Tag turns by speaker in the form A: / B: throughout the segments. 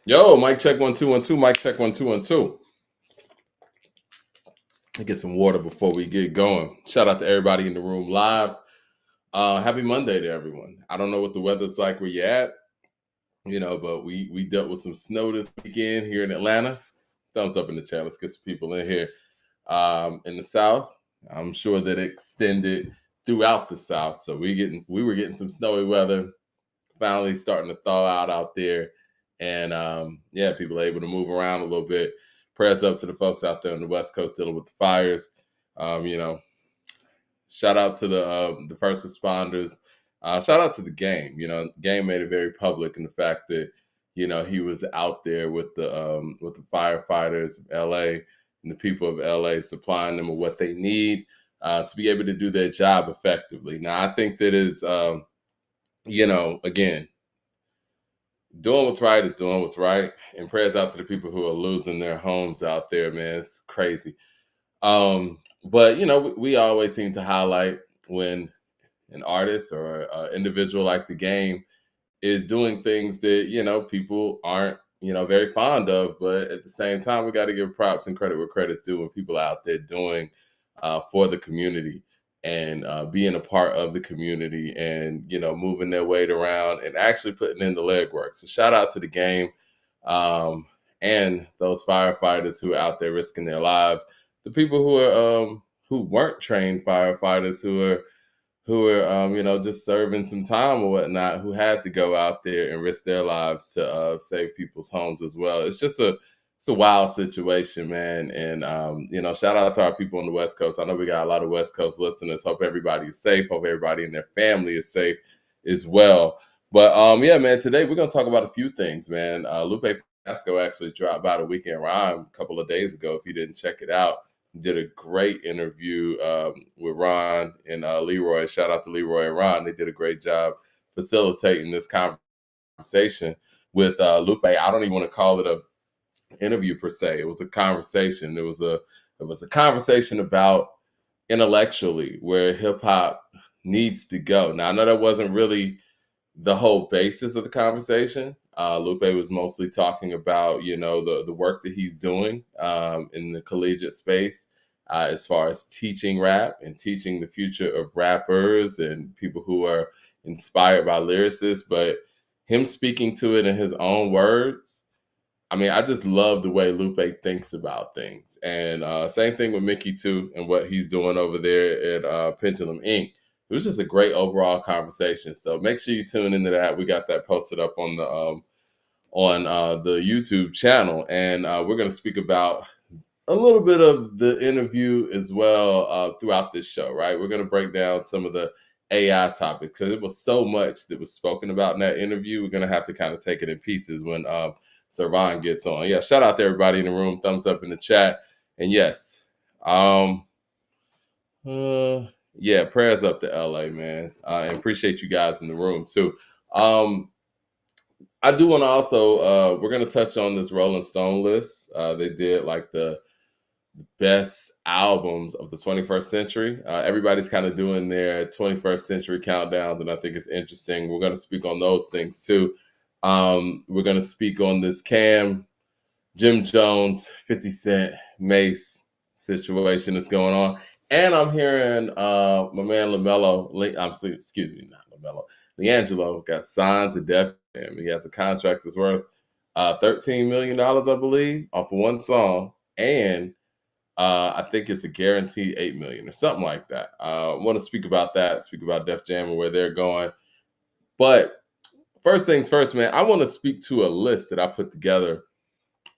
A: Yo, mic check 1 2 1 2. Mic check 1 2 1 2. I get some water before we get going. Shout out to everybody in the room live. Happy Monday to everyone. I don't know what the weather's like where you're at, but we dealt with some snow this weekend here in Atlanta. Thumbs up in the chat. Let's get some people in here. In the South, I'm sure that it extended throughout the South. So we were getting some snowy weather. Finally starting to thaw out there, and people are able to move around a little bit. Prayers up to the folks out there on the West Coast dealing with the fires. Shout out to the first responders. Shout out to the game. The game made it very public in the fact that he was out there with the firefighters of LA and the people of LA, supplying them with what they need to be able to do their job effectively. Now, I think that is again, doing what's right is doing what's right. And prayers out to the people who are losing their homes out there, man. It's crazy. But we always seem to highlight when an artist or an individual like the game is doing things that, people aren't, very fond of. But at the same time, we got to give props and credit where credit's due when people are out there doing for the community and being a part of the community and, moving their weight around and actually putting in the legwork. So shout out to the game and those firefighters who are out there risking their lives. The people who weren't trained firefighters who are just serving some time or whatnot, who had to go out there and risk their lives to save people's homes as well. It's just it's a wild situation, man. And, shout out to our people on the West Coast. I know we got a lot of West Coast listeners. Hope everybody is safe. Hope everybody and their family is safe as well. But, man, today we're going to talk about a few things, man. Lupe Fiasco actually dropped by the Weekend Rhyme a couple of days ago. If you didn't check it out, did a great interview with Ron and Leroy. Shout out to Leroy and Ron. They did a great job facilitating this conversation with Lupe. I don't even want to call it a interview per se. It was a conversation. It was a conversation about intellectually where hip hop needs to go. Now, I know that wasn't really the whole basis of the conversation. Lupe was mostly talking about, the work that he's doing in the collegiate space as far as teaching rap and teaching the future of rappers and people who are inspired by lyricists. But him speaking to it in his own words, I mean, I just love the way Lupe thinks about things. And same thing with Mickey, too, and what he's doing over there at Pendulum Inc. It was just a great overall conversation. So make sure you tune into that. We got that posted up on the YouTube channel. And we're going to speak about a little bit of the interview as well throughout this show, right? We're going to break down some of the AI topics because it was so much that was spoken about in that interview. We're going to have to kind of take it in pieces when Servan gets on. Yeah, shout out to everybody in the room. Thumbs up in the chat. And yes, prayers up to LA, man. And appreciate you guys in the room too. I do want to also, we're going to touch on this Rolling Stone list. They did like the best albums of the 21st century. Everybody's kind of doing their 21st century countdowns, and I think it's interesting. We're going to speak on those things too. We're going to speak on this Cam, Jim Jones, 50 Cent, Mace situation that's going on. And I'm hearing my man LiAngelo got signed to Def Jam. He has a contract that's worth $13 million, I believe, off of one song. And I think it's a guaranteed $8 million or something like that. I want to speak about that, speak about Def Jam and where they're going. But first things first, man, I want to speak to a list that I put together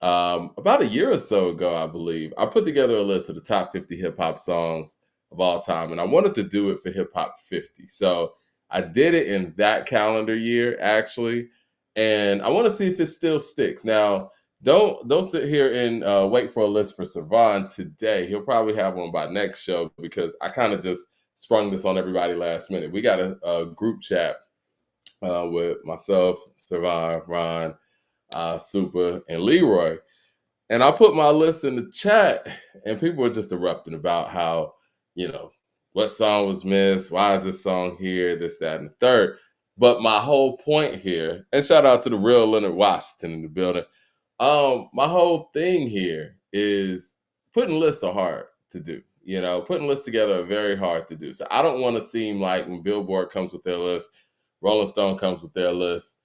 A: about a year or so ago, I believe. I put together a list of the top 50 hip hop songs of all time, and I wanted to do it for Hip Hop 50. So I did it in that calendar year, actually, and I want to see if it still sticks. Now, don't sit here and wait for a list for Servan today. He'll probably have one by next show because I kind of just sprung this on everybody last minute. We got a group chat with myself, Servan, Ron, Super, and Leroy. And I put my list in the chat, and people were just erupting about how, what song was missed, why is this song here, this, that, and the third. But my whole point here, and shout out to the real Leonard Washington in the building, My whole thing here is putting lists are hard to do. Putting lists together are very hard to do. So I don't want to seem like when Billboard comes with their list, Rolling Stone comes with their list,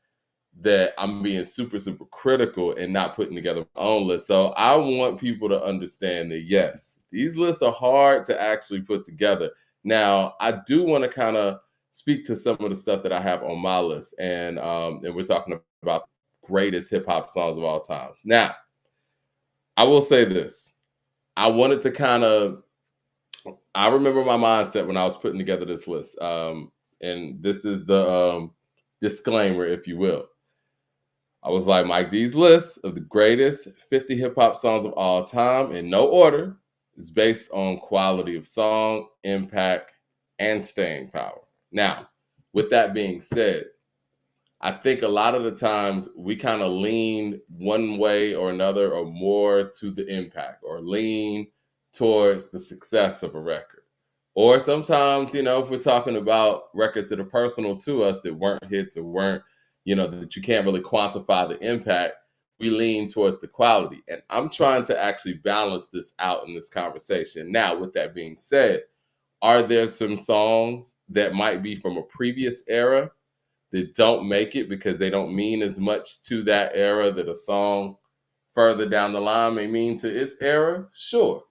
A: that I'm being super, super critical and not putting together my own list. So I want people to understand that, yes, these lists are hard to actually put together. Now, I do want to kind of speak to some of the stuff that I have on my list. And we're talking about greatest hip hop songs of all time. Now, I will say this. I wanted to I remember my mindset when I was putting together this list. And this is the disclaimer, if you will. I was like, Mike D's list of the greatest 50 hip hop songs of all time in no order is based on quality of song, impact, and staying power. Now, with that being said, I think a lot of the times we kind of lean one way or another or more to the impact or lean towards the success of a record. Or sometimes, if we're talking about records that are personal to us that weren't hits or weren't, that you can't really quantify the impact, we lean towards the quality. And I'm trying to actually balance this out in this conversation. Now, with that being said, are there some songs that might be from a previous era that don't make it because they don't mean as much to that era that a song further down the line may mean to its era? Sure.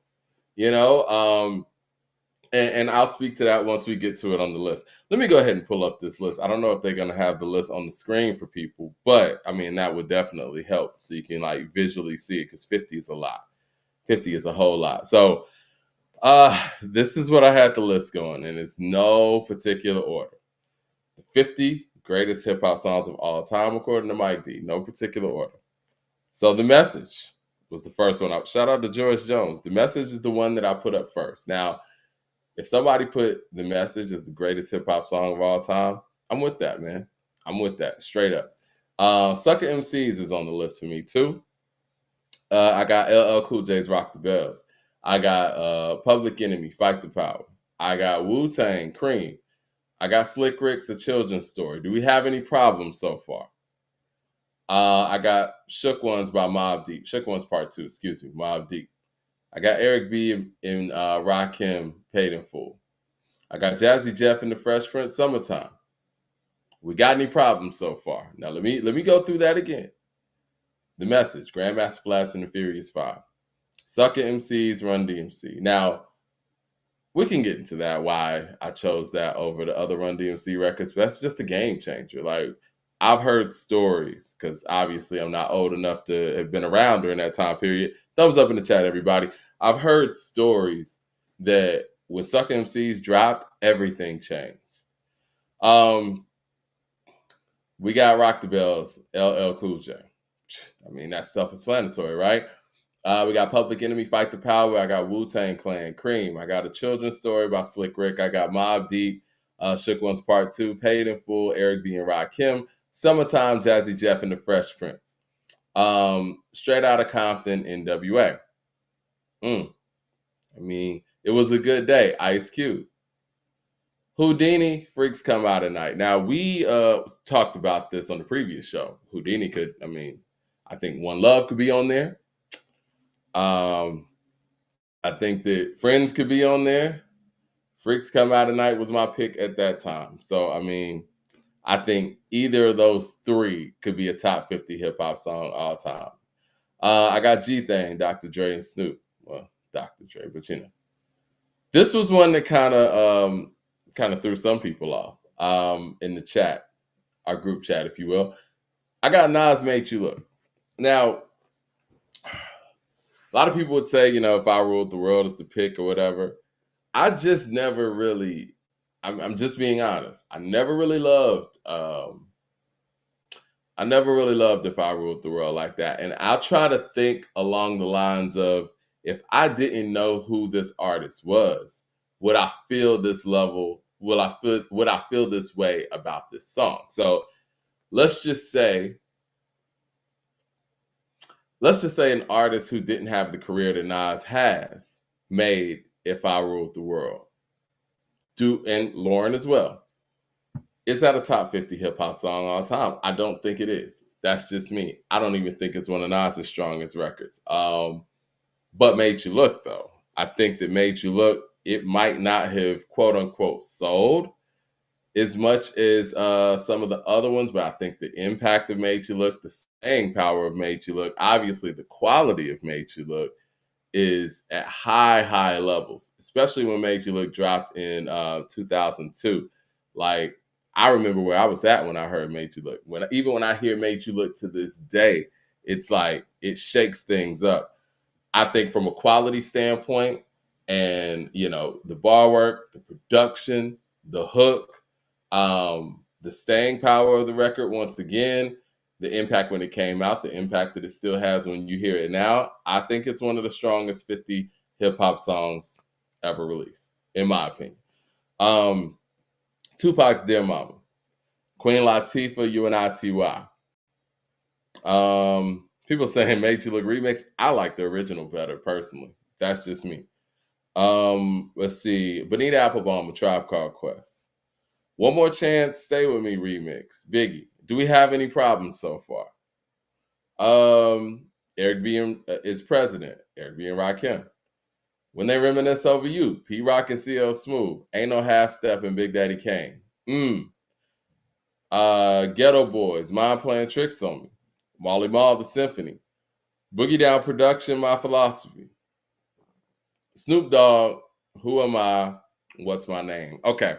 A: And I'll speak to that once we get to it on the list. Let me go ahead and pull up this list. I don't know if they're going to have the list on the screen for people, but I mean, that would definitely help so you can like visually see it because 50 is a lot. 50 is a whole lot. So this is what I had the list going, and it's no particular order. The 50 greatest hip hop songs of all time, according to Mike D. No particular order. So The Message was the first one up. Shout out to George Jones. The Message is the one that I put up first. Now, if somebody put The Message as the greatest hip hop song of all time, I'm with that, man. I'm with that, straight up. Sucker MCs is on the list for me, too. I got LL Cool J's Rock the Bells. I got Public Enemy, Fight the Power. I got Wu-Tang, Cream. I got Slick Rick's A Children's Story. Do we have any problems so far? I got Shook Ones by Mobb Deep. Shook Ones Part 2, excuse me, Mobb Deep. I got Eric B. and Rakim, Paid in Full. I got Jazzy Jeff and the Fresh Prince, Summertime. We got any problems so far? Now let me go through that again. The Message, Grandmaster Flash and the Furious 5. Sucker MCs, Run DMC. Now, we can get into that, why I chose that over the other Run DMC records, but that's just a game changer. Like, I've heard stories, because obviously I'm not old enough to have been around during that time period. Thumbs up in the chat, everybody. I've heard stories that when Sucker MCs dropped, everything changed. We got Rock the Bells, LL Cool J. I mean, that's self-explanatory, right? We got Public Enemy, Fight the Power. I got Wu-Tang Clan, Cream. I got A Children's Story by Slick Rick. I got Mobb Deep, Shook Ones Part 2, Paid in Full, Eric B. and Rakim. Summertime, Jazzy Jeff and the Fresh Prince. Straight Outta Compton, NWA. I mean, it was a good day. Ice Cube. Houdini, Freaks Come Out at Night. Now, we talked about this on the previous show. Houdini could, I think One Love could be on there. I think that Friends could be on there. Freaks Come Out at Night was my pick at that time. So, I think either of those three could be a top 50 hip-hop song all time. I got G-Thang, Dr. Dre, and Snoop. Well, Dr. Dre, but This was one that kind of threw some people off in the chat, our group chat, if you will. I got Nas Made You Look. Now, a lot of people would say, If I Ruled the World is the pick or whatever. I just never really, I'm just being honest. I never really loved If I Ruled the World like that. And I'll try to think along the lines of, if I didn't know who this artist was, would I feel this level? Would I feel this way about this song? So let's just say an artist who didn't have the career that Nas has made If I Ruled the World. And Lauren as well. Is that a top 50 hip hop song all time? I don't think it is. That's just me. I don't even think it's one of Nas's strongest records. But Made You Look, though. I think that Made You Look, it might not have quote unquote sold as much as some of the other ones, but I think the impact of Made You Look, the staying power of Made You Look, obviously the quality of Made You Look is at high levels, especially when Made You Look dropped in 2002. Like, I remember where I was at when I heard Made You Look. Even when I hear Made You Look to this day, it's like it shakes things up. I think from a quality standpoint, and the bar work, the production, the hook, the staying power of the record, once again, the impact when it came out, the impact that it still has when you hear it now, I think it's one of the strongest 50 hip hop songs ever released, in my opinion. Tupac's Dear Mama, Queen Latifah, UNITY. People saying Made You Look remix. I like the original better personally. That's just me. Let's see. Bonita Applebaum, A Tribe Called Quest. One More Chance, Stay With Me remix. Biggie. Do we have any problems so far? Eric B. Is President. Eric B. and Rakim. When They Reminisce Over You. P Rock and CL Smooth. Ain't No Half Step and Big Daddy Kane. Ghetto Boys. Mind Playing Tricks on Me. Marley Marl, The Symphony. Boogie Down Production, My Philosophy. Snoop Dogg, Who Am I? What's My Name? Okay.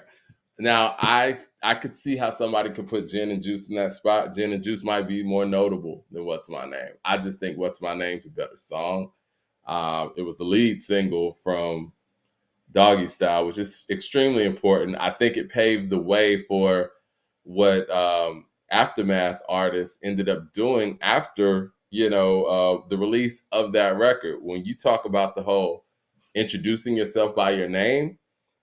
A: Now, I could see how somebody could put Gin and Juice in that spot. Gin and Juice might be more notable than What's My Name. I just think What's My Name's a better song. It was the lead single from Doggy Style, which is extremely important. I think it paved the way for what Aftermath artists ended up doing after, the release of that record. When you talk about the whole introducing yourself by your name,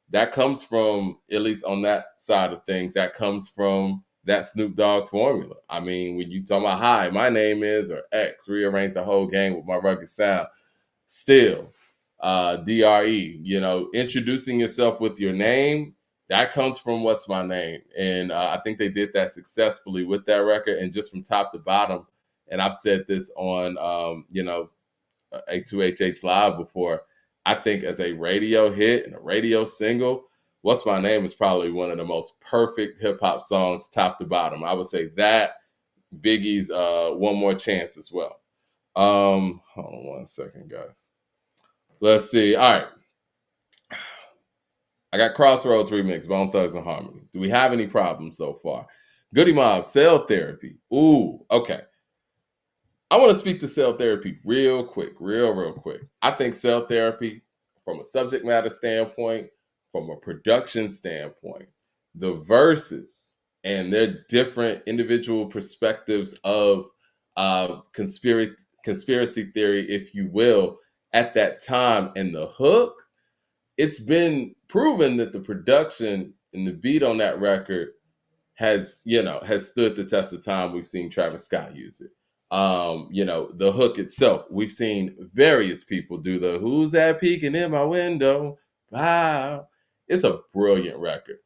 A: that comes from, at least on that side of things, that comes from that Snoop Dogg formula. I mean, when you talk about, hi, my name is, or X, rearrange the whole game with my rugged sound. Still, DRE, introducing yourself with your name, that comes from What's My Name. And I think they did that successfully with that record, and just from top to bottom. And I've said this on, A2HH Live before. I think as a radio hit and a radio single, What's My Name is probably one of the most perfect hip hop songs, top to bottom. I would say that, Biggie's One More Chance as well. Hold on one second, guys. Let's see. All right. I got Crossroads remix, Bone Thugs and Harmony. Do we have any problems so far? Goody Mob, Cell Therapy. Ooh, okay. I want to speak to Cell Therapy real quick. I think Cell Therapy, from a subject matter standpoint, from a production standpoint, the verses and their different individual perspectives of conspiracy theory, if you will, at that time, and the hook, it's been proven that the production and the beat on that record has stood the test of time. We've seen Travis Scott use it. The hook itself, we've seen various people do the "Who's That Peeking in My Window?" Wow. It's a brilliant record.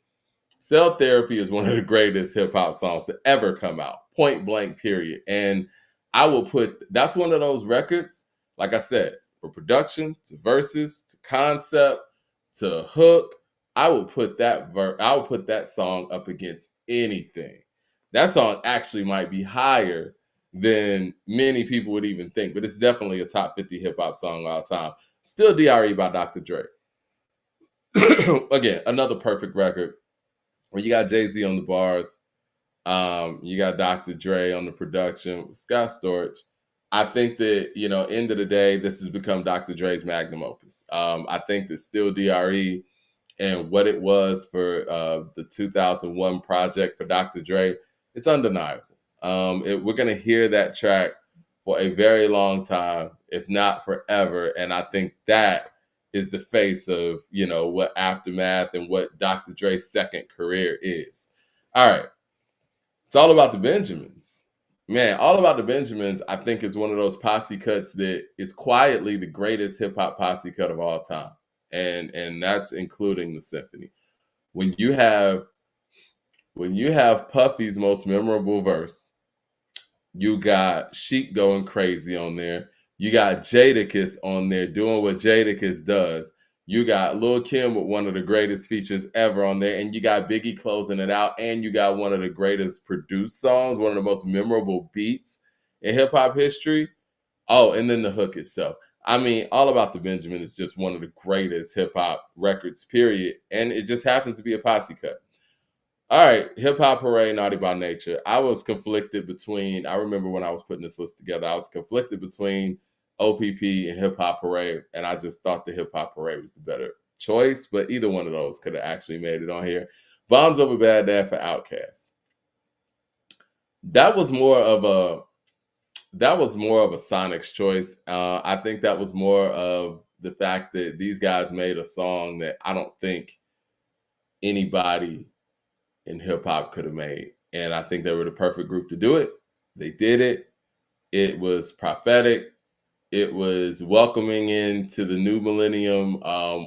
A: Cell Therapy is one of the greatest hip hop songs to ever come out, point blank, period. And I will that's one of those records, like I said, for production, to verses, to concept, to hook. I will put that song up against anything. That song actually might be higher than many people would even think, but it's definitely a top 50 hip hop song of all time. Still DRE by Dr. Dre. Again, another perfect record. When you got Jay-Z on the bars, you got Dr. Dre on the production, Scott Storch. I think that, end of the day, this has become Dr. Dre's magnum opus. I think that still DRE and what it was for the 2001 project for Dr. Dre, it's undeniable. We're going to hear that track for a very long time, if not forever. And I think that is the face of, what Aftermath and what Dr. Dre's second career is. All right. It's All About the Benjamins. Man, All About the Benjamins, I think, is one of those posse cuts that is quietly the greatest hip hop posse cut of all time. And that's including the symphony. When you have Puffy's most memorable verse, You got Sheik going crazy on there. You got Jadakiss on there doing what Jadakiss does. You got Lil Kim with one of the greatest features ever on there, and you got Biggie closing it out, and you got one of the greatest produced songs, one of the most memorable beats in hip hop history. Oh, and then the hook itself. I mean, All About the Benjamin is just one of the greatest hip hop records, period. And it just happens to be a posse cut. All right, Hip Hop Parade, Naughty by Nature. I was conflicted between, I remember when I was putting this list together, I was conflicted between OPP and Hip Hop Parade, and I just thought the Hip Hop Parade was the better choice, but either one of those could have actually made it on here. Bombs Over Bad Dad for Outkast. That was more of a Sonic's choice. I think that was more of the fact that these guys made a song that I don't think anybody in hip hop could have made. And I think they were the perfect group to do it. They did it. It was prophetic. It was welcoming into the new millennium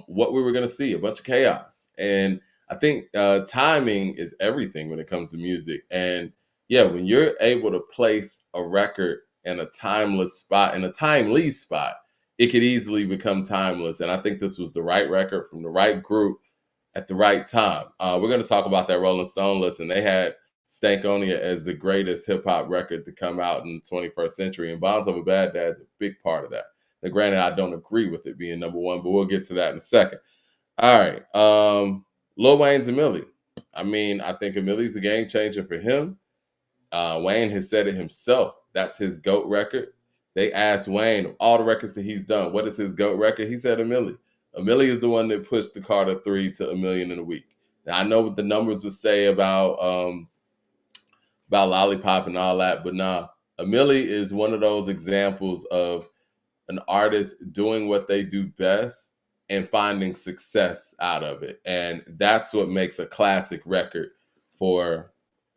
A: what we were going to see, a bunch of chaos. And I think timing is everything when it comes to music. And yeah, when you're able to place a record in a timeless spot, in a timely spot, it could easily become timeless. And I think this was the right record from the right group at the right time. We're going to talk about that Rolling Stone list, and they had Stankonia as the greatest hip hop record to come out in the 21st century, and Bombs Over Bad Dad's a big part of that. Now, granted, I don't agree with it being number one, but we'll get to that in a second. All right, Lil Wayne's a Millie. I mean, I think a Millie's a game changer for him. Wayne has said it himself. That's his GOAT record. They asked Wayne, of all the records that he's done, what is his GOAT record? He said a Millie. A Millie is the one that pushed the Carter 3 to 1 million in a week. Now, I know what the numbers would say about Lollipop and all that, but nah, a Millie is one of those examples of an artist doing what they do best and finding success out of it. And that's what makes a classic record for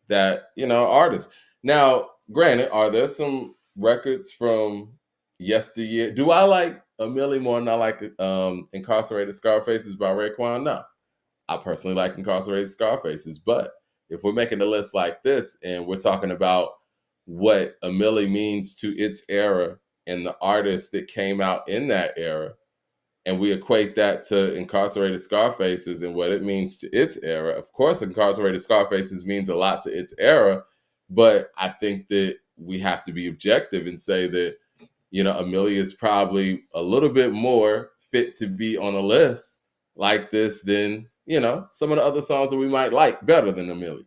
A: that, artist. Now, granted, are there some records from yesteryear? Do I like a Millie more than I like Incarcerated Scarfaces by Raekwon? No. I personally like Incarcerated Scarfaces, but if we're making a list like this and we're talking about what a Millie means to its era and the artists that came out in that era, and we equate that to Incarcerated Scarfaces and what it means to its era, of course, Incarcerated Scarfaces means a lot to its era, but I think that we have to be objective and say that, Amelia is probably a little bit more fit to be on a list like this than, some of the other songs that we might like better than Amelia.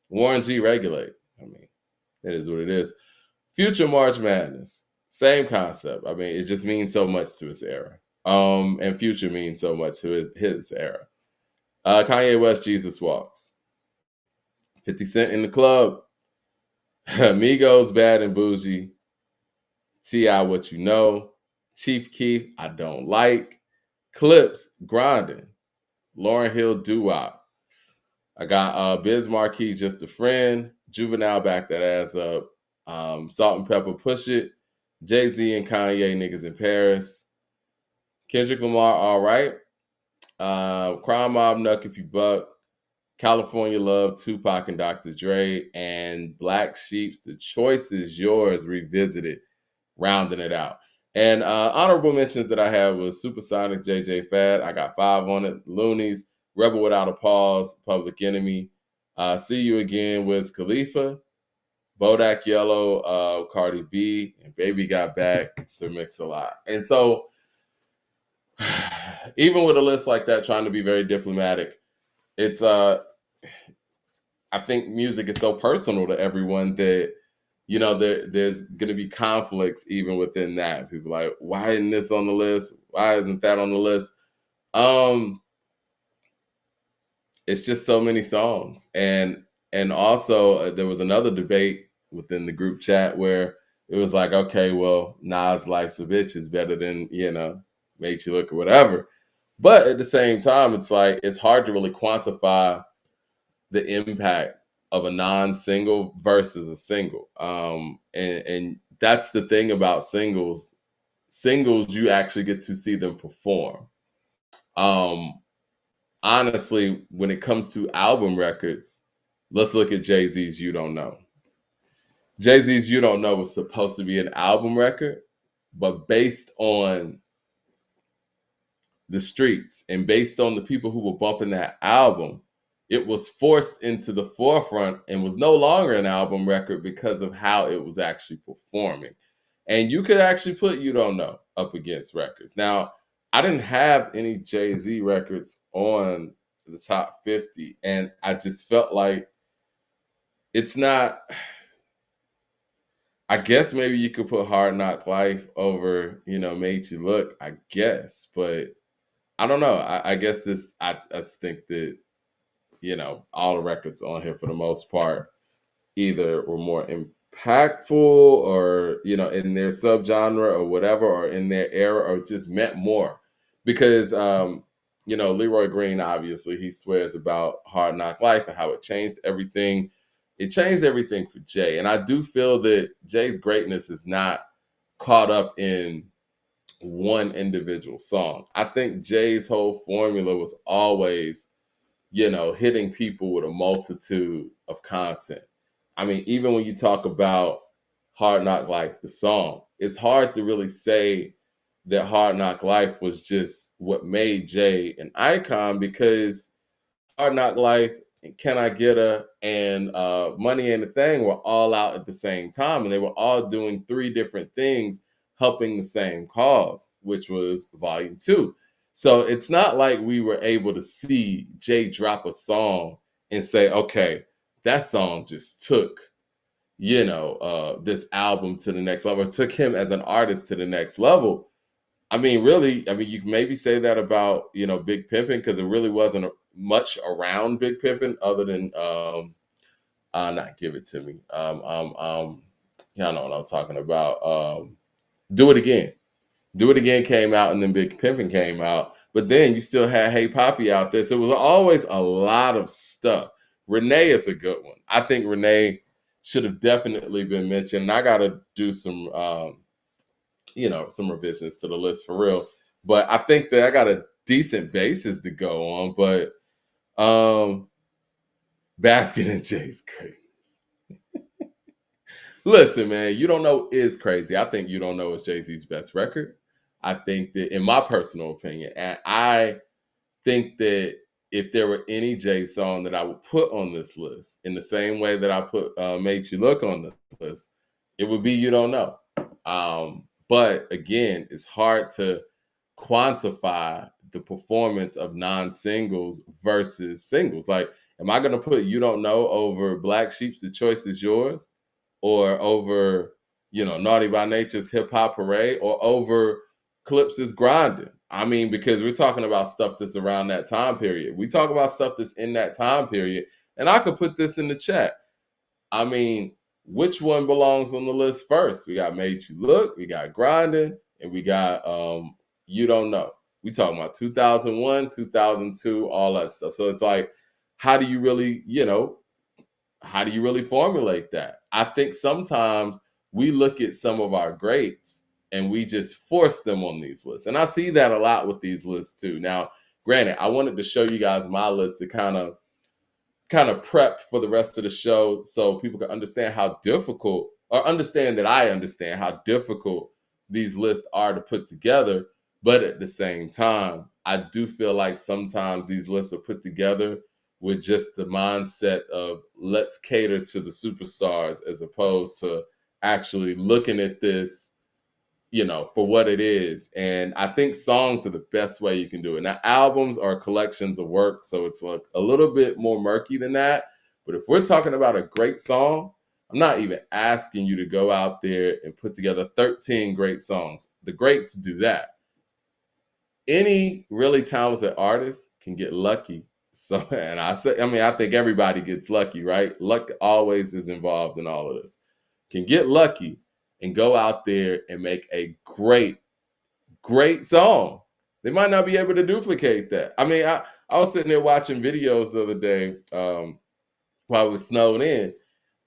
A: Warren G. Regulate. I mean, it is what it is. Future March Madness. Same concept. I mean, it just means so much to his era. And Future means so much to his era. Kanye West, Jesus Walks. 50 Cent in the Club. Migos, Bad and Bougie. T.I. What You Know. Chief Keef, I Don't Like. Clips, Grinding. Lauryn Hill, Doo-Wop. I got Biz Markie, Just a Friend. Juvenile, Back That Ass Up. Salt and Pepper, Push It. Jay-Z and Kanye, Niggas in Paris. Kendrick Lamar, All Right. Crime Mob, Knuck If You Buck. California Love, Tupac and Dr. Dre. And Black Sheep's The Choice Is Yours, Revisited, rounding it out. And honorable mentions that I have was Supersonics, JJ Fad. I got 5 on it. Loonies, Rebel Without a Pause, Public Enemy. See You Again, Wiz Khalifa. Bodak Yellow, Cardi B, and Baby Got Back, Sir Mix-a-Lot. And so, even with a list like that, trying to be very diplomatic, it's I think music is so personal to everyone that there's going to be conflicts even within that. People are like, why isn't this on the list? Why isn't that on the list? It's just so many songs, and also there was another debate within the group chat where it was like, okay, well, Nas' Life's a Bitch is better than, Made You Look or whatever. But at the same time, it's like, it's hard to really quantify the impact of a non-single versus a single. And that's the thing about singles. Singles, you actually get to see them perform. Honestly, when it comes to album records, let's look at Jay-Z's You Don't Know. Jay-Z's You Don't Know was supposed to be an album record, but based on the streets and based on the people who were bumping that album, it was forced into the forefront and was no longer an album record because of how it was actually performing. And you could actually put You Don't Know up against records. Now, I didn't have any Jay-Z records on the top 50, and I just felt like it's not. I guess maybe you could put Hard Knock Life over, Made You Look, I guess, but I don't know. I guess I just think that, all the records on here for the most part either were more impactful or, in their subgenre or whatever, or in their era, or just meant more. Because, Leroy Green, obviously, he swears about Hard Knock Life and how it changed everything. It changed everything for Jay. And I do feel that Jay's greatness is not caught up in one individual song. I think Jay's whole formula was always, hitting people with a multitude of content. I mean, even when you talk about Hard Knock Life, the song, it's hard to really say that Hard Knock Life was just what made Jay an icon, because Hard Knock Life and Can I Get Her and Money Ain't a Thing were all out at the same time, and they were all doing three different things helping the same cause, which was Volume 2. So it's not like we were able to see Jay drop a song and say, okay, that song just took, this album to the next level, or took him as an artist to the next level. I mean, really, you can maybe say that about, Big Pimpin', because it really wasn't much around Big Pimpin' other than not Give It To Me. Y'all know what I'm talking about. Do It Again. Do It Again came out, and then Big Pimpin' came out. But then you still had Hey Poppy out there. So it was always a lot of stuff. Renee is a good one. I think Renee should have definitely been mentioned. And I got to do some some revisions to the list for real. But I think that I got a decent basis to go on. But Basket and Jay's crazy. Listen, man, You Don't Know is crazy. I think You Don't Know is Jay-Z's best record. I think that, in my personal opinion, and I think that if there were any Jay song that I would put on this list in the same way that I put Made You Look on the list, it would be You Don't Know. But again, it's hard to quantify the performance of non-singles versus singles. Like, am I going to put You Don't Know over Black Sheep's The Choice Is Yours, or over, Naughty by Nature's Hip Hop Parade, or over Clips's Grinding? I mean, because we're talking about stuff that's around that time period. We talk about stuff that's in that time period, and I could put this in the chat. I mean, which one belongs on the list first? We got Made You Look, we got Grinding, and we got You Don't Know. We talking about 2001, 2002, all that stuff. So it's like, how do you really, formulate that? I think sometimes we look at some of our greats and we just force them on these lists. And I see that a lot with these lists too. Now, granted, I wanted to show you guys my list to kind of prep for the rest of the show, so people can understand how difficult, or understand that I understand how difficult these lists are to put together. But at the same time, I do feel like sometimes these lists are put together with just the mindset of, let's cater to the superstars, as opposed to actually looking at this, for what it is. And I think songs are the best way you can do it. Now, albums are collections of work, so it's like a little bit more murky than that. But if we're talking about a great song, I'm not even asking you to go out there and put together 13 great songs. The greats do that. Any really talented artist can get lucky. So, and I think everybody gets lucky, right? Luck always is involved in all of this. Can get lucky and go out there and make a great, great song. They might not be able to duplicate that. I mean, I was sitting there watching videos the other day while I was snowed in,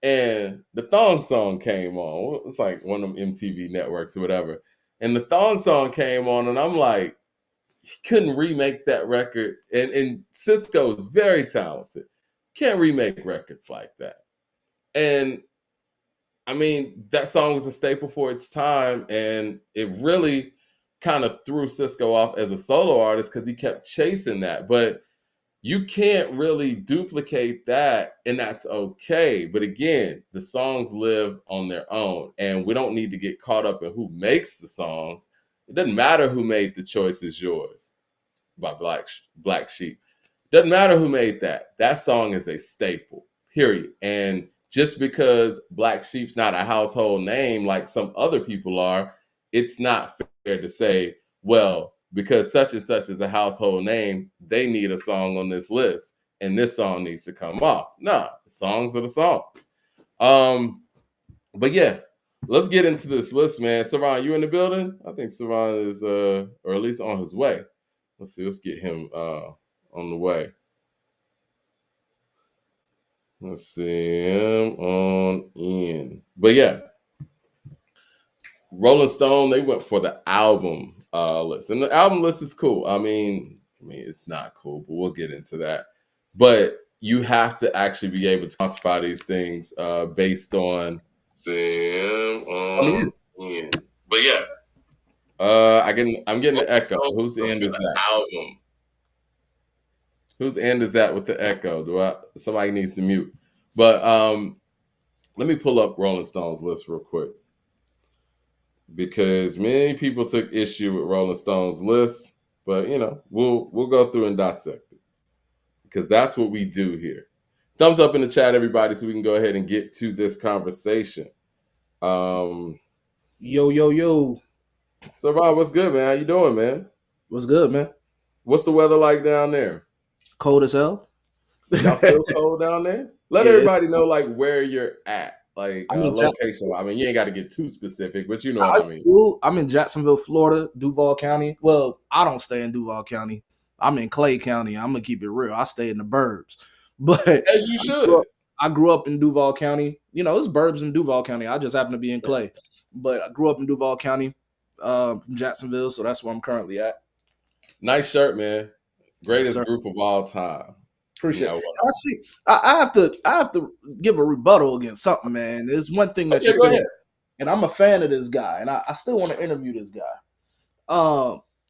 A: and the Thong Song came on. It's like one of them MTV networks or whatever. And the Thong Song came on, and I'm like, he couldn't remake that record. And Cisco is very talented. can't remake records like that. And I mean, that song was a staple for its time, and it really kind of threw Cisco off as a solo artist because he kept chasing that. But you can't really duplicate that, and that's okay. But again, the songs live on their own, and we don't need to get caught up in who makes the songs. It doesn't matter who made The Choice Is Yours by Black Sheep. Doesn't matter who made that. That song is a staple, period. And just because Black Sheep's not a household name like some other people are, it's not fair to say, well, because such and such is a household name, they need a song on this list, and this song needs to come off. Nah, the songs are the songs. But yeah, let's get into this list, man. Saran, you in the building? I think Saran is, or at least on his way. Let's see. Let's get him on the way. Let's see him on in. But yeah, Rolling Stone, they went for the album list, and the album list is cool. I mean, it's not cool, but we'll get into that. But you have to actually be able to quantify these things based on them on in. But yeah, I'm getting the echo. Whose end is that? Album. Whose end is that with the echo? Somebody needs to mute. But let me pull up Rolling Stone's list real quick, because many people took issue with Rolling Stone's list, but we'll go through and dissect it, because that's what we do here. Thumbs up in the chat, everybody, so we can go ahead and get to this conversation.
B: Yo, yo, yo.
A: So Rob, what's good, man? How you doing, man?
B: What's good, man?
A: What's the weather like down there?
B: Cold as hell.
A: Y'all still cold down there? Let everybody know like where you're at, like location. I mean, you ain't got to get too specific, but you know what I mean.
B: I'm in Jacksonville, Florida, Duval County. Well, I don't stay in Duval County. I'm in Clay County. I'm gonna keep it real. I stay in the burbs, but
A: as you should.
B: I grew up in Duval County. It's burbs in Duval County. I just happen to be in Clay, but I grew up in Duval County, from Jacksonville, so that's where I'm currently at.
A: Nice shirt, man. Greatest group of all time.
B: Appreciate it. I see. I have to give a rebuttal against something, man. There's one thing that you said, and I'm a fan of this guy, and I still want to interview this guy.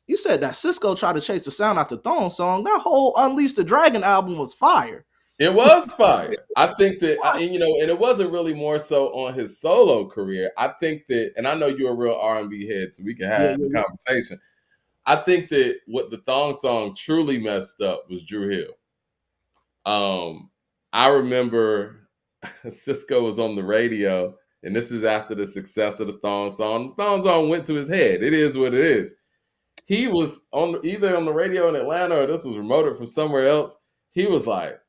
B: You said that Cisco tried to chase the sound out the Thong song. That whole Unleash the Dragon album was fire.
A: It was fire. I think that, and it wasn't really more so on his solo career. I think that, and I know you're a real R&B head, so we can have this conversation. I think that what the Thong song truly messed up was Dru Hill. I remember Cisco was on the radio, and this is after the success of the Thong song. The Thong song went to his head. It is what it is. He was either on the radio in Atlanta, or this was remoted from somewhere else. He was like,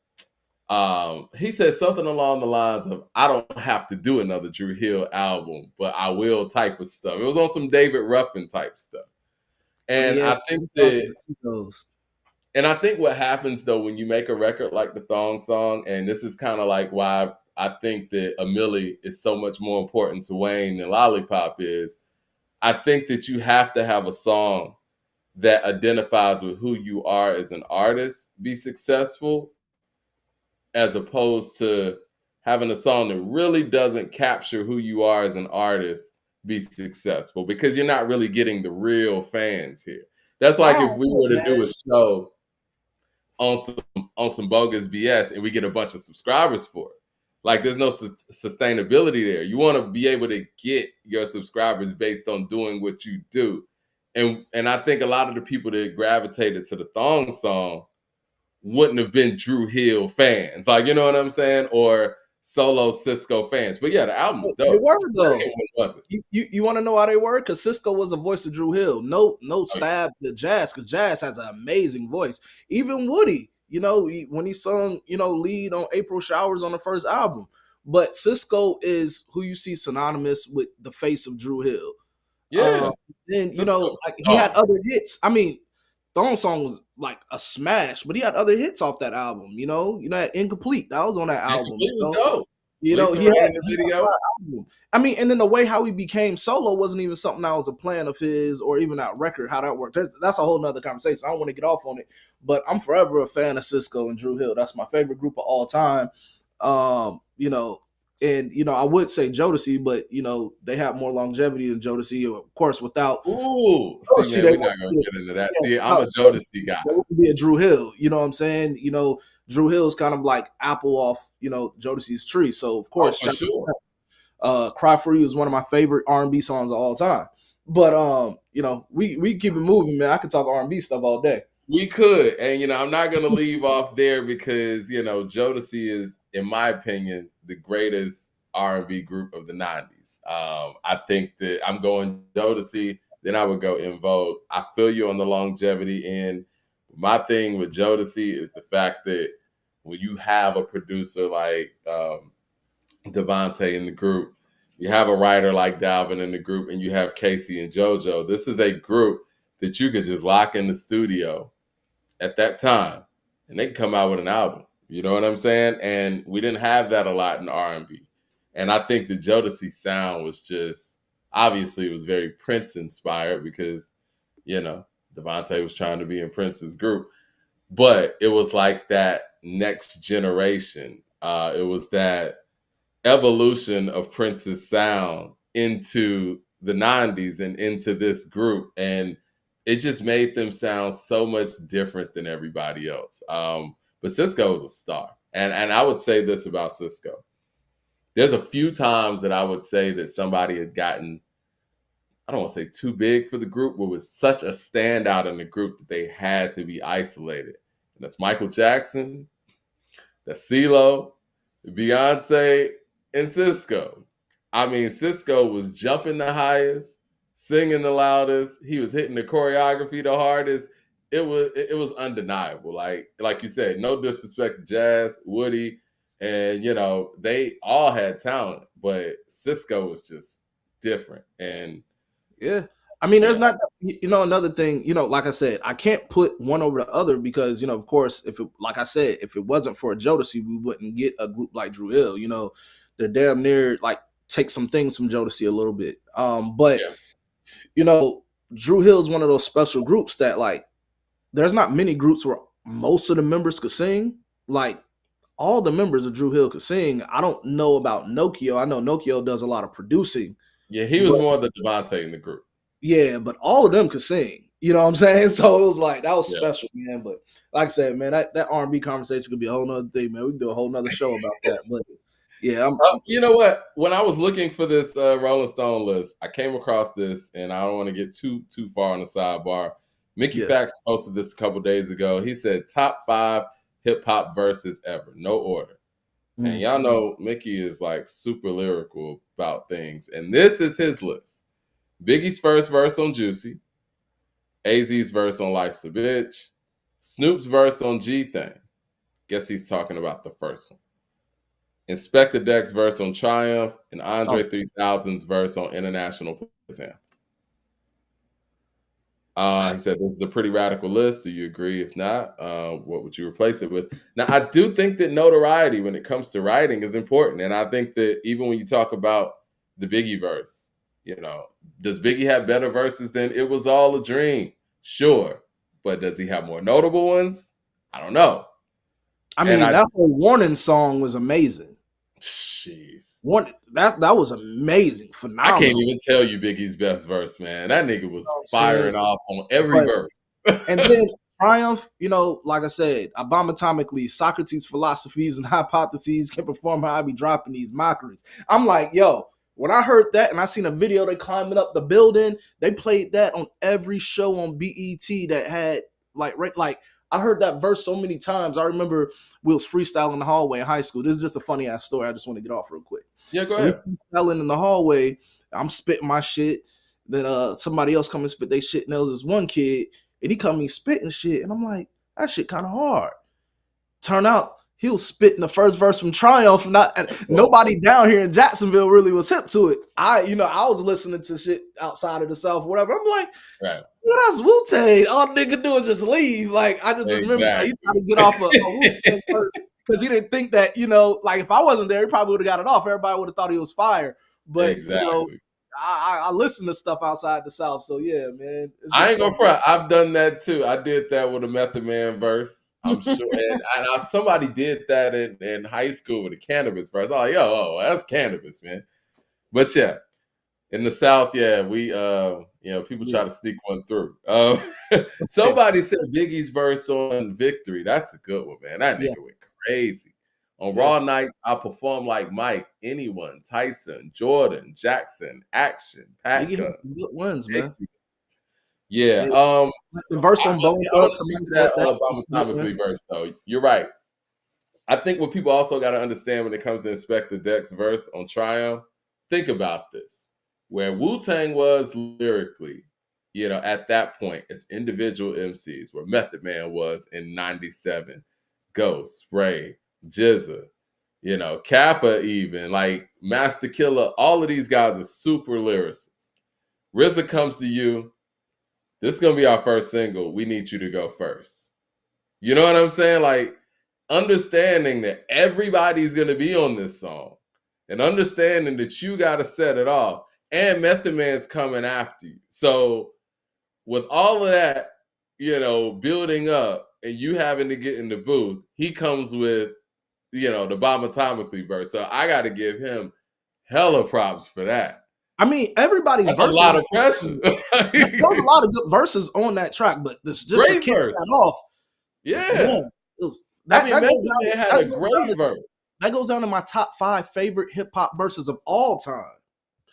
A: he said something along the lines of, I don't have to do another Dru Hill album, but I will type of stuff. It was on some David Ruffin type stuff. And I think that, and I think what happens though, when you make a record like the Thong song, and this is kind of like why I think that A Milli is so much more important to Wayne than Lollipop is, I think that you have to have a song that identifies with who you are as an artist be successful, as opposed to having a song that really doesn't capture who you are as an artist be successful, because you're not really getting the real fans here. That's like if we were to do a show on some bogus BS and we get a bunch of subscribers for it. Like, there's no sustainability there. You want to be able to get your subscribers based on doing what you do. And I think a lot of the people that gravitated to the Thong song wouldn't have been Dru Hill fans. Like, you know what I'm saying? Or solo Cisco fans. But yeah, the album's dope.
B: They were though. You want to know why they were? Because Cisco was the voice of Dru Hill. No stab to Jazz, because Jazz has an amazing voice. Even Woody, when he sung, lead on April Showers on the first album. But Cisco is who you see synonymous with the face of Dru Hill.
A: Yeah.
B: Then he had other hits. I mean, Thong song was like a smash, but he had other hits off that album. That Incomplete, that was on that album.
A: It was dope.
B: You know,
A: Lisa
B: he had,
A: Ray in the
B: he had a
A: video.
B: lot of albums. I mean, and then the way how he became solo wasn't even something that was a plan of his or even that record, how that worked. That's a whole nother conversation. I don't want to get off on it, but I'm forever a fan of Cisco and Drew Hill. That's my favorite group of all time. You know, and you know, I would say Jodeci, but you know, they have more longevity than Jodeci. Of course, without
A: Ooh, see,
B: Jodeci,
A: man,
B: they
A: we're not
B: wouldn't
A: gonna
B: be
A: get into that.
B: yeah,
A: See, I'm
B: without
A: a
B: Jodeci,
A: Jodeci guy.
B: there wouldn't be a Drew Hill. You know what I'm saying? You know, Drew Hill's kind of like apple off, you know, Jodeci's tree. So of
A: Oh,
B: course,
A: for sure.
B: Cry for You is one of my favorite R&B songs of all time. But you know, we keep it moving, man. I could talk R&B stuff all day.
A: We could, and I'm not gonna leave off there because Jodeci is, in my opinion, the greatest R&B group of the '90s. I think that I'm going Jodeci, then I would go In Vogue. I feel you on the longevity end. My thing with Jodeci is the fact that when you have a producer like Devontae in the group, you have a writer like Dalvin in the group, and you have Casey and JoJo. This is a group that you could just lock in the studio at that time, and they can come out with an album. You know what I'm saying? And we didn't have that a lot in R&B. And I think the Jodeci sound was just, obviously it was very Prince inspired because Devontae was trying to be in Prince's group, but it was like that next generation. It was that evolution of Prince's sound into the '90s and into this group, and it just made them sound so much different than everybody else. But Cisco was a star, and I would say this about Cisco: there's a few times that I would say that somebody had gotten, I don't want to say too big for the group, but was such a standout in the group that they had to be isolated. And that's Michael Jackson, that's CeeLo, Beyonce, and Cisco. I mean, Cisco was jumping the highest, singing the loudest. He was hitting the choreography the hardest. It was undeniable. Like you said, no disrespect to Jazz, Woody, and they all had talent, but Cisco was just different. And
B: Yeah. I mean, there's
A: yeah,
B: not, you know, another thing, you know, like I said, I can't put one over the other because, you know, of course, like I said, if it wasn't for Jodeci, we wouldn't get a group like Drew Hill. You know, they're damn near like take some things from Jodeci a little bit. But,
A: yeah,
B: you know, Drew Hill is one of those special groups that like, there's not many groups where most of the members could sing. Like, all the members of Drew Hill could sing. I don't know about Nokio. I know Nokio does a lot of producing,
A: yeah. He was
B: but
A: more the Devontae in the group.
B: yeah, but all of them could sing. You know what I'm saying? So it was like that was
A: Yeah.
B: special, man. But like I said, man, that R&B conversation could be a whole nother thing, man. We can do a whole nother show about that. But yeah,
A: You know what? When I was looking for this Rolling Stone list, I came across this, and I don't want to get too far on the sidebar. Mickey
B: yeah.
A: Fax posted this a couple days ago. He said top 5 hip hop verses ever, no order. And
B: Mm.
A: y'all know Mickey is like super lyrical about things, and this is his list: Biggie's first verse on Juicy, AZ's verse on Life's a Bitch, Snoop's verse on G Thing. Guess he's talking about the first one. Inspector Deck's verse on Triumph, and
B: Oh,
A: Andre 3000's verse on International Police Anthem. He said this is a pretty radical list. Do you agree? If not, what would you replace it with? Now, I do think that notoriety when it comes to writing is important. And I think that even when you talk about the Biggie verse, does Biggie have better verses than It Was All a Dream? Sure. But does he have more notable ones? I don't know.
B: I
A: And
B: mean, that whole Warning song was amazing.
A: Jeez.
B: That was amazing,
A: I can't
B: phenomenal.
A: even tell you Biggie's best verse, man. That nigga was
B: You know what I'm saying?
A: firing off on every
B: But
A: verse.
B: and then Triumph, you know, like I said, I bomb atomically, Socrates' philosophies and hypotheses can perform how I be dropping these mockeries. I'm like, yo, when I heard that and I seen a video they climbing up the building, they played that on every show on BET that had like I heard that verse so many times. I remember we was freestyling in the hallway in high school. This is just a funny ass story. I just want to get off real quick.
A: Yeah, go
B: We
A: ahead.
B: freestyling in the hallway. I'm spitting my shit. Then somebody else come and spit they shit. And there was this one kid, and he come me spitting shit, and I'm like, that shit kind of hard. Turn out he was spitting the first verse from Triumph. Nobody down here in Jacksonville really was hip to it. I was listening to shit outside of the South, or whatever. I'm like,
A: Right.
B: well, that's Wu-Tang. All nigga do is just leave. Like, I just remember like, he
A: Exactly.
B: tried to get off a Wu-Tang verse. because he didn't think that, like if I wasn't there, he probably would have got it off. Everybody would have thought he was fire. But
A: Exactly.
B: I listen to stuff outside the South, so yeah, man, it's
A: I
B: just
A: ain't
B: fun.
A: gonna front. I've done that too. I did that with a Method Man verse. I'm sure, and somebody did that in high school with a Cannabis verse. I'm like, yo, that's Cannabis, man. But yeah, in the South, yeah, we people try
B: Yeah.
A: to sneak one through. Somebody said Biggie's verse on Victory. That's a good one, man. That
B: Yeah,
A: nigga went crazy. On
B: yeah.
A: Raw nights, I perform like Mike, anyone, Tyson, Jordan, Jackson, Action, Pat
B: Biggie
A: Gun.
B: has some good ones, man.
A: Yeah.
B: Yeah. The verse on Bone
A: I want
B: Thugs,
A: to speak
B: somebody
A: to
B: said
A: that
B: that.
A: Obama verse, though. You're right. I think what people also got to understand when it comes to Inspector Deck's verse on Triumph, think about this. Where Wu-Tang was lyrically, at that point as individual MCs, where Method Man was in 97, Ghost, Ray, Jizza, Kappa even, like Master Killer, all of these guys are super lyricists. RZA comes to you, this is going to be our first single. We need you to go first. You know what I'm saying? Like, understanding that everybody's going to be on this song and understanding that you got to set it off and Method Man's coming after you. So, with all of that, building up and you having to get in the booth, he comes with, the Bomb Atomically verse. So, I got to give him hella props for that.
B: I mean, everybody's
A: That's a
B: verses.
A: lot of pressure.
B: There was a lot of good verses on that track, but this just to
A: Great
B: kick
A: verse.
B: that off.
A: Yeah.
B: Man, it was
A: I mean, Method Man had a great verse.
B: That goes down to my top 5 favorite hip hop verses of all time.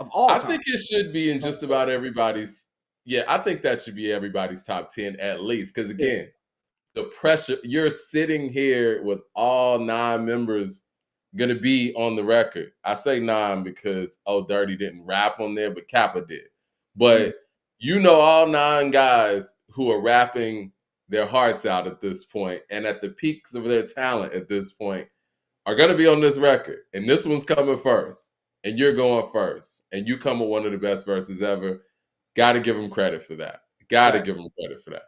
A: I think it should be in just about everybody's. Yeah, I think that should be everybody's top 10 at least. Because again, the pressure, you're sitting here with all 9 members going to be on the record. I say 9 because Dirty didn't rap on there, but Kappa did. But all 9 guys who are rapping their hearts out at this point and at the peaks of their talent at this point are going to be on this record. And this one's coming first. And you're going first. And you come with one of the best verses ever. Got to give them credit for that. Got to give them credit for that.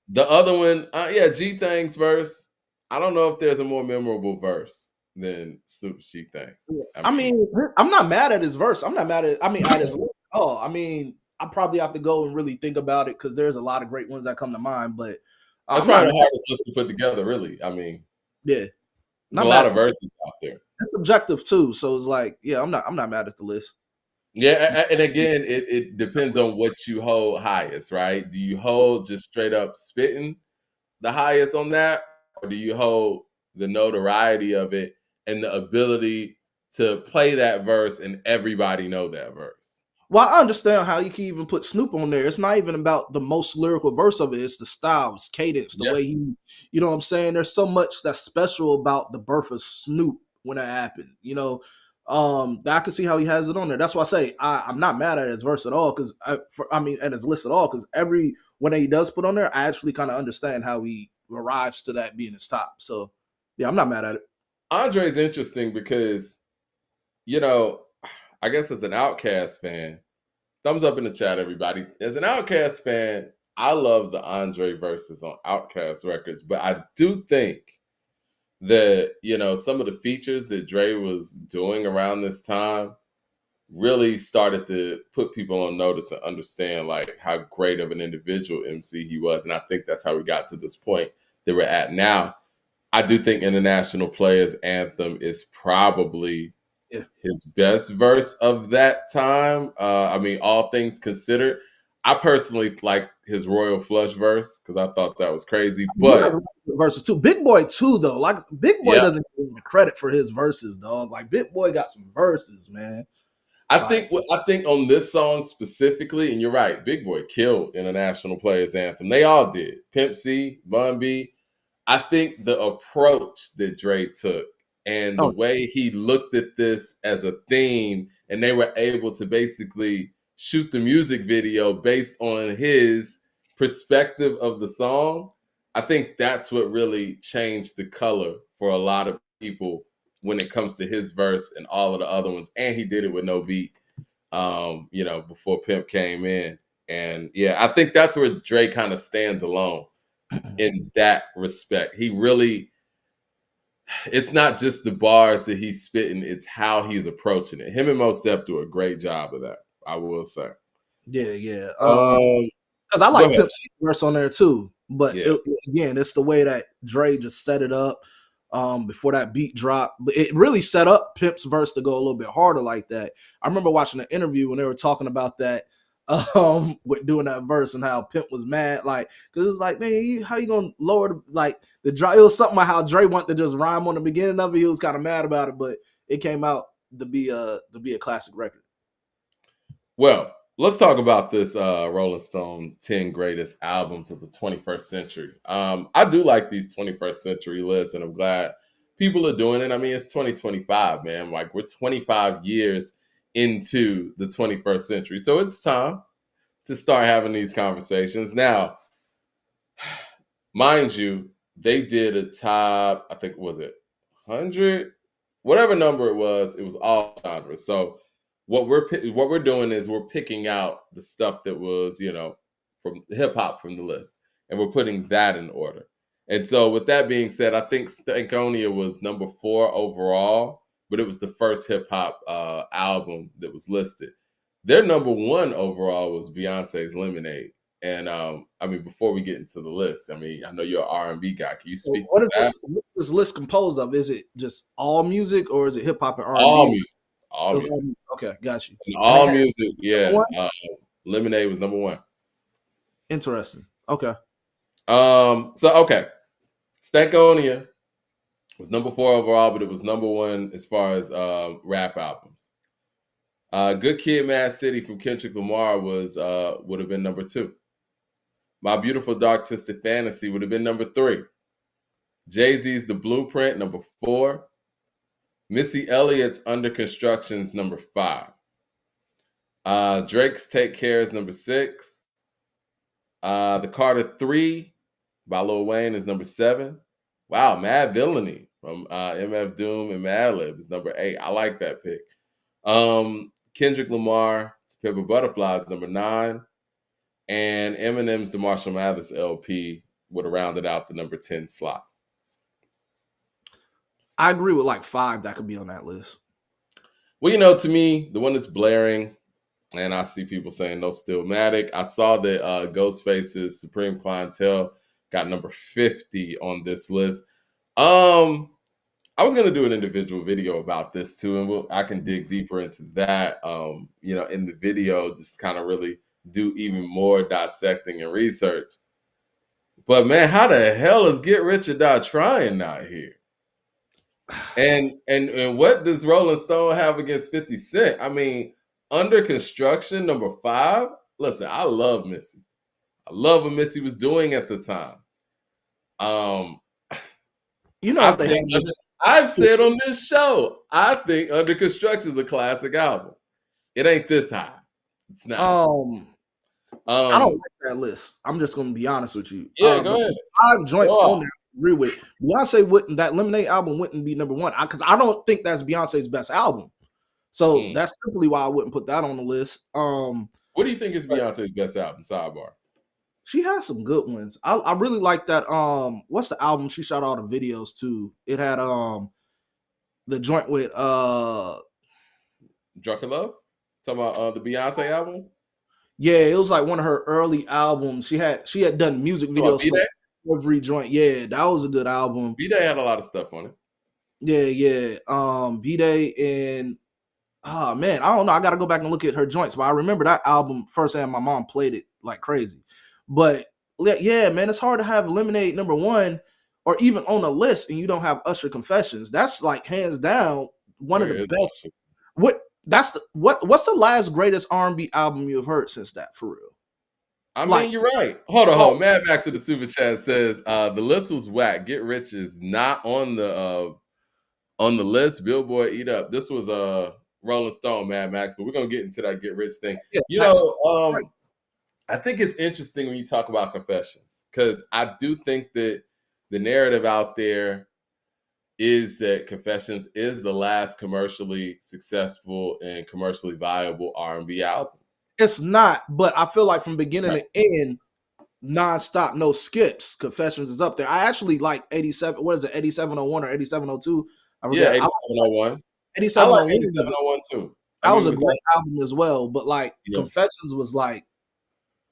A: The other one, G-Thang's verse. I don't know if there's a more memorable verse than Super G-Thang.
B: I mean, I'm not mad at his verse. I'm not mad at his I mean, I probably have to go and really think about it because there's a lot of great ones that come to mind. But
A: that's probably the hardest list to put together, really. I mean,
B: yeah,
A: there's a lot of verses out there.
B: It's subjective too, so it's like, yeah, I'm not mad at the list.
A: Yeah, and again, it depends on what you hold highest, right? Do you hold just straight up spitting the highest on that, or do you hold the notoriety of it and the ability to play that verse and everybody know that verse?
B: Well, I understand how you can even put Snoop on there. It's not even about the most lyrical verse of it. It's the style, it's cadence, the way he, you know what I'm saying? There's so much that's special about the birth of Snoop when that happened, I can see how he has it on there. That's why I say I'm not mad at his verse at all, because at his list at all, because when he does put on there, I actually kind of understand how he arrives to that being his top. So yeah, I'm not mad at it.
A: Andre's interesting because, I guess as an Outkast fan, thumbs up in the chat, everybody. As an Outkast fan, I love the Andre verses on Outkast records, but I do think that, some of the features that Dre was doing around this time really started to put people on notice and understand like how great of an individual MC he was. And I think that's how we got to this point that we're at now. I do think International Players Anthem is probably his best verse of that time. All things considered, I personally like his Royal Flush verse because I thought that was crazy. But
B: verses too, Big Boy too, though. Like Big Boy doesn't get the credit for his verses, dog. Like Big Boy got some verses, man.
A: I think on this song specifically, and you're right, Big Boy killed International Players Anthem. They all did. Pimp C, Bun B. I think the approach that Dre took and the way he looked at this as a theme, and they were able to basically shoot the music video based on his perspective of the song. I think that's what really changed the color for a lot of people when it comes to his verse and all of the other ones. And he did it with no beat, before Pimp came in. And I think that's where Dre kind of stands alone in that respect. He really it's not just the bars that he's spitting, it's how he's approaching it. Him and Mos Def do a great job of that, I will say.
B: Yeah, yeah.
A: Um,
B: Because I
A: Go
B: like
A: ahead.
B: Pimp C's verse on there too, but
A: Yeah.
B: again, it's the way that Dre just set it up before that beat drop. But it really set up Pimp's verse to go a little bit harder like that. I remember watching an interview when they were talking about that with doing that verse and how Pimp was mad, like because it was like, man, how you gonna lower the drop? It was something about how Dre wanted to just rhyme on the beginning of it. He was kind of mad about it, but it came out to be a classic record.
A: Well, let's talk about this Rolling Stone 10 greatest albums of the 21st century. I do like these 21st century lists, and I'm glad people are doing it. I mean, it's 2025, man. Like, we're 25 years into the 21st century. So it's time to start having these conversations. Now, mind you, they did a top, I think, was it 100? Whatever number it was all genres. So what we're doing is we're picking out the stuff that was, from hip hop from the list, and we're putting that in order. And so, with that being said, I think Stankonia was number 4 overall, but it was the first hip hop album that was listed. Their number 1 overall was Beyonce's Lemonade. And I mean, before we get into the list, I mean, I know you're an R&B guy. Can you
B: So
A: speak to
B: what is
A: that?
B: this list composed of? Is it just all music or is it hip hop and R and
A: All
B: B?
A: music, all
B: It was all
A: music,
B: music. Okay, got you.
A: and
B: And they
A: all
B: had
A: music.
B: number
A: Yeah,
B: one.
A: Lemonade was number 1.
B: Interesting. Okay.
A: So okay, Stankonia was number 4 overall, but it was number 1 as far as rap albums. Good Kid, Mad City from Kendrick Lamar was would have been number 2. My Beautiful Dark Twisted Fantasy would have been number 3. Jay-Z's The Blueprint, number 4. Missy Elliott's Under Construction's number 5. Drake's Take Care is number 6. The Carter 3 by Lil Wayne is number 7. Wow, Mad Villainy from MF Doom and Madlib is number 8. I like that pick. Kendrick Lamar, To Pimp a Butterfly is number 9. And Eminem's The Marshall Mathers LP would have rounded out the number 10 slot.
B: I agree with like 5 that could be on that list.
A: Well, to me, the one that's blaring, and I see people saying no Stillmatic. I saw that Ghostface's Supreme Clientele got number 50 on this list. I was gonna do an individual video about this too, and I can dig deeper into that. In the video, just kind of really do even more dissecting and research. But man, how the hell is Get Rich or Die Trying not here? And what does Rolling Stone have against 50 Cent? I mean, Under Construction, number 5. Listen, I love Missy. I love what Missy was doing at the time.
B: You know
A: I
B: if they
A: think
B: had
A: I've said on this show, I think Under Construction is a classic album. It ain't this high. It's not.
B: I don't like that list. I'm just gonna be honest with you.
A: Yeah, go
B: But
A: ahead.
B: 5 joints on there. I agree with Beyonce. Wouldn't that Lemonade album wouldn't be number 1? Because I don't think that's Beyonce's best album. So that's simply why I wouldn't put that on the list.
A: What do you think is Beyonce's best album? Sidebar.
B: She has some good ones. I really like that. What's the album she shot all the videos to? It had the joint with
A: Drunken Love? Talking about the Beyonce album?
B: Yeah, it was like one of her early albums. She had done music videos for every joint. Yeah, that was a good album.
A: B-Day had a lot of stuff on it.
B: Yeah. B-Day and man, I don't know. I gotta go back and look at her joints, but I remember that album firsthand. My mom played it like crazy. But yeah, man, it's hard to have Lemonade number 1 or even on a list and you don't have Usher Confessions. That's like hands down one of the best. What's the last greatest R&B album you've heard since that, for real?
A: I mean, you're right. Hold on. Mad Max to the super chat says the list was whack. Get Rich is not on the list. Billboard Eat Up. This was Rolling Stone, Mad Max, but we're gonna get into that Get Rich thing.
B: Yeah,
A: I think it's interesting when you talk about Confessions, because I do think that the narrative out there is that Confessions is the last commercially successful and commercially viable R&B album.
B: It's not, but I feel like from beginning to end, nonstop, no skips. Confessions is up there. I actually like 87. What is it? 8701 or 8702? I
A: Yeah,
B: forget. I like
A: 8701. I like
B: 8701.
A: 8701 too. I
B: That was
A: mean,
B: a
A: but
B: great album as well. But like
A: yeah.
B: Confessions was like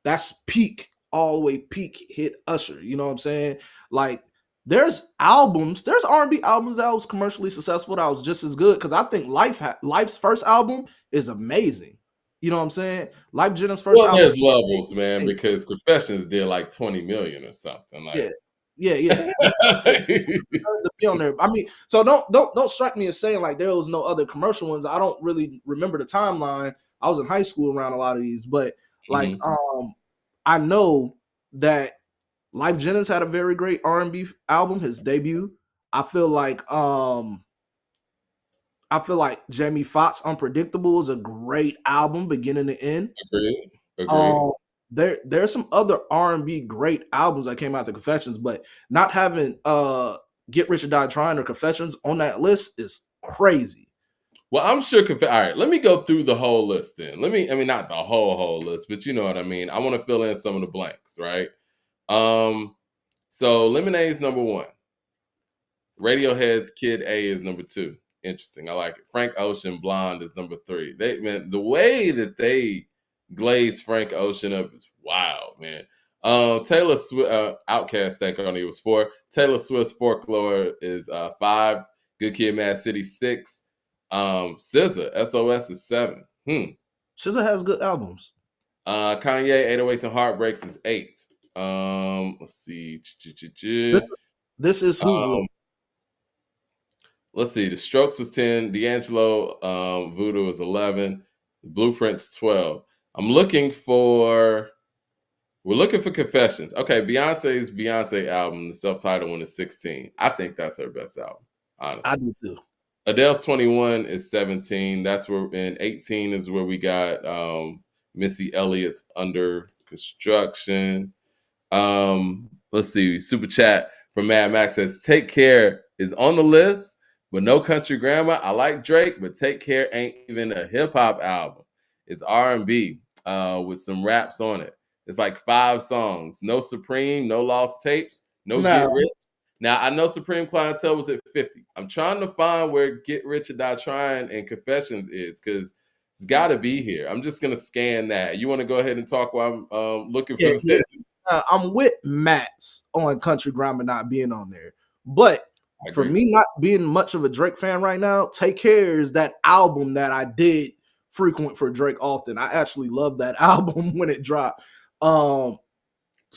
B: that's peak, all the way peak hit Usher. You know what I'm saying? Like there's R&B albums that was commercially successful that was just as good because I think Life's first album is amazing. You know what I'm saying? Life Jennings' first
A: Well,
B: album
A: there's
B: is
A: levels, man,
B: amazing.
A: because Confessions did like 20 million or something.
B: Yeah,
A: Like,
B: yeah. He deserved to be on there. I mean, so don't strike me as saying like there was no other commercial ones. I don't really remember the timeline. I was in high school around a lot of these, but like
A: mhm,
B: I know that Life Jennings had a very great R&B album, his debut. I feel like Jamie Foxx Unpredictable is a great album beginning to end.
A: agreed, agreed.
B: Um, there's some other R&B great albums that came out to Confessions, but not having Get Rich or Die Trying or Confessions on that list is crazy.
A: Well, I'm sure. All right, let me go through the whole list then. I mean, not the whole list, but you know what I mean. I want to fill in some of the blanks, right? Um, so Lemonade's number one. Radiohead's Kid A is number two. Interesting. I like it. Frank Ocean Blonde is number three. They man, the way that they glazed Frank Ocean up is wild, man. Taylor Swift, Outcast Stank on it was four. Taylor Swift's Folklore is five. Good Kid, Mad City six. SZA SOS is seven.
B: SZA has good albums.
A: Kanye 808s and Heartbreaks is eight. Let's see.
B: This is whose
A: Um,
B: list?
A: let's see. The Strokes was 10. D'Angelo Voodoo was 11. Blueprints 12. We're looking for Confessions. Okay, Beyonce's Beyonce album, the self-titled one, is 16. I think that's her best album,
B: I
A: honestly.
B: do too.
A: Adele's 21 is 17. That's where, and 18 is where we got Missy Elliott's Under Construction. Let's see. Super chat from Mad Max says Take Care is on the list, but no Country Grammar. I like Drake, but Take Care ain't even a hip hop album. It's R&B with some raps on it. It's like 5 songs. No Supreme, no Lost Tapes, no Get
B: No,
A: Rich. Now I know Supreme Clientele was at 50. I'm trying to find where Get Rich or Die Trying and Confessions is because it's got to be here. I'm just gonna scan that. You want to go ahead and talk while I'm looking for
B: yeah,
A: the
B: yeah.
A: digits?
B: I'm with Matt's on Country Grammar not being on there, but
A: I
B: for
A: agree.
B: me not being much of a Drake fan right now, Take Care is that album that I did frequent for Drake often. I actually love that album when it dropped. Um,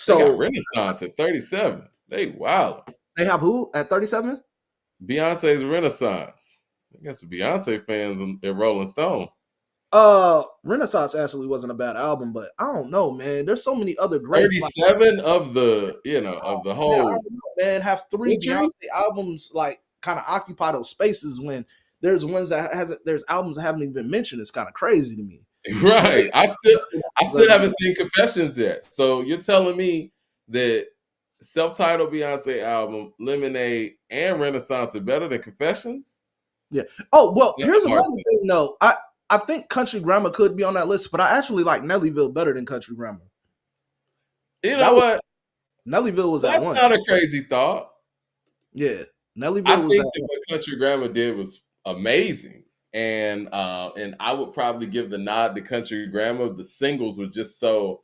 A: They got
B: so
A: Renaissance at 37. They wild.
B: they have who at 37?
A: Beyonce's Renaissance. I got some Beyonce fans at Rolling Stone.
B: Renaissance actually wasn't a bad album, but I don't know, man. There's so many other greats. Like,
A: 37 of the, of the
B: man, I
A: whole
B: don't know, man. Have three
A: century.
B: Beyonce albums like kind of occupy those spaces when there's ones that hasn't. There's albums that haven't even been mentioned. It's kind of crazy to me.
A: Right. I still haven't seen Confessions yet. So you're telling me that self-titled Beyonce album, Lemonade, and Renaissance are better than Confessions?
B: Yeah. Oh well,
A: That's
B: here's
A: hard
B: another
A: to say.
B: thing though. I think Country Grammar could be on that list, but I actually like Nellyville better than Country Grammar.
A: You know
B: That was
A: what?
B: Nellyville was at
A: That's
B: one.
A: not a crazy thought.
B: Yeah,
A: I
B: Nellyville was at
A: think that
B: one.
A: what Country Grammar did was amazing, and I would probably give the nod to Country Grammar. The singles were just so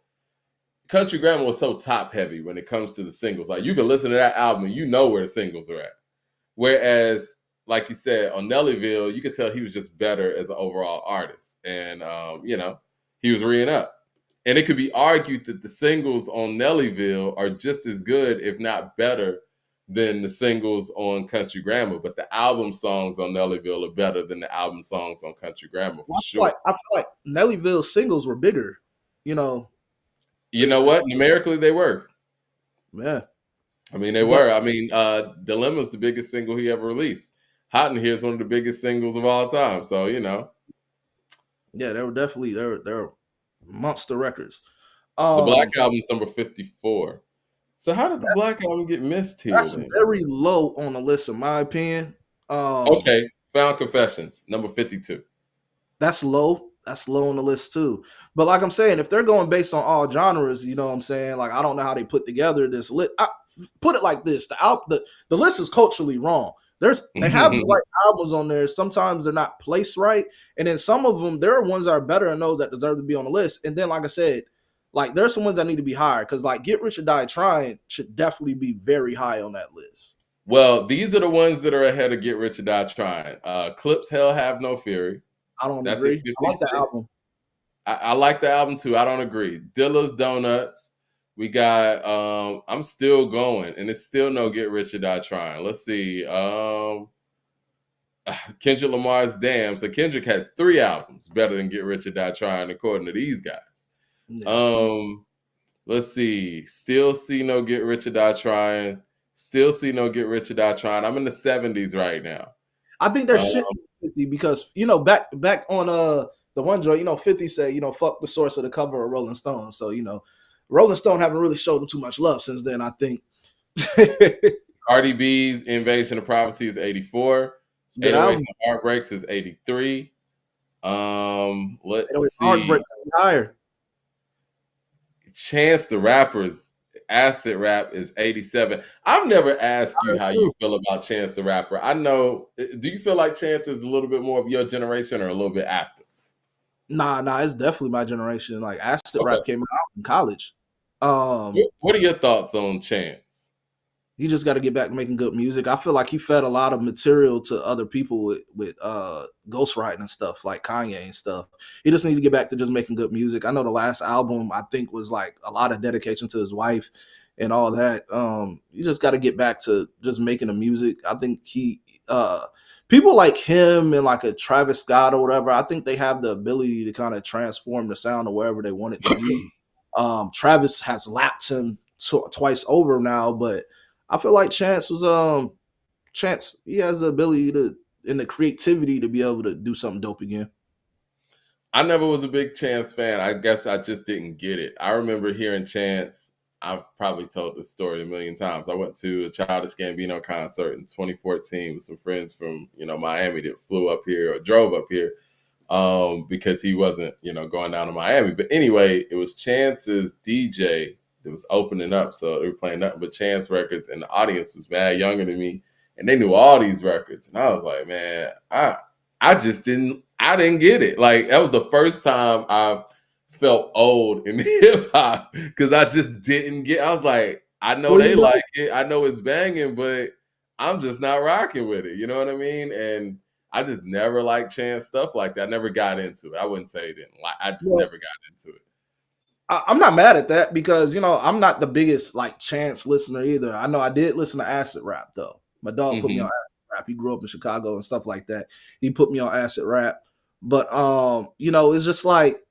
A: Country Grammar was so top heavy when it comes to the singles. Like you can listen to that album, and you know where the singles are at. Whereas, like you said, on Nellyville, you could tell he was just better as an overall artist, and he was reeing up. And it could be argued that the singles on Nellyville are just as good, if not better, than the singles on Country Grammar. But the album songs on Nellyville are better than the album songs on Country Grammar for
B: Well,
A: sure.
B: I feel like Nellyville's singles were bigger. You know,
A: You know what? Numerically, they were.
B: yeah.
A: I mean, they
B: But
A: were. I mean, Dilemma's the biggest single he ever released. Hot in Here is one of the biggest singles of all time. So,
B: yeah, they were definitely they were monster records.
A: the Black
B: Um,
A: Album's number 54. So how did the
B: that's
A: Black Album get missed here
B: that's
A: then?
B: very low on the list, in my opinion.
A: Okay, Found Confessions, number 52.
B: That's low. That's low on the list too. But like I'm saying, if they're going based on all genres, you know what I'm saying? Like I don't know how they put together this list. Put it like this: the list is culturally wrong. They have the right albums on there. Sometimes they're not placed right, and then some of them there are ones that are better than those that deserve to be on the list. And then like I said, like there's some ones that need to be higher because like Get Rich or Die Trying should definitely be very high on that list.
A: Well, these are the ones that are ahead of Get Rich or Die Trying. Clips Hell Have No Fury.
B: I don't
A: That's at
B: agree. I like that
A: 56.
B: album.
A: I like the album too. I don't agree. Dilla's Donuts. We got I'm Still Going, and it's still no Get Rich or Die Trying. Let's see. Kendrick Lamar's Damn. So Kendrick has 3 albums better than Get Rich or Die Trying, according to these guys.
B: Yeah.
A: Let's see. Still see no Get Rich or Die Trying. Still see no Get Rich or Die Trying. I'm in the 70s right now.
B: I think there should be 50 because back on the one joint, 50 said, fuck the source of the cover of Rolling Stone. So, Rolling Stone haven't really showed them too much love since then, I think.
A: Cardi B's Invasion of Privacy is 84.
B: Good
A: 808s
B: album.
A: and Heartbreaks is 83. Let's see.
B: Heartbreaks higher.
A: Chance the Rapper's Acid Rap is 87. I've never asked you how you feel about Chance the Rapper. I know. Do you feel like Chance is a little bit more of your generation or a little bit after?
B: Nah, it's definitely my generation. Like Acid Rap came out in college.
A: What are your thoughts on Chance?
B: He just got to get back to making good music. I feel like he fed a lot of material to other people with ghostwriting and stuff like Kanye and stuff. He just needs to get back to just making good music. I know the last album I think was like a lot of dedication to his wife and all that. You just got to get back to just making the music. I think people like him and like a Travis Scott or whatever, I think they have the ability to kind of transform the sound to wherever they want it to be. Travis has lapped him twice over now, but I feel like Chance, he has the ability and the creativity to be able to do something dope again.
A: I never was a big Chance fan. I guess I just didn't get it. I remember hearing Chance. I've probably told this story a million times. I went to a Childish Gambino concert in 2014 with some friends from Miami that flew up here or drove up here because he wasn't going down to Miami. But anyway, it was Chance's DJ that was opening up, so they were playing nothing but Chance records, and the audience was mad younger than me, and they knew all these records, and I was like, man, I just didn't get it. Like that was the first time I felt old in hip hop because I just didn't get. I was like, I know they like it, I know it's banging, but I'm just not rocking with it. You know what I mean? And I just never liked Chance stuff like that. I never got into it. I wouldn't say it didn't like. I just never got into it.
B: I'm not mad at that because I'm not the biggest like Chance listener either. I know I did listen to Acid Rap though. My dog put me on Acid Rap. He grew up in Chicago and stuff like that. He put me on Acid Rap, but it's just like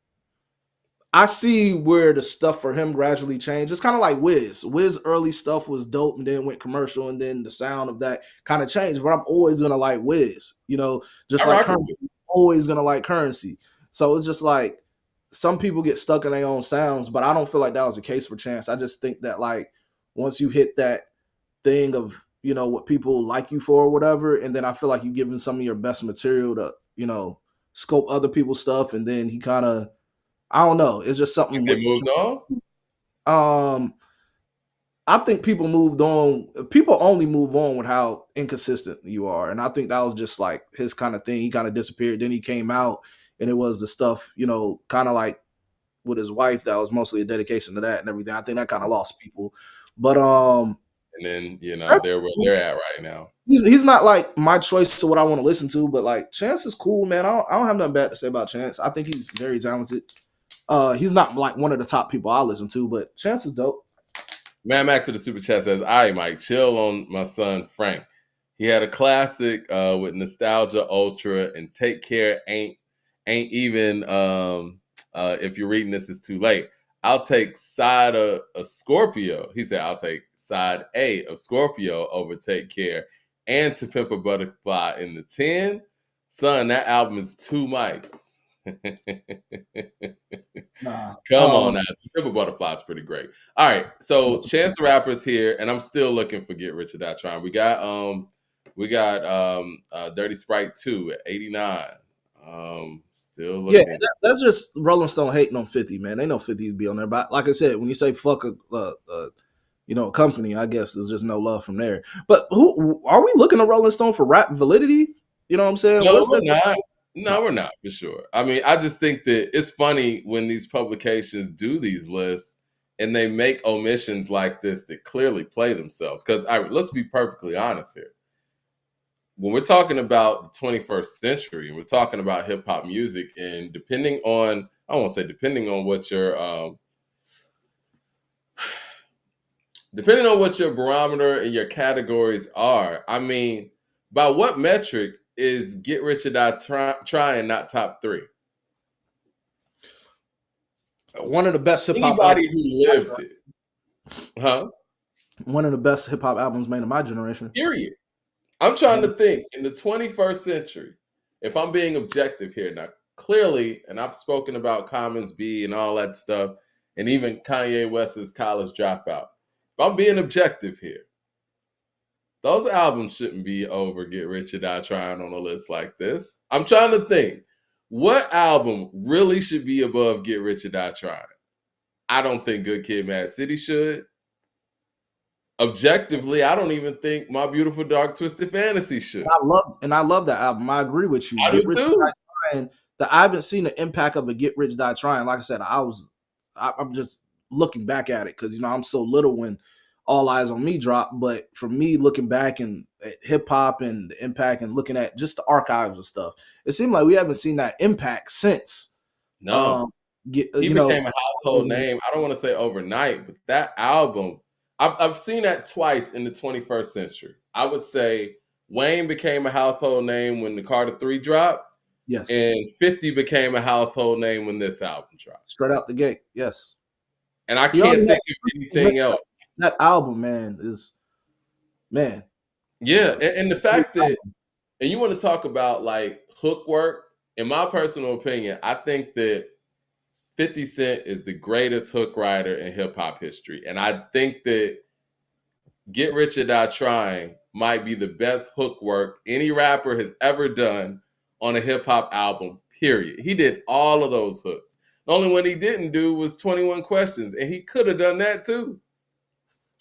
B: I see where the stuff for him gradually changed. It's kind of like Wiz. Wiz early stuff was dope and then went commercial and then the sound of that kind of changed. But I'm always gonna like Wiz. Just like Currency. Always gonna like Currency. So it's just like some people get stuck in their own sounds, but I don't feel like that was the case for Chance. I just think that like once you hit that thing of what people like you for or whatever, and then I feel like you giving some of your best material to scope other people's stuff, and then he kind of I don't know. It's just something.
A: They moved on.
B: I think people moved on. People only move on with how inconsistent you are, and I think that was just like his kind of thing. He kind of disappeared. Then he came out, and it was the stuff, kind of like with his wife that was mostly a dedication to that and everything. I think that kind of lost people. But
A: and then they're where they're at right now.
B: He's not like my choice to what I want to listen to, but like Chance is cool, man. I don't have nothing bad to say about Chance. I think he's very talented. He's not like one of the top people I listen to, but Chance is dope.
A: Mad Max to the super chat says, "All right, Mike, chill on my son Frank. He had a classic with Nostalgia Ultra and Take Care ain't even. If you're reading this, it's too late. I'll take side of Scorpio." He said, "I'll take side A of Scorpio over Take Care and To Pimp a Butterfly in the 10. Son, that album is 2 mics." Come on now. To Pimp a Butterfly is pretty great. All right. So Chance the Rapper's here, and I'm still looking for Get Rich or Die Trying. We got Dirty Sprite 2 at 89. Still
B: Yeah,
A: looking.
B: that's just Rolling Stone hating on 50, man. They know 50 would be on there, but like I said, when you say fuck a company, I guess there's just no love from there. But who are we looking at Rolling Stone for rap validity? You know what I'm saying?
A: No,
B: What's
A: we're
B: their
A: not. No,
B: no?
A: we're not for sure. I mean, I just think that it's funny when these publications do these lists and they make omissions like this that clearly play themselves. Because let's be perfectly honest here. When we're talking about the 21st century and we're talking about hip hop music, and depending on, I won't say depending on what your depending on what your barometer and your categories are, I mean, by what metric is Get Rich or Die Trying not top three?
B: One of the best hip hop albums.
A: Anybody who lived it, huh?
B: One of the best hip hop albums made in my generation.
A: Period. I'm trying to think in the 21st century, if I'm being objective here now, clearly, and I've spoken about Commons B and all that stuff, and even Kanye West's College Dropout. If I'm being objective here, those albums shouldn't be over Get Rich or Die Trying on a list like this. I'm trying to think what album really should be above Get Rich or Die Trying. I don't think Good Kid, Mad City should. Objectively, I don't even think My Beautiful Dark Twisted Fantasy should.
B: I love that album. I agree with you.
A: I
B: Get
A: do
B: Rich
A: too.
B: Die Trying. I haven't seen the impact of a Get Rich Die Trying. Like I said, I'm just looking back at it because I'm so little when All Eyes on Me dropped. But for me, looking back and at hip hop and the impact and looking at just the archives and stuff, it seemed like we haven't seen that impact since.
A: No. He
B: You know,
A: became a household name. I don't want to say overnight, but that album, I've seen that twice in the 21st century. I would say Wayne became a household name when the Carter 3 dropped,
B: yes,
A: and 50 became a household name when this album dropped.
B: straight out the gate, yes.
A: And I
B: He
A: can't
B: already had
A: think of anything else.
B: that album, man, man.
A: Yeah, and the fact that, and you want to talk about like hook work, in my personal opinion, I think that 50 Cent is the greatest hook writer in hip hop history. And I think that Get Rich or Die Trying might be the best hook work any rapper has ever done on a hip hop album, period. He did all of those hooks. The only one he didn't do was 21 Questions, and he could have done that too.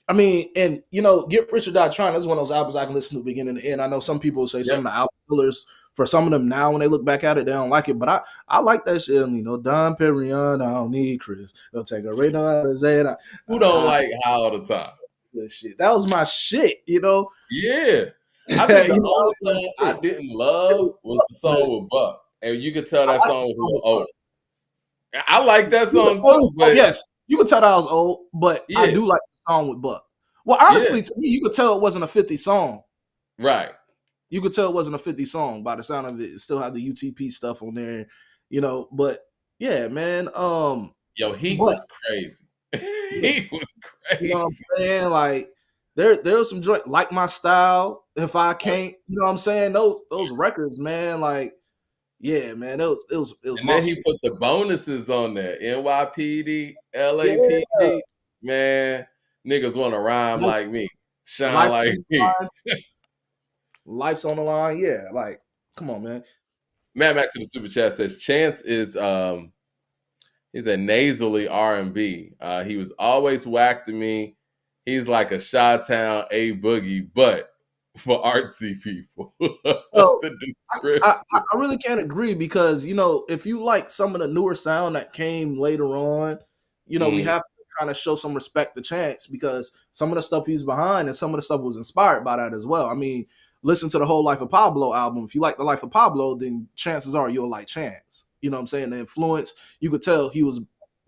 B: I mean, and Get Rich or Die Trying is one of those albums I can listen to beginning to end. I know some people say some of the album fillers for some of them now when they look back at it, they don't like it. But I like that shit. Don Perignon, I don't need Chris. They'll take a right on Zay.
A: Who don't like High All the Time?
B: That shit. That was my shit,
A: Yeah. I think the only song I didn't love was the song with Buck. And you could tell that song was a little old. I like that song too, but
B: yes, you could tell that I was old, but I do like the song with Buck. Well, honestly, to me, you could tell it wasn't a 50 song.
A: Right.
B: You could tell it wasn't a 50 song by the sound of it. It still had the UTP stuff on there, but yeah, man.
A: Yo, Heat was crazy. He was crazy.
B: You know what I'm saying? Like there's some joint like My Style. If I Can't, you know what I'm saying? Those records, man. Like, yeah, man. It was.
A: And then he put the bonuses on there. NYPD, LAPD. Yeah. Man, niggas want to rhyme like me, shine like me.
B: Life's on the line. Yeah, like, come on, man.
A: Matt Max in the super chat says Chance is he's a nasally R&B. He was always whack to me. He's like a Chi-Town A Boogie, but for artsy people.
B: Well, I really can't agree because if you like some of the newer sound that came later on, we have to kind of show some respect to Chance because some of the stuff he's behind and some of the stuff was inspired by that as well. I mean, listen to the whole Life of Pablo album. If you like the Life of Pablo, then chances are you'll like Chance. You know what I'm saying? The influence, you could tell he was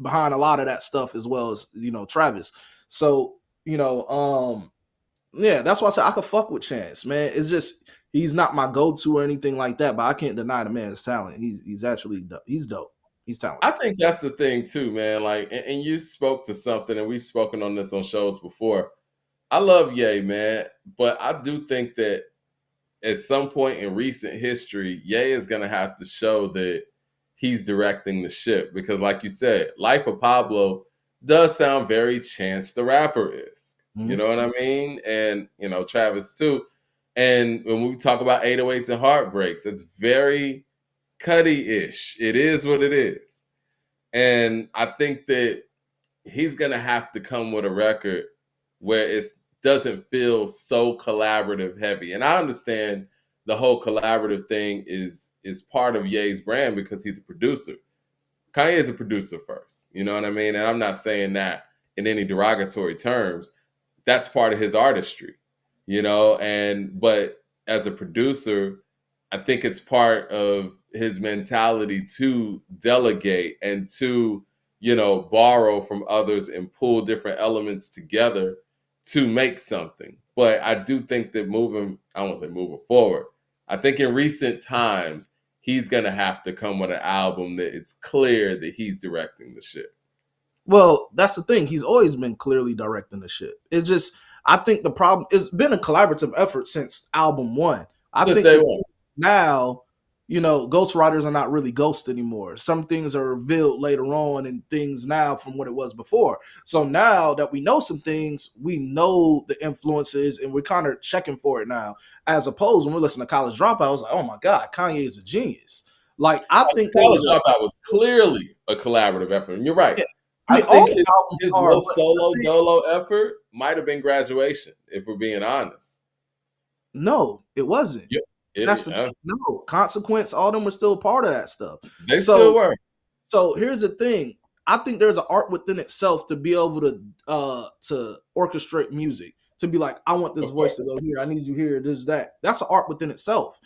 B: behind a lot of that stuff as well as Travis. So yeah, that's why I said I could fuck with Chance, man. It's just he's not my go-to or anything like that, but I can't deny the man's talent. He's actually he's dope. He's talented.
A: I think that's the thing too, man. Like, and you spoke to something, and we've spoken on this on shows before. I love Ye, man, but I do think that at some point in recent history, Ye is going to have to show that he's directing the ship because, like you said, Life of Pablo does sound very Chance the Rapper-esque. You know what I mean? And, Travis too. And when we talk about 808s and Heartbreaks, it's very Cudi-ish. It is what it is. And I think that he's gonna have to come with a record where it doesn't feel so collaborative heavy. And I understand the whole collaborative thing is part of Ye's brand because he's a producer. Kanye is a producer first. You know what I mean? And I'm not saying that in any derogatory terms. That's part of his artistry, you know, and but as a producer, I think it's part of his mentality to delegate and to, you know, borrow from others and pull different elements together to make something. But I do think that I won't say moving forward. I think in recent times, he's gonna have to come with an album that it's clear that he's directing the shit.
B: Well, that's the thing. He's always been clearly directing the shit. It's just I think the problem it's been a collaborative effort since album one. I
A: Since
B: think
A: day
B: the
A: one.
B: now, you know, ghostwriters are not really ghosts anymore. Some things are revealed later on and things now from what it was before. So now that we know some things, we know the influences and we're kind of checking for it now. As opposed when we listen to College Dropout, I was like, oh my God, Kanye is a genius. Like I think there
A: College
B: was
A: Dropout was clearly a collaborative effort. And you're right.
B: yeah, I
A: I
B: mean all
A: think
B: the albums
A: his
B: are,
A: most
B: but
A: solo dolo effort might have been Graduation, if we're being honest.
B: no, it wasn't.
A: Yeah,
B: That's the thing. No, Consequence, all them were still part of that stuff.
A: they still
B: So
A: were.
B: so here's the thing. I think there's an art within itself to be able to orchestrate music, to be like, I want this
A: Of
B: voice to
A: course.
B: go here, I need you here, this, that. That's an art within itself.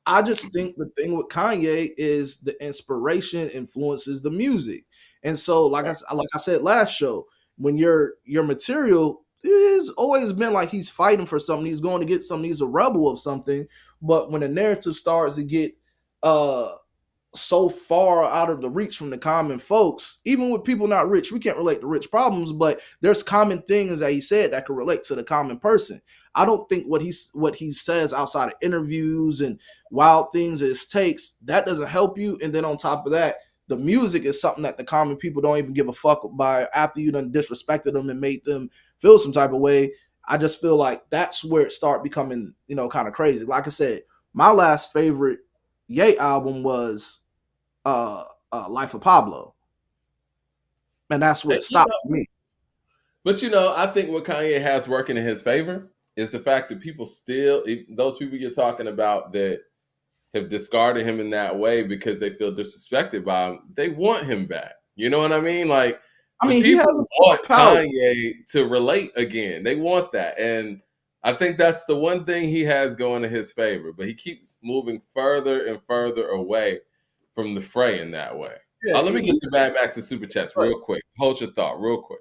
B: I just think the thing with Kanye is the inspiration influences the music. And so, like I said last show, when your material is always been like he's fighting for something, he's going to get something, he's a rebel of something. But when the narrative starts to get uh so far out of the reach from the common folks, even with people not rich, we can't relate to rich problems, but there's common things that he said that could relate to the common person. I don't think what he says outside of interviews and wild things his takes, that doesn't help you. And then on top of that, the music is something that the common people don't even give a fuck by after you done disrespected them and made them feel some type of way. I just feel like that's where it start becoming, you know, kind of crazy. Like I said, my last favorite Ye album was Life of Pablo, and that's where
A: And,
B: it stopped for me.
A: but I think what Kanye has working in his favor is the fact that people still, those people you're talking about that have discarded him in that way because they feel disrespected by him, they want him back. You know what I mean? Like
B: I
A: the
B: mean, he has
A: people
B: a
A: want
B: superpower.
A: Kanye to relate again. They want that. And I think that's the one thing he has going in his favor, but he keeps moving further and further away from the fray in that way.
B: Yeah,
A: Let me get to Mad Max's super chats
B: right.
A: real quick. Hold your thought real quick.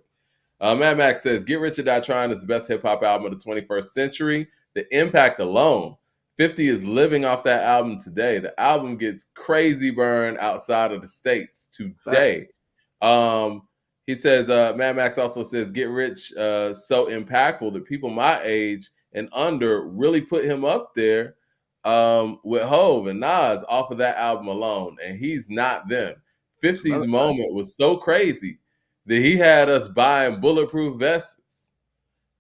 A: Mad Max says, Get Rich or Die Trying is the best hip hop album of the 21st century. The impact alone, 50 is living off that album today. The album gets crazy burn outside of the States
B: Facts.
A: today. He says, Mad Max also says, Get Rich so impactful that people my age and under really put him up there with Hove and Nas off of that album alone. And he's not them. 50's moment was so crazy that he had us buying bulletproof vests.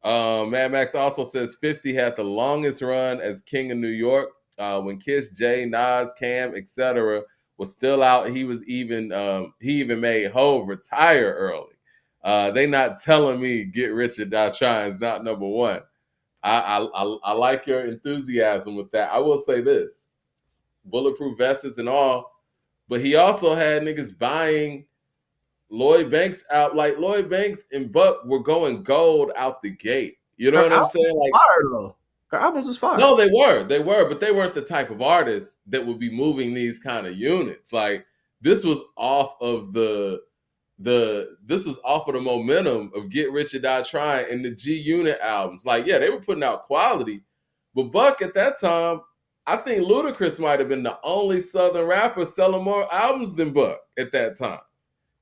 A: Mad Max also says 50 had the longest run as King of New York when Kiss, Jay, Nas, Cam, etc. was still out. He even made Hove retire early. They not telling me Get Rich or Die Trying is not number one. I like your enthusiasm with that. I will say this: bulletproof vests and all, but he also had niggas buying Lloyd Banks out. Like Lloyd Banks and Buck were going gold out the gate. You know
B: Her
A: what I'm
B: albums
A: saying? Like,
B: fire though. Her albums is fire.
A: no, they were, but they weren't the type of artists that would be moving these kind of units. Like, this was off of this is off of the momentum of Get Rich or Die Trying and the G-Unit albums. Like, yeah, they were putting out quality, but Buck at that time, I think Ludacris might have been the only Southern rapper selling more albums than Buck at that time.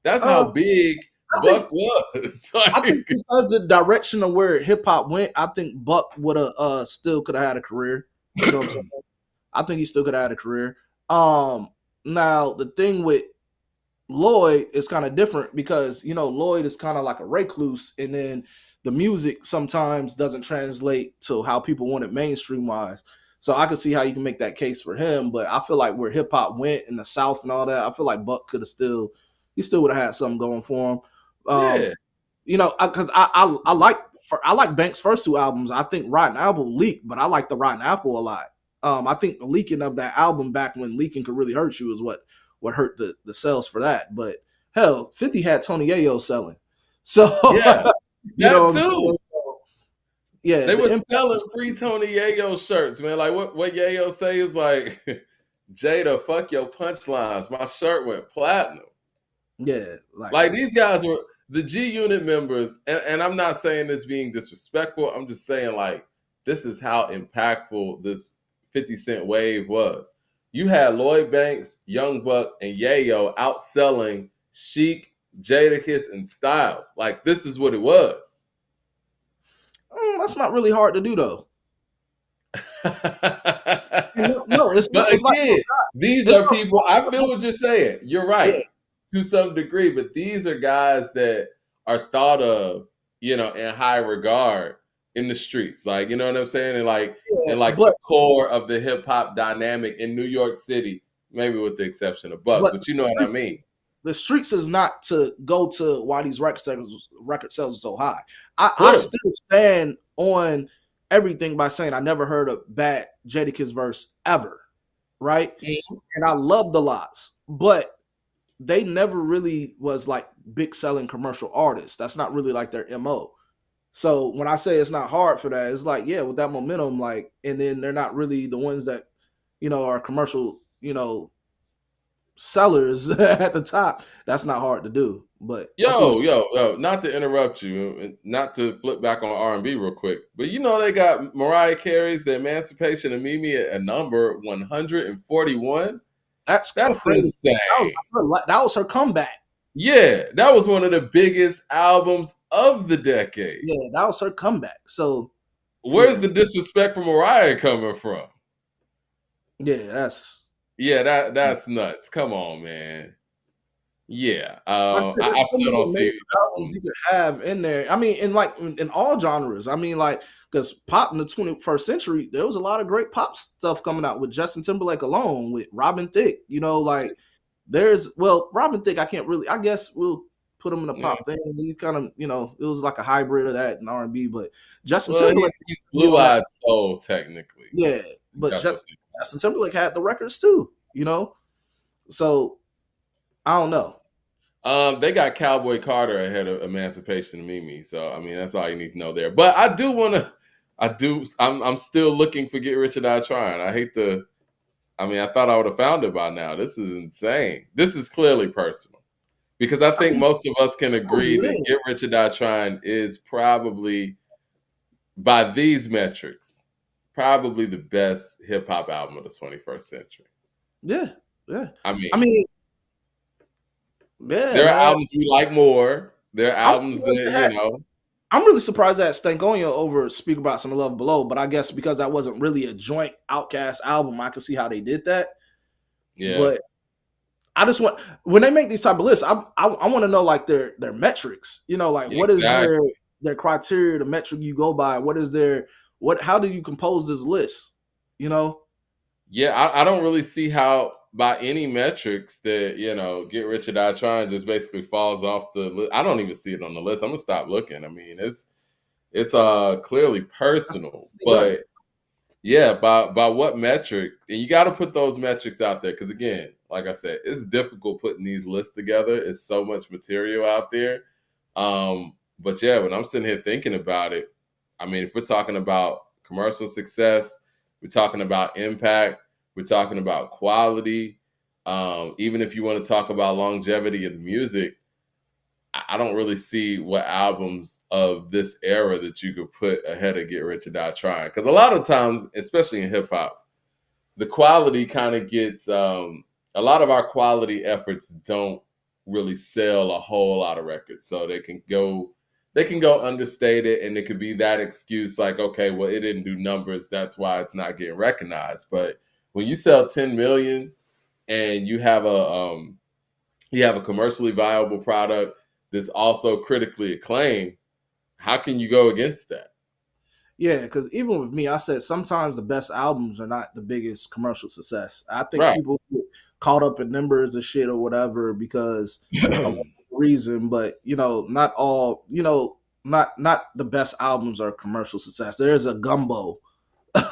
A: That's how big Buck was.
B: I think
A: Like,
B: because the direction of where hip hop went, I think Buck would have still could have had a career. You know what I'm saying? I think he still could have had a career. Now the thing with Lloyd is kind of different because Lloyd is kind of like a recluse, and then the music sometimes doesn't translate to how people want it mainstream wise. So I could see how you can make that case for him. But I feel like where hip hop went in the South and all that, I feel like Buck could have he still would have had something going for him.
A: Yeah.
B: You know, because I like Banks' first two albums. I think Rotten Apple leaked, but I like the Rotten Apple a lot. I think the leaking of that album back when leaking could really hurt you is what hurt the sales for that. But hell, 50 had Tony Yayo selling, so
A: Yeah.
B: you know
A: That
B: what I'm
A: too.
B: saying. So yeah,
A: They
B: the
A: were
B: impact
A: selling
B: was
A: free Tony Yayo shirts, man. Like what Yayo say is like, Jada, fuck your punchlines. My shirt went platinum.
B: yeah, like
A: Like these guys were the G-Unit members, and I'm not saying this being disrespectful. I'm just saying like this is how impactful this 50 Cent wave was. You had Lloyd Banks, Young Buck, and Yayo outselling Chic, Jadakiss, and Styles. Like this is what it was.
B: that's not really hard to do though. And no, it's not.
A: But
B: It's like
A: again, these
B: it's
A: are
B: not
A: people.
B: smart.
A: I feel what you're saying. You're right
B: Yeah,
A: to some degree, but these are guys that are thought of, in high regard in the streets. Like, you know what I'm saying?
B: yeah,
A: And like
B: but
A: the core of the hip hop dynamic in New York City, maybe with the exception of Buck,
B: but
A: but you know what I mean.
B: the streets is not to go to why these record sales are so high. I
A: Clearly.
B: still stand on everything by saying I never heard a bad Jadakiss verse ever, right?
A: Mhm.
B: And I love the lots, but they never really was like big selling commercial artists. That's not really like their MO. So when I say it's not hard for that, it's like, yeah, with that momentum, like, and then they're not really the ones that, are commercial, sellers at the top. That's not hard to do. But I see what
A: Yo, not to interrupt you, and not to flip back on R&B real quick, but they got Mariah Carey's The Emancipation of Mimi at number 141.
B: that's
A: That's
B: crazy.
A: insane.
B: That was her comeback.
A: Yeah, that was one of the biggest albums of the decade.
B: Yeah, that was her comeback. So
A: Where's
B: yeah,
A: the disrespect from Mariah coming from?
B: yeah, that's
A: Yeah, that's nuts. Come on, man. Yeah,
B: like I said,
A: I
B: there's so
A: still
B: many
A: don't see.
B: amazing albums you could have in there. I mean, in all genres. I mean, like because pop in the 21st century, there was a lot of great pop stuff coming out with Justin Timberlake alone, with Robin Thicke. Like Robin Thicke. I can't really. I guess we'll put him in a
A: Yeah.
B: pop thing. He kind of, it was like a hybrid of that and R&B. But Justin
A: Well,
B: Timberlake,
A: he's
B: be on that.
A: blue-eyed soul, technically.
B: Yeah, but
A: That's what
B: Justin Timberlake had the records too. So I don't know.
A: They got Cowboy Carter ahead of Emancipation of Mimi, so I mean that's all you need to know there. But I do want to, I'm still looking for Get Rich or Die Trying. I hate to, I mean I thought I would have found it by now. This is insane. This is clearly personal because I
B: I
A: think
B: mean,
A: most of us can
B: I told
A: agree
B: you
A: that
B: it is.
A: Get Rich or Die Trying is probably, by these metrics, probably the best hip hop album of the 21st century.
B: Yeah, yeah.
A: I mean,
B: I mean, yeah,
A: there are
B: man.
A: albums we like more. There are
B: I'm
A: albums
B: surprised it
A: that,
B: has. I'm really surprised that Stankonia over Speak About Some Love Below, but I guess because that wasn't really a joint Outcast album, I can see how they did that.
A: yeah,
B: But I just want when they make these type of lists, I want to know like their metrics. Like what is
A: exactly.
B: their criteria, the metric you go by? What is how do you compose this list?
A: Yeah, I don't really see how by any metrics that Get Rich or Die Trying just basically falls off the list. I don't even see it on the list. I'm gonna stop looking. I mean, it's clearly
B: That's
A: personal,
B: pretty good.
A: but yeah, by what metric? And you got to put those metrics out there because again, like I said, it's difficult putting these lists together. It's so much material out there. But yeah, when I'm sitting here thinking about it, I mean, if we're talking about commercial success, we're talking about impact, we're talking about quality. Even if you want to talk about longevity of the music, I don't really see what albums of this era that you could put ahead of Get Rich or Die Trying. Because a lot of times, especially in hip hop, the quality kind of gets a lot of our quality efforts don't really sell a whole lot of records. So they can go understated, and it could be that excuse like, okay, well, it didn't do numbers, that's why it's not getting recognized. But when you sell 10 million and you have a commercially viable product that's also critically acclaimed, how can you go against that?
B: Yeah, because even with me, I said sometimes the best albums are not the biggest commercial success. I think
A: Right.
B: people get caught up in numbers and shit or whatever because of reason, but not all, not the best albums are commercial success. There's a gumbo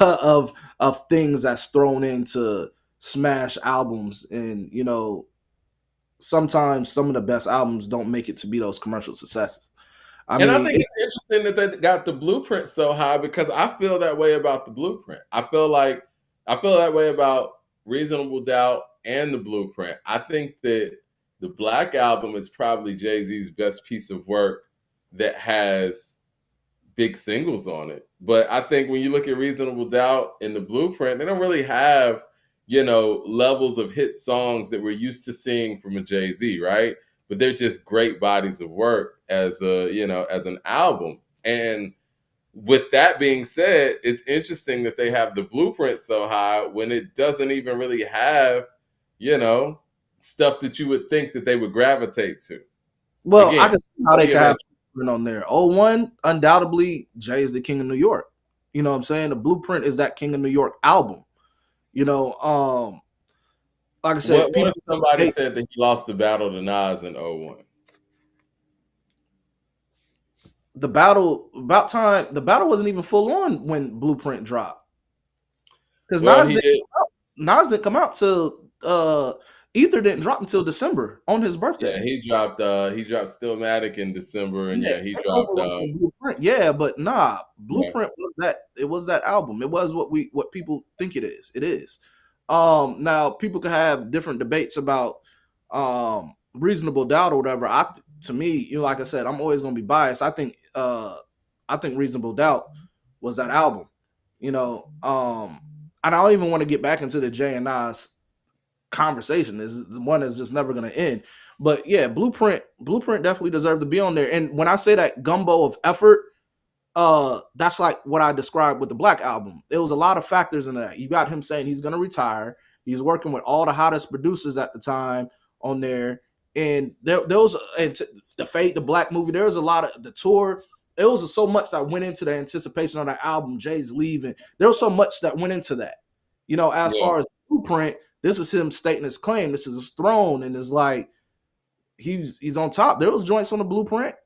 B: of things that's thrown into smash albums, and sometimes some of the best albums don't make it to be those commercial successes. I
A: And I
B: mean,
A: think it's interesting that they got the Blueprint so high because I feel that way about the Blueprint. I feel that way about Reasonable Doubt and the Blueprint. I think that the Black Album is probably Jay-Z's best piece of work that has big singles on it. But I think when you look at Reasonable Doubt and the Blueprint, they don't really have, levels of hit songs that we're used to seeing from a Jay-Z, right? But they're just great bodies of work as as an album. And with that being said, it's interesting that they have the Blueprint so high when it doesn't even really have, you know, stuff that you would think that they would gravitate to.
B: well, I
A: Again,
B: can see how they could
A: TMS.
B: have on there. Oh, one, undoubtedly, Jay is the king of New York. You know what I'm saying? The Blueprint is that King of New York album. You know, like I said,
A: What
B: people
A: if somebody
B: they,
A: said that he lost the battle to Nas in '01?
B: the battle about time. The battle wasn't even full on when Blueprint dropped because
A: Well, he did.
B: Nas didn't come out till Ether didn't drop until December on his
A: Yeah,
B: birthday.
A: he dropped Stillmatic in December, and
B: Yeah,
A: yeah, he
B: Takeover
A: dropped
B: was on Blueprint. Yeah, but nah,
A: yeah.
B: Blueprint was that. It was that album. It was what people think it is. It is. Now people could have different debates about reasonable doubt or whatever. To me, like I said, I'm always gonna be biased. I think reasonable doubt was that album. And I don't even want to get back into the Jay and Nas conversation. Is one that's just never going to end. But yeah, Blueprint definitely deserved to be on there. And when I say that gumbo of effort, that's like what I described with the Black album. There was a lot of factors in that. You got him saying he's going to retire. He's working with all the hottest producers at the time on there, and there was the Fade the Black movie. There was a lot of the tour. There was so much that went into the anticipation of that album. Jay's leaving. There was so much that went into that. As
A: Yeah.
B: far as Blueprint, this is him stating his claim. This is his throne, and it's like he's on top. There was joints on the Blueprint.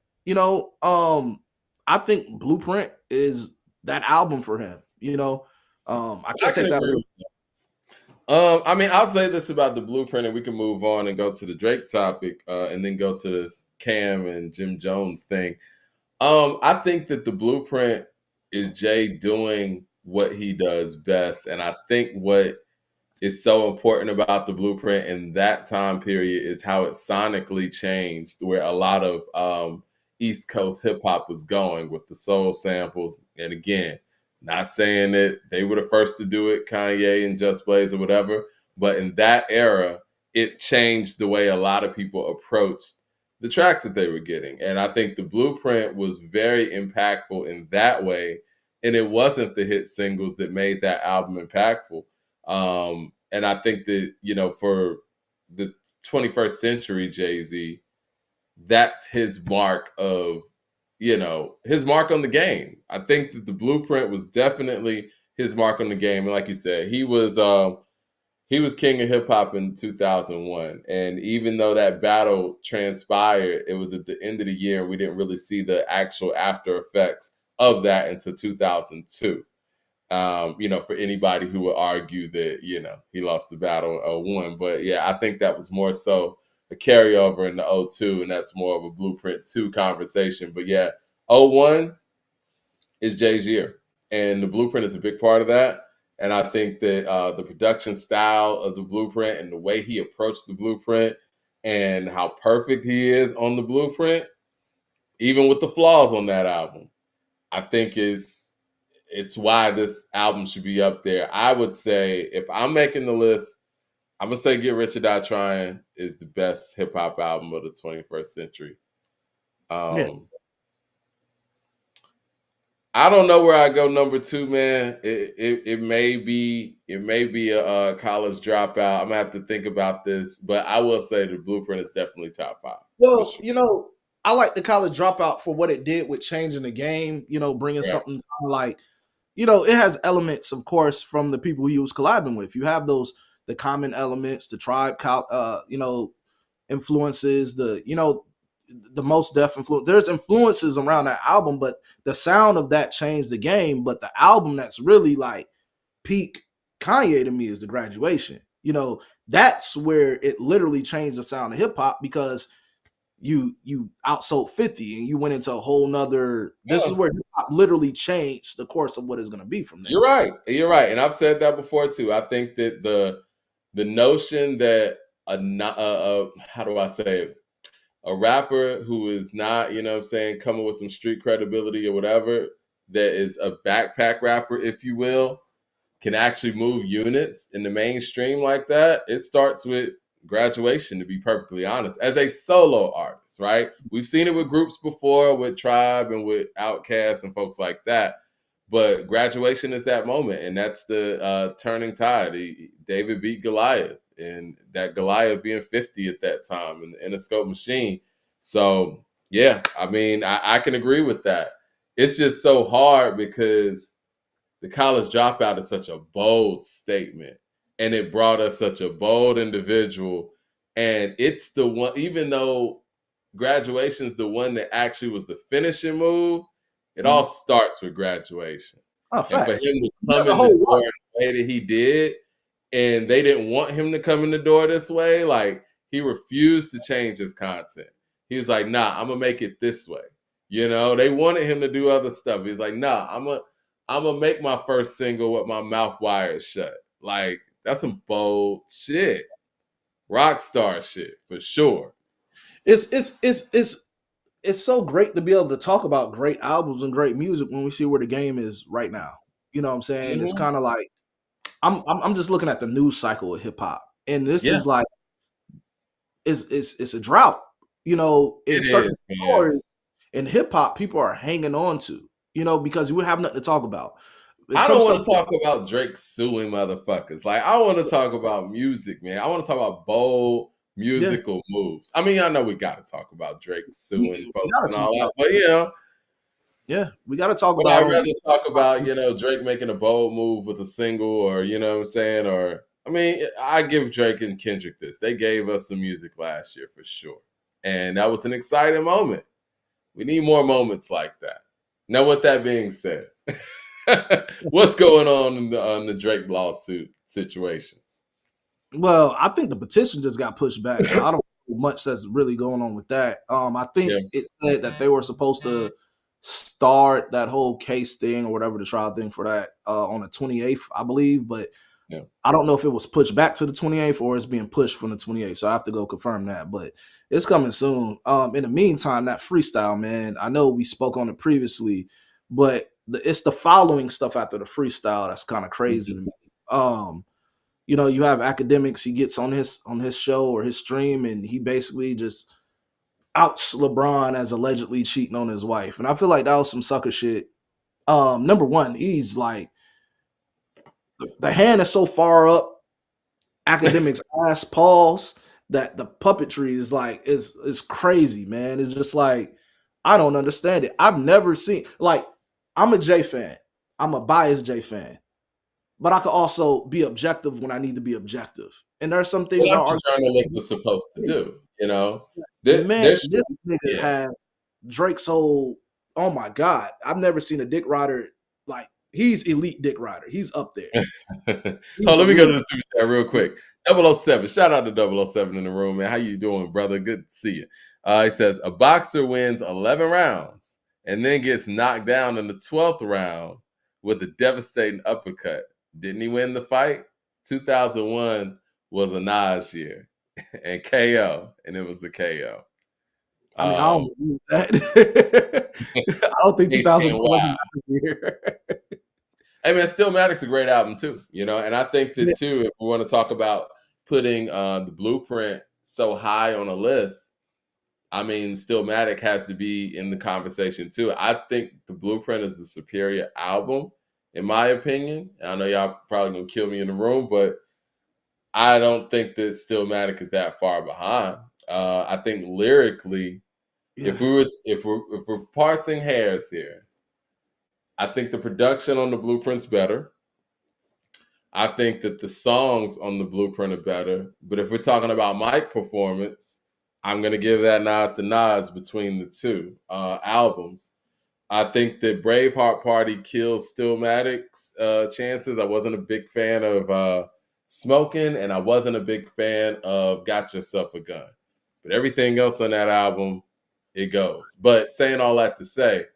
B: I think Blueprint is that album for him. I
A: I
B: can't
A: can
B: take that
A: agree
B: away.
A: with that. I mean, I'll say this about the Blueprint, and we can move on and go to the Drake topic, and then go to this Cam and Jim Jones thing. I think that the Blueprint is Jay doing what he does best, and I think what is so important about the Blueprint in that time period is how it sonically changed, where a lot of East Coast hip hop was going with the soul samples. And again, not saying that they were the first to do it, Kanye and Just Blaze or whatever, but in that era, it changed the way a lot of people approached the tracks that they were getting. And I think the Blueprint was very impactful in that way. And it wasn't the hit singles that made that album impactful. And I think that, for the 21st century Jay-Z, that's his mark of, his mark on the game. I think that the Blueprint was definitely his mark on the game. And like you said, he was king of hip hop in 2001. And even though that battle transpired, it was at the end of the year and we didn't really see the actual after effects of that until 2002. For anybody who would argue that, he lost the battle in '01. But yeah, I think that was more so a carryover in the '02, and that's more of a Blueprint 2 conversation. But yeah, '01 is Jay's year, and the Blueprint is a big part of that. And I think that the production style of the Blueprint and the way he approached the Blueprint and how perfect he is on the Blueprint, even with the flaws on that album, I think it's why this album should be up there. I would say if I'm making the list, I'm gonna say Get Rich or Die Trying is the best hip hop album of the 21st century.
B: Yeah.
A: Um, I don't know where I go number two, man. It may be a college dropout. I'm gonna have to think about this, but I will say the Blueprint is definitely top five for
B: Well,
A: sure.
B: I like the college dropout for what it did with changing the game. Bringing
A: Right.
B: something like it has elements, of course, from the people he was collabing with. You have the common elements, the tribe, influences, the most def influence. There's influences around that album, but the sound of that changed the game. But the album that's really like peak Kanye to me is The Graduation. That's where it literally changed the sound of hip hop, because you outsold 50 and you went into a whole nother. This is
A: Yeah.
B: where hip hop literally changed the course of what it's going to be from there.
A: You're right. You're right, and I've said that before too. I think that the notion that how do I say it? A rapper who is not, you know what I'm saying, coming with some street credibility or whatever, that is a backpack rapper, if you will, can actually move units in the mainstream like that. It starts with Graduation, to be perfectly honest, as a solo artist, right? We've seen it with groups before, with Tribe and with Outkast and folks like that. But Graduation is that moment, and that's the turning tide. David beat Goliath, and that Goliath being 50 at that time in the Interscope machine. So, yeah, I mean, I can agree with that. It's just so hard because the college dropout is such a bold statement, and it brought us such a bold individual. And it's the one, even though Graduation's the one that actually was the finishing move, it all
B: Mhm.
A: starts with Graduation.
B: Oh,
A: And for him
B: facts.
A: to
B: That's
A: come
B: a
A: in the
B: whole
A: door
B: lot.
A: in the way that he did, and they didn't want him to come in the door this way, like he refused to change his content. He was like, nah, I'm gonna make it this way. They wanted him to do other stuff. He's like, nah, I'm gonna make my first single with my mouth wired shut. Like, that's some bold shit. Rock star shit for sure.
B: It's so great to be able to talk about great albums and great music when we see where the game is right now. You know what I'm saying? It's
A: Mhm.
B: kind of like I'm just looking at the news cycle of hip hop, and this
A: Yeah,
B: is like it's a drought. In
A: it
B: certain
A: is, man.
B: stories in hip hop, people are hanging on to. Because we have nothing to talk about. And
A: I
B: some
A: don't
B: stuff,
A: want to talk about Drake suing motherfuckers. Like, I want to talk about music, man. I want to talk about bold
B: yeah,
A: musical moves. I mean, I know we got to talk about Drake suing
B: we
A: folks
B: gotta
A: and
B: talk
A: all that,
B: about.
A: but
B: Yeah, we gotta talk
A: but
B: about
A: I'd
B: them.
A: rather talk about, Drake making a bold move with a single, or, you know what I'm saying? Or, I mean, I give Drake and Kendrick this. They gave us some music last year for sure. And that was an exciting moment. We need more moments like that. Now, with that being said, what's going on the Drake lawsuit situations?
B: Well, I think the petition just got pushed back, so I don't know much that's really going on with that. I think
A: Yeah,
B: it said that they were supposed to start that whole case thing or whatever, the trial thing for that on the 28th, I believe, but
A: yeah.
B: I don't know if it was pushed back to the 28th or it's being pushed from the 28th. So I have to go confirm that, but it's coming soon. In the meantime, that freestyle, man, I know we spoke on it previously, but it's the following stuff after the freestyle that's kind of crazy to
A: Mhm.
B: me. You have academics. He gets on his show or his stream, and he basically just outs LeBron as allegedly cheating on his wife, and I feel like that was some sucker shit. Number one, he's like the hand is so far up academics ass Paul's that the puppetry is crazy, man. It's just like I don't understand it. I've never seen like I'm a J fan. I'm a biased J fan. But I could also be objective when I need to be objective. And there's some
A: Well,
B: things
A: that's
B: I'll
A: what journalists are supposed to
B: argue.
A: do.
B: Man,
A: There should,
B: this nigga
A: yeah.
B: has Drake's whole. Oh my god, I've never seen a dick rider like he's elite dick rider. He's up there.
A: Oh,
B: He's
A: let me go to
B: elite.
A: the super chat real quick. 007. Shout out to 007 in the room, man. How you doing, brother? Good to see you. He says a boxer wins 11 rounds and then gets knocked down in the 12th round with a devastating uppercut. Didn't he win the fight? 2001 was a Nas year and KO, and it was a KO.
B: I mean, I
A: Um,
B: don't agree with that. I don't think 2001
A: HNY.
B: was a year.
A: Hey man, Stillmatic's a great album too, and I think that too. If we want to talk about putting the Blueprint so high on a list, I mean, Stillmatic has to be in the conversation too. I think the Blueprint is the superior album, in my opinion. I know y'all probably gonna kill me in the room, but I don't think that Stillmatic is that far behind. I think lyrically,
B: Yeah.
A: if we're parsing hairs here, I think the production on the Blueprint's better. I think that the songs on the Blueprint are better. But if we're talking about mic performance, I'm going to give that nod to nods between the two albums. I think that Braveheart Party kills Stillmatic's chances. I wasn't a big fan of Smoking, and I wasn't a big fan of Got Yourself a Gun. But everything else on that album, it goes. But saying all that to say,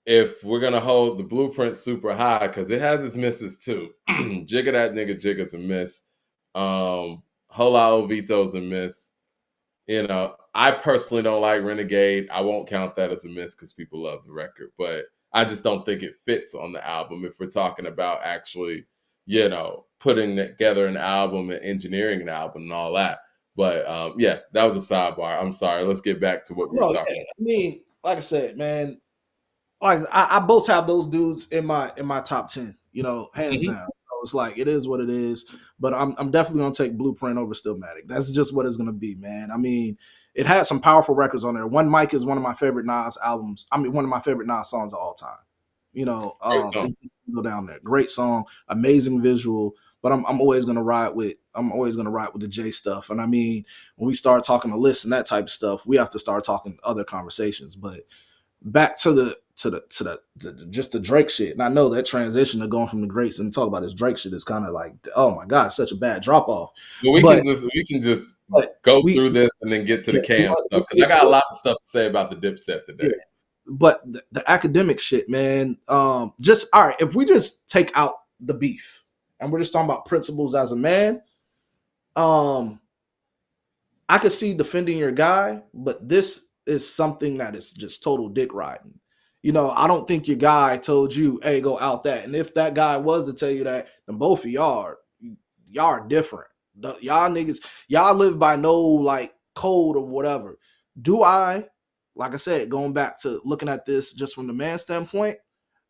A: if we're gonna hold the Blueprint super high, because it has its misses too. Jigga That Nigga Jigga's a miss. Hola Ovito's a miss. You know, I personally don't like Renegade. I won't count that as a miss because people love the record, but I just don't think it fits on the album if we're talking about actually, you know, putting together an album and engineering an album and all that. But yeah, that was a sidebar. I'm sorry. Let's get back to what we were
B: No,
A: talking
B: yeah. I mean, like I said, man, like I both have those dudes in my top 10, you know, hands
A: about.
B: down. So it's like it is what it is. But I'm definitely gonna take Blueprint over Stillmatic. That's just what it's gonna be, man. I mean, it had some powerful records on there. One Mic is one of my favorite Nas albums. I mean, one of my favorite Nas songs of all time. You know,
A: Great song.
B: it's just go down there. Great song, amazing visual. But I'm always gonna ride with the J stuff. And I mean, when we start talking the list and that type of stuff, we have to start talking other conversations. But back to the just the Drake shit. And I know that transition of going from the greats and talk about this Drake shit is kind of like, oh my god, such a bad drop off.
A: Well, we can just go
B: We
A: through this and then get to
B: yeah,
A: the Cam stuff because I got a lot of stuff to say about the Dipset today.
B: yeah. But the academic shit, man. Just all right. If we just take out the beef and we're just talking about principles as a man, I could see defending your guy, but this is something that is just total dick riding. You know, I don't think your guy told you, "Hey, go out that." And if that guy was to tell you that, then both of y'all are different. Y'all niggas, y'all live by no like code or whatever. Do I, like I said, going back to looking at this just from the man standpoint,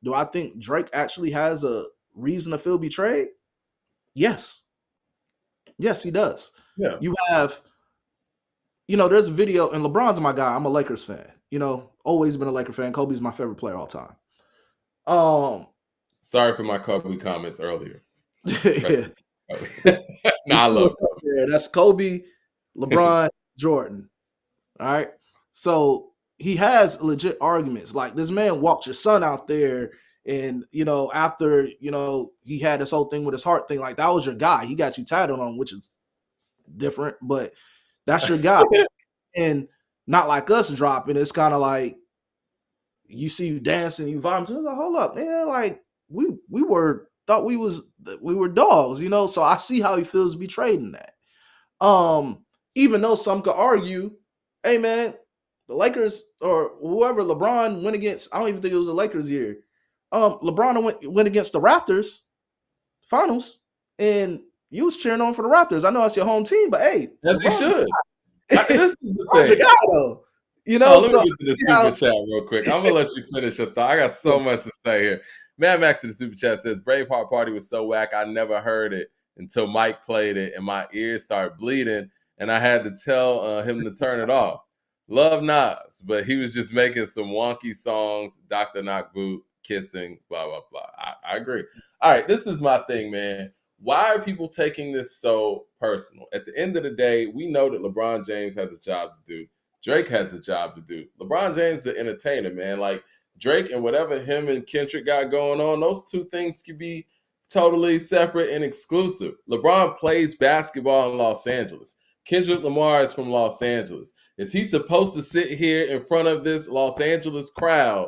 B: do I think Drake actually has a reason to feel betrayed? Yes. Yes, he does.
A: Yeah.
B: You have, you know, there's a video, and LeBron's my guy. I'm a Lakers fan. You know, always been a Laker fan. Kobe's my favorite player all time.
A: Sorry for my Kobe comments earlier.
B: Yeah.
A: No, I love
B: Kobe. That's Kobe, LeBron, Jordan. All right. So he has legit arguments. Like this man walked your son out there, and you know, after you know he had this whole thing with his heart thing, like that was your guy. He got you tatted on, which is different, but that's your guy. And not like us dropping. It's kind of like you see you dancing, you vibing. So like, hold up, man. Like we were thought we were dogs, you know. So I see how he feels betrayed in that. Even though some could argue, hey man, the Lakers or whoever LeBron went against, I don't even think it was the Lakers year. LeBron went against the Raptors finals, and you was cheering on for the Raptors. I know it's your home team, but hey,
A: as he should. This is the thing.
B: You know,
A: let me get to the super chat real quick. I'm gonna let you finish your thought. I got so much to say here. Mad Max in the super chat says Braveheart Party was so whack I never heard it until Mike played it and my ears started bleeding and I had to tell him to turn it off. Love Nas, but he was just making some wonky songs, Dr. Knockboot, kissing, blah, blah, blah. I agree. All right, this is my thing, man. Why are people taking this so personal? At the end of the day, we know that LeBron James has a job to do. Drake has a job to do. LeBron James is the entertainer, man. Like Drake and whatever him and Kendrick got going on, those two things can be totally separate and exclusive. LeBron plays basketball in Los Angeles. Kendrick Lamar is from Los Angeles. Is he supposed to sit here in front of this Los Angeles crowd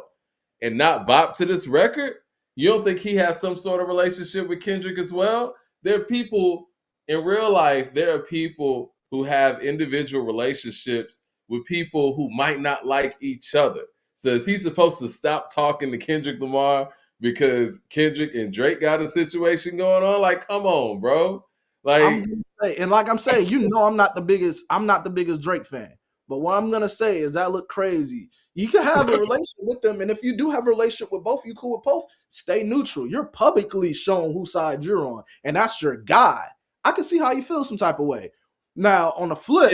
A: and not bop to this record? You don't think he has some sort of relationship with Kendrick as well? There are people in real life, there are people who have individual relationships with people who might not like each other. So is he supposed to stop talking to Kendrick Lamar because Kendrick and Drake got a situation going on? Like, come on, bro. Like,
B: I'm saying, you know, I'm not the biggest Drake fan. But what I'm gonna say is that look crazy. You can have a relationship with them, and if you do have a relationship with both, you cool with both. Stay neutral. You're publicly showing whose side you're on, and that's your guy. I can see how you feel some type of way. Now, on the flip,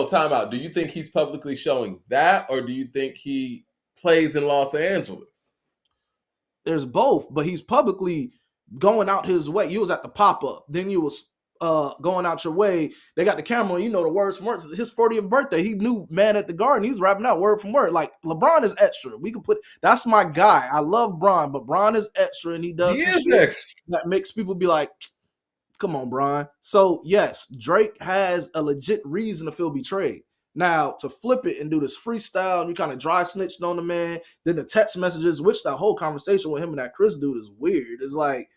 A: time out. Do you think he's publicly showing that, or do you think he plays in Los Angeles?
B: There's both, but he's publicly going out his way. You was at the pop up, then you was going out your way. They got the camera, you know the words from words. His 40th birthday, he knew Man at the Garden. He's rapping out word from word. Like LeBron is extra. We could put that's my guy. I love Bron, but Bron is extra, and he
A: He
B: does some
A: is
B: shit
A: extra.
B: that makes people be like, come on, Bron. So yes, Drake has a legit reason to feel betrayed. Now to flip it and do this freestyle, and you kind of dry snitched on the man. Then the text messages, which that whole conversation with him and that Chris dude is weird. It's like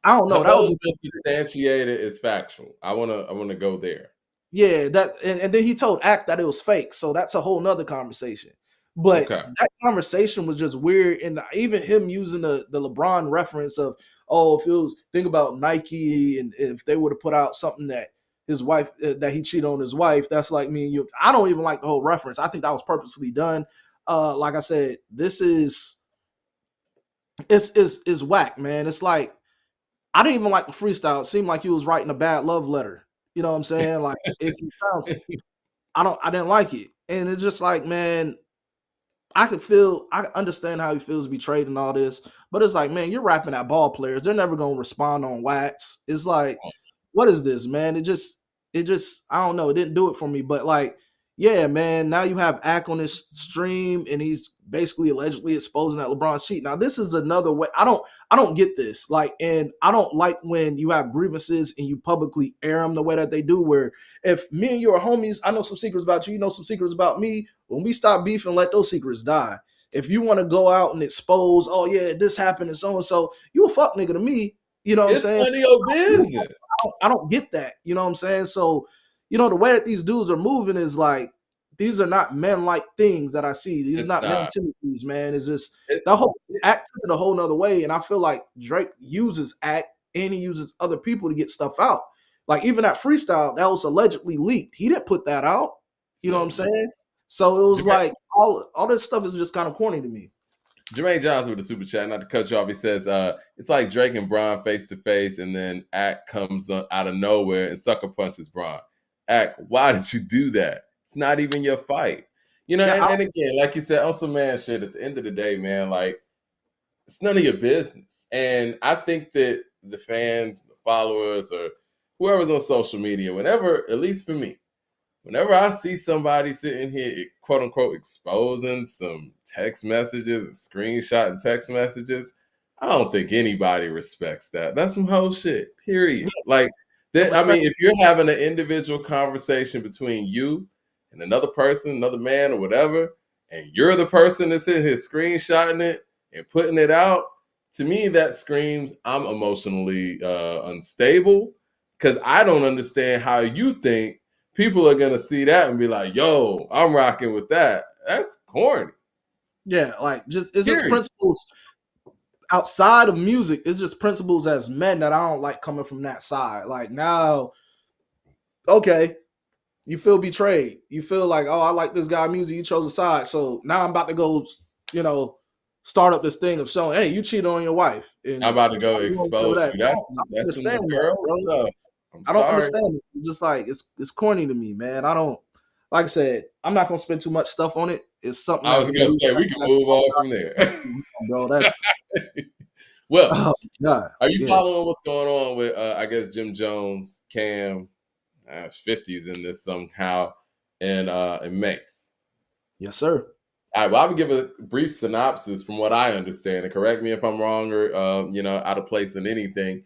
B: I don't know.
A: How
B: That was
A: those
B: just
A: been substantiated is factual. I wanna go there.
B: yeah. That and then he told Act that it was fake. So that's a whole nother conversation. But
A: Okay.
B: that conversation was just weird, and even him using the LeBron reference of oh, if it was think about Nike and if they would have put out something that his wife that he cheated on his wife, that's like me and you. I don't even like the whole reference. I think that was purposely done. Like I said, this is whack, man. It's like I didn't even like the freestyle. It seemed like he was writing a bad love letter. You know what I'm saying? Like it sounds. I didn't like it, and it's just like, man, I understand how he feels betrayed and all this, but it's like, man, you're rapping at ball players. They're never gonna respond on wax. It's like, what is this, man? It just, I don't know. It didn't do it for me. But like, yeah, man, now you have Ack on this stream and he's basically allegedly exposing that LeBron cheat. Now, this is another way. I don't get this. Like, and I don't like when you have grievances and you publicly air them the way that they do, where if me and you are homies, I know some secrets about you, you know some secrets about me. When we stop beefing, let those secrets die. If you want to go out and expose, oh yeah, this happened and so and so, you a fuck nigga to me. You know what I'm
A: It's
B: saying?
A: none of your business.
B: I don't get that. You know what I'm saying? So, the way that these dudes are moving is like these are not men like things that I see. These are
A: It's
B: not men
A: not.
B: tendencies, man. It's just
A: It,
B: that whole
A: it,
B: act took it a whole nother way. And I feel like Drake uses act and he uses other people to get stuff out. Like even that freestyle that was allegedly leaked. He didn't put that out.
A: it's
B: You know what I'm
A: never leave.
B: saying? So it was
A: Jermaine,
B: like all this stuff is just kind of corny to me.
A: Jermaine Johnson with the super chat. Not to cut you off, he says it's like Drake and Braun face to face, and then Act comes out of nowhere and sucker punches Braun. Act, why did you do that? It's not even your fight.
B: Yeah,
A: And again, like you said, on some man shit. At the end of the day, man, like it's none of your business. And I think that the fans, the followers, or whoever's on social media, whenever, at least for me, whenever I see somebody sitting here, quote unquote, exposing some text messages and screenshotting text messages, I don't think anybody respects that. That's some whole shit, period. Like,
B: I
A: I
B: respect.
A: mean, if you're having an individual conversation between you and another person, another man or whatever, and you're the person that's in here screenshotting it and putting it out, to me, that screams I'm emotionally unstable because I don't understand how you think people are gonna see that and be like, "Yo, I'm rocking with that." That's corny.
B: Yeah, like it's just
A: Period.
B: principles outside of music. It's just principles as men that I don't like coming from that side. Like now, okay, you feel betrayed. You feel like, oh, I like this guy music. You chose a side, so now I'm about to go, you know, start up this thing of showing, hey, you cheated on your wife,
A: I'm
B: and
A: about to go
B: tell me over
A: expose
B: that.
A: you.
B: I don't
A: That's some
B: understand that,
A: girl
B: bro.
A: stuff. I'm
B: I don't
A: sorry.
B: understand it. It's just like it's corny to me, man. I don't like I said. I'm not gonna spend too much stuff on it. It's something
A: I
B: that's
A: was gonna
B: new,
A: say we can move on from there.
B: bro. That's
A: Well,
B: oh god,
A: are you
B: yeah,
A: following what's going on with I guess Jim Jones, Cam, 50s in this somehow, and Mace?
B: yes, sir.
A: All right, well, I would give a brief synopsis from what I understand, and correct me if I'm wrong or out of place in anything.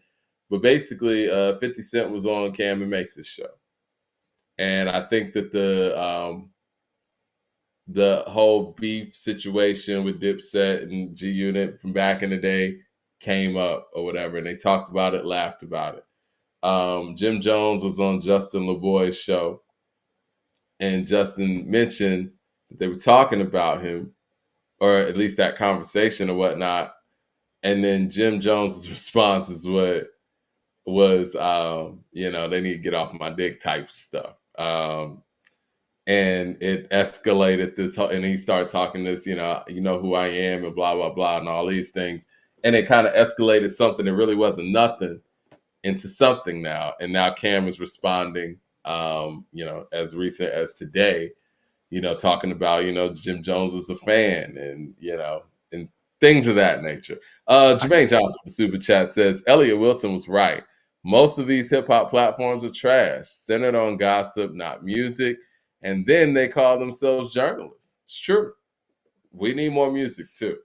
A: But basically, 50 Cent was on Cam and Mace's show, and I think that the whole beef situation with Dipset and G-Unit from back in the day came up or whatever, and they talked about it, laughed about it. Jim Jones was on Justin LeBoy's show, and Justin mentioned that they were talking about him, or at least that conversation or whatnot. And then Jim Jones's response is what was, they need to get off my dick type stuff. And it escalated this whole, and he started talking this, you know who I am and blah, blah, blah, and all these things. And it kind of escalated something that really wasn't nothing into something now. And now Cam is responding, as recent as today, talking about, Jim Jones was a fan and Things of that nature. Jermaine Johnson with the super chat says Elliot Wilson was right. Most of these hip hop platforms are trash, centered on gossip, not music. And then they call themselves journalists. It's true. We need more music too.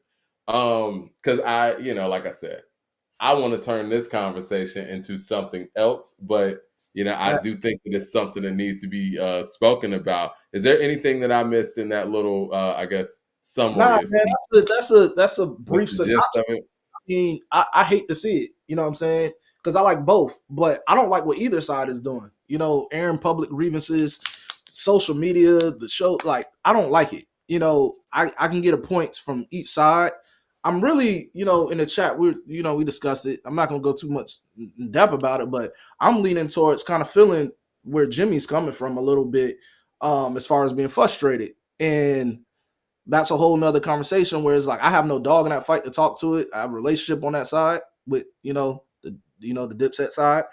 A: Because like I said, I want to turn this conversation into something else, but I do think that it's something that needs to be spoken about. Is there anything that I missed in that little, I guess,
B: Nah,
A: summary or
B: man, that's a
A: what's
B: brief
A: the gist
B: synopsis.
A: of it?
B: Mean, I hate to see it. You know what I'm saying? Because I like both, but I don't like what either side is doing. Airing public grievances, social media, the show. Like, I don't like it. I can get a points from each side. I'm really, in the chat, we discussed it. I'm not gonna go too much in depth about it, but I'm leaning towards kind of feeling where Jimmy's coming from a little bit, as far as being frustrated. And that's a whole nother conversation where it's like I have no dog in that fight to talk to it. I have a relationship on that side with the Dipset side,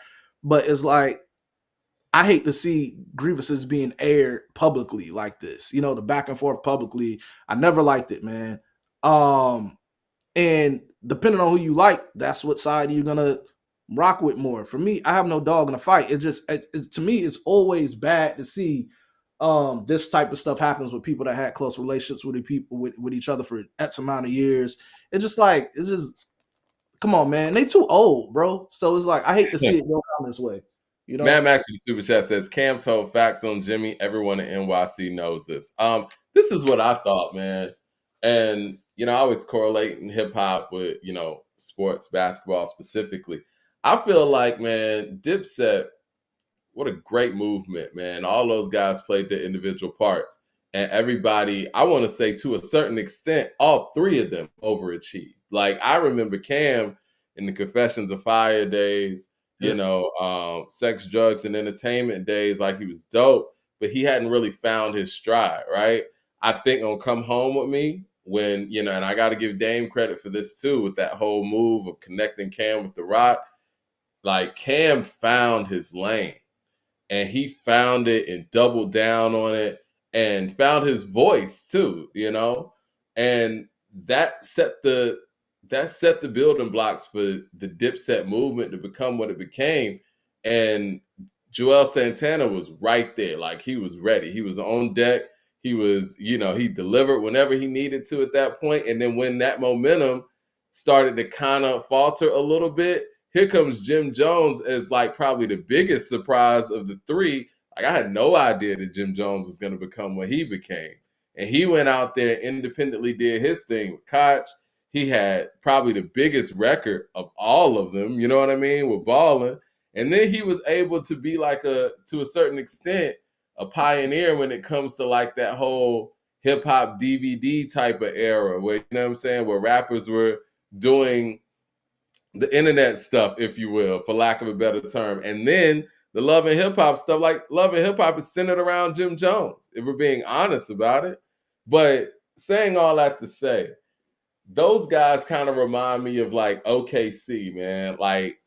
B: but it's like I hate to see grievances being aired publicly like this. The back and forth publicly. I never liked it, man. And depending on who you like, that's what side you're gonna rock with more. For me, I have no dog in the fight. To me, it's always bad to see this type of stuff happens with people that had close relationships with people with each other for X amount of years. It's just come on, man. They too old, bro. So it's like I hate to see it go down this way. You
A: Mad
B: know?
A: Max with the super chat says Cam told facts on Jimmy. Everyone in NYC knows this. This is what I thought, man. And I was correlating hip hop with sports, basketball specifically. I feel like, man, Dipset, what a great movement, man. All those guys played their individual parts. And everybody, I want to say to a certain extent, all three of them overachieved. Like I remember Cam in the Confessions of Fire days,
B: Yeah.
A: sex, drugs, and entertainment days, like he was dope, but he hadn't really found his stride, right? I think on Come Home With Me, when, and I got to give Dame credit for this too, with that whole move of connecting Cam with The Rock, like Cam found his lane and he found it and doubled down on it and found his voice too. And that set the building blocks for the Dipset movement to become what it became. And Joel Santana was right there, like he was ready, he was on deck, he was, he delivered whenever he needed to at that point. And then when that momentum started to kind of falter a little bit, here comes Jim Jones as like probably the biggest surprise of the three. Like I had no idea that Jim Jones was going to become what he became. And he went out there and independently did his thing with Koch. He had probably the biggest record of all of them, you know what I mean, with balling. And then he was able to be like to a certain extent, a pioneer when it comes to like that whole hip hop DVD type of era where, what I'm saying, where rappers were doing the internet stuff, if you will, for lack of a better term. And then the Love and Hip Hop stuff, like Love and Hip Hop is centered around Jim Jones, if we're being honest about it. But saying all that to say, those guys kind of remind me of like OKC, man. Like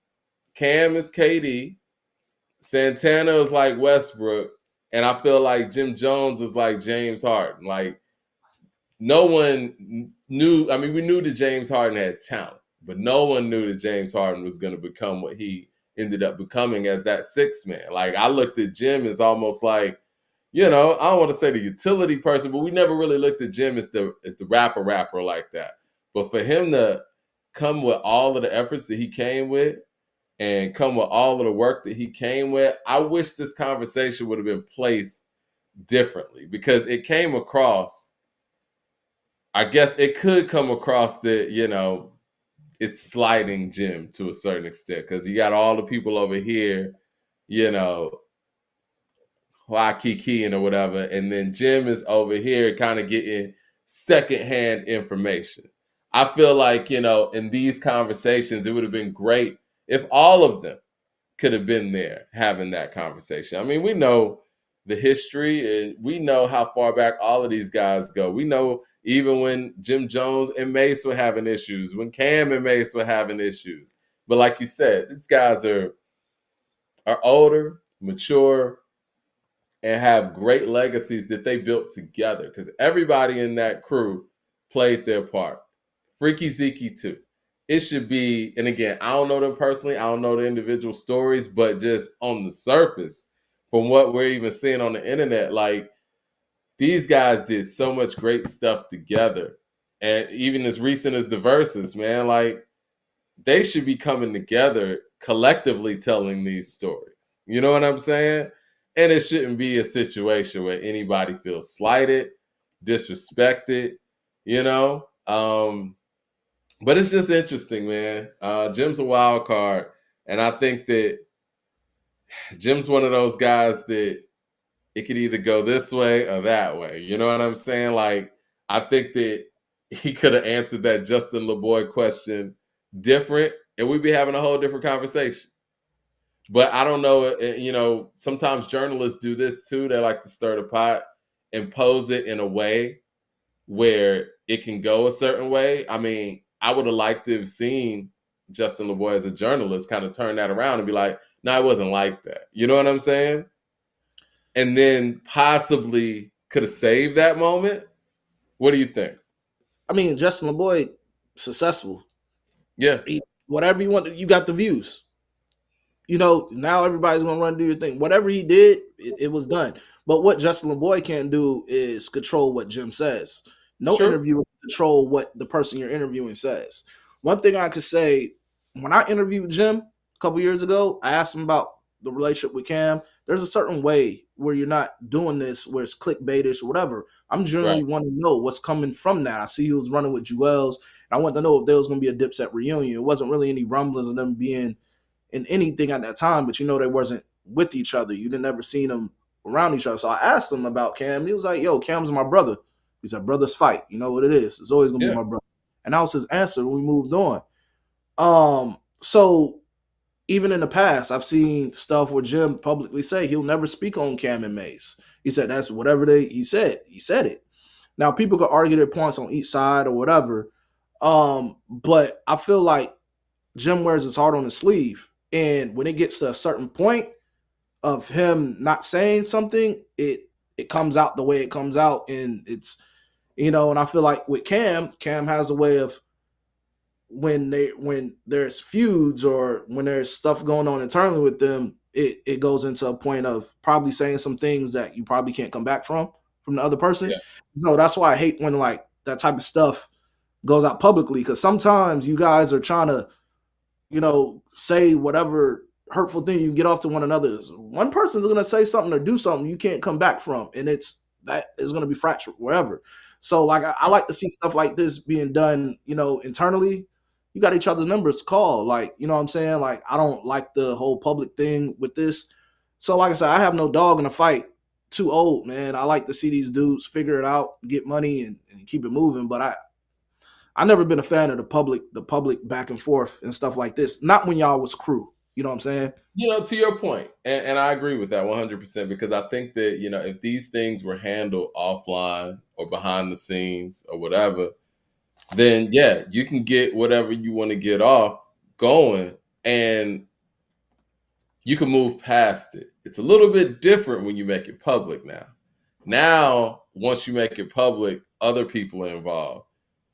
A: Cam is KD, Santana is like Westbrook, and I feel like Jim Jones is like James Harden. Like no one knew. I mean, we knew that James Harden had talent, but no one knew that James Harden was going to become what he ended up becoming as that sixth man. Like I looked at Jim as almost like, I don't want to say the utility person, but we never really looked at Jim as the rapper like that. But for him to come with all of the efforts that he came with and come with all of the work that he came with, I wish this conversation would have been placed differently because it came across, I guess it could come across that, it's sliding Jim to a certain extent because you got all the people over here, you know, Kiki or whatever, and then Jim is over here kind of getting secondhand information. I feel like, in these conversations, it would have been great if all of them could have been there having that conversation. I mean, we know the history and we know how far back all of these guys go. We know even when Jim Jones and Mace were having issues, when Cam and Mace were having issues. But like you said, these guys are older, mature, and have great legacies that they built together because everybody in that crew played their part Freaky Zeke too. It should be, and again, I don't know them personally, I don't know the individual stories, but just on the surface, from what we're even seeing on the internet, like these guys did so much great stuff together. And even as recent as the verses, man, like they should be coming together collectively telling these stories. You know what I'm saying? And it shouldn't be a situation where anybody feels slighted, disrespected, you know? But it's just interesting, man. Jim's a wild card. And I think that Jim's one of those guys that it could either go this way or that way. You know what I'm saying? Like, I think that he could have answered that Justin LeBoy question different, and we'd be having a whole different conversation. But I don't know. You know, sometimes journalists do this too. They like to stir the pot and pose it in a way where it can go a certain way. I mean, I would have liked to have seen Justin LeBoy as a journalist kind of turn that around and be like, no, it wasn't like that. You know what I'm saying? And then possibly could have saved that moment. What do you think?
B: I mean, Justin LeBoy, successful.
A: Yeah,
B: Whatever you want, you got the views. You know, now everybody's gonna run do your thing. Whatever he did, it was done. But what Justin LeBoy can't do is control what Jim says.
A: it's
B: No
A: true.
B: interviewer can control what the person you're interviewing says. One thing I could say, when I interviewed Jim a couple years ago, I asked him about the relationship with Cam. There's a certain way where you're not doing this where it's clickbaitish or whatever. I'm
A: Right.
B: generally want to know what's coming from that. I see he was running with Jewels. I want to know if there was going to be a Dipset reunion. It wasn't really any rumblings of them being in anything at that time, but you know they wasn't with each other. You didn't ever seen them around each other. So I asked him about Cam. He was like, "Yo, Cam's my brother." He said, "Brothers fight. You know what it is. It's always gonna be
A: Yeah.
B: my brother." And that was his answer. We moved on. So even in the past, I've seen stuff where Jim publicly say he'll never speak on Cam and Mace. He said that's whatever he said. He said it. Now people could argue their points on each side or whatever. But I feel like Jim wears his heart on his sleeve. And when it gets to a certain point of him not saying something, it comes out the way it comes out. And it's, you know, and I feel like with Cam has a way of when there's feuds or when there's stuff going on internally with them, it goes into a point of probably saying some things that you probably can't come back from the other person.
A: Yeah.
B: So that's why I hate when like that type of stuff goes out publicly, because sometimes you guys are trying to, you know, say whatever hurtful thing you can get off to one another. One person's going to say something or do something you can't come back from, and it's that is going to be fractured wherever. So, like, I like to see stuff like this being done, you know, internally. You got each other's numbers call, like, you know what I'm saying? Like, I don't like the whole public thing with this. So, like I said, I have no dog in the fight. Too old, man. I like to see these dudes figure it out, get money, and keep it moving. But I never been a fan of the public back and forth and stuff like this. Not when y'all was crew. You know what I'm saying?
A: You know, to your point, and I agree with that 100% because I think that, you know, if these things were handled offline or behind the scenes or whatever, then yeah, you can get whatever you want to get off going and you can move past it. It's a little bit different when you make it public now. Now, once you make it public, other people are involved.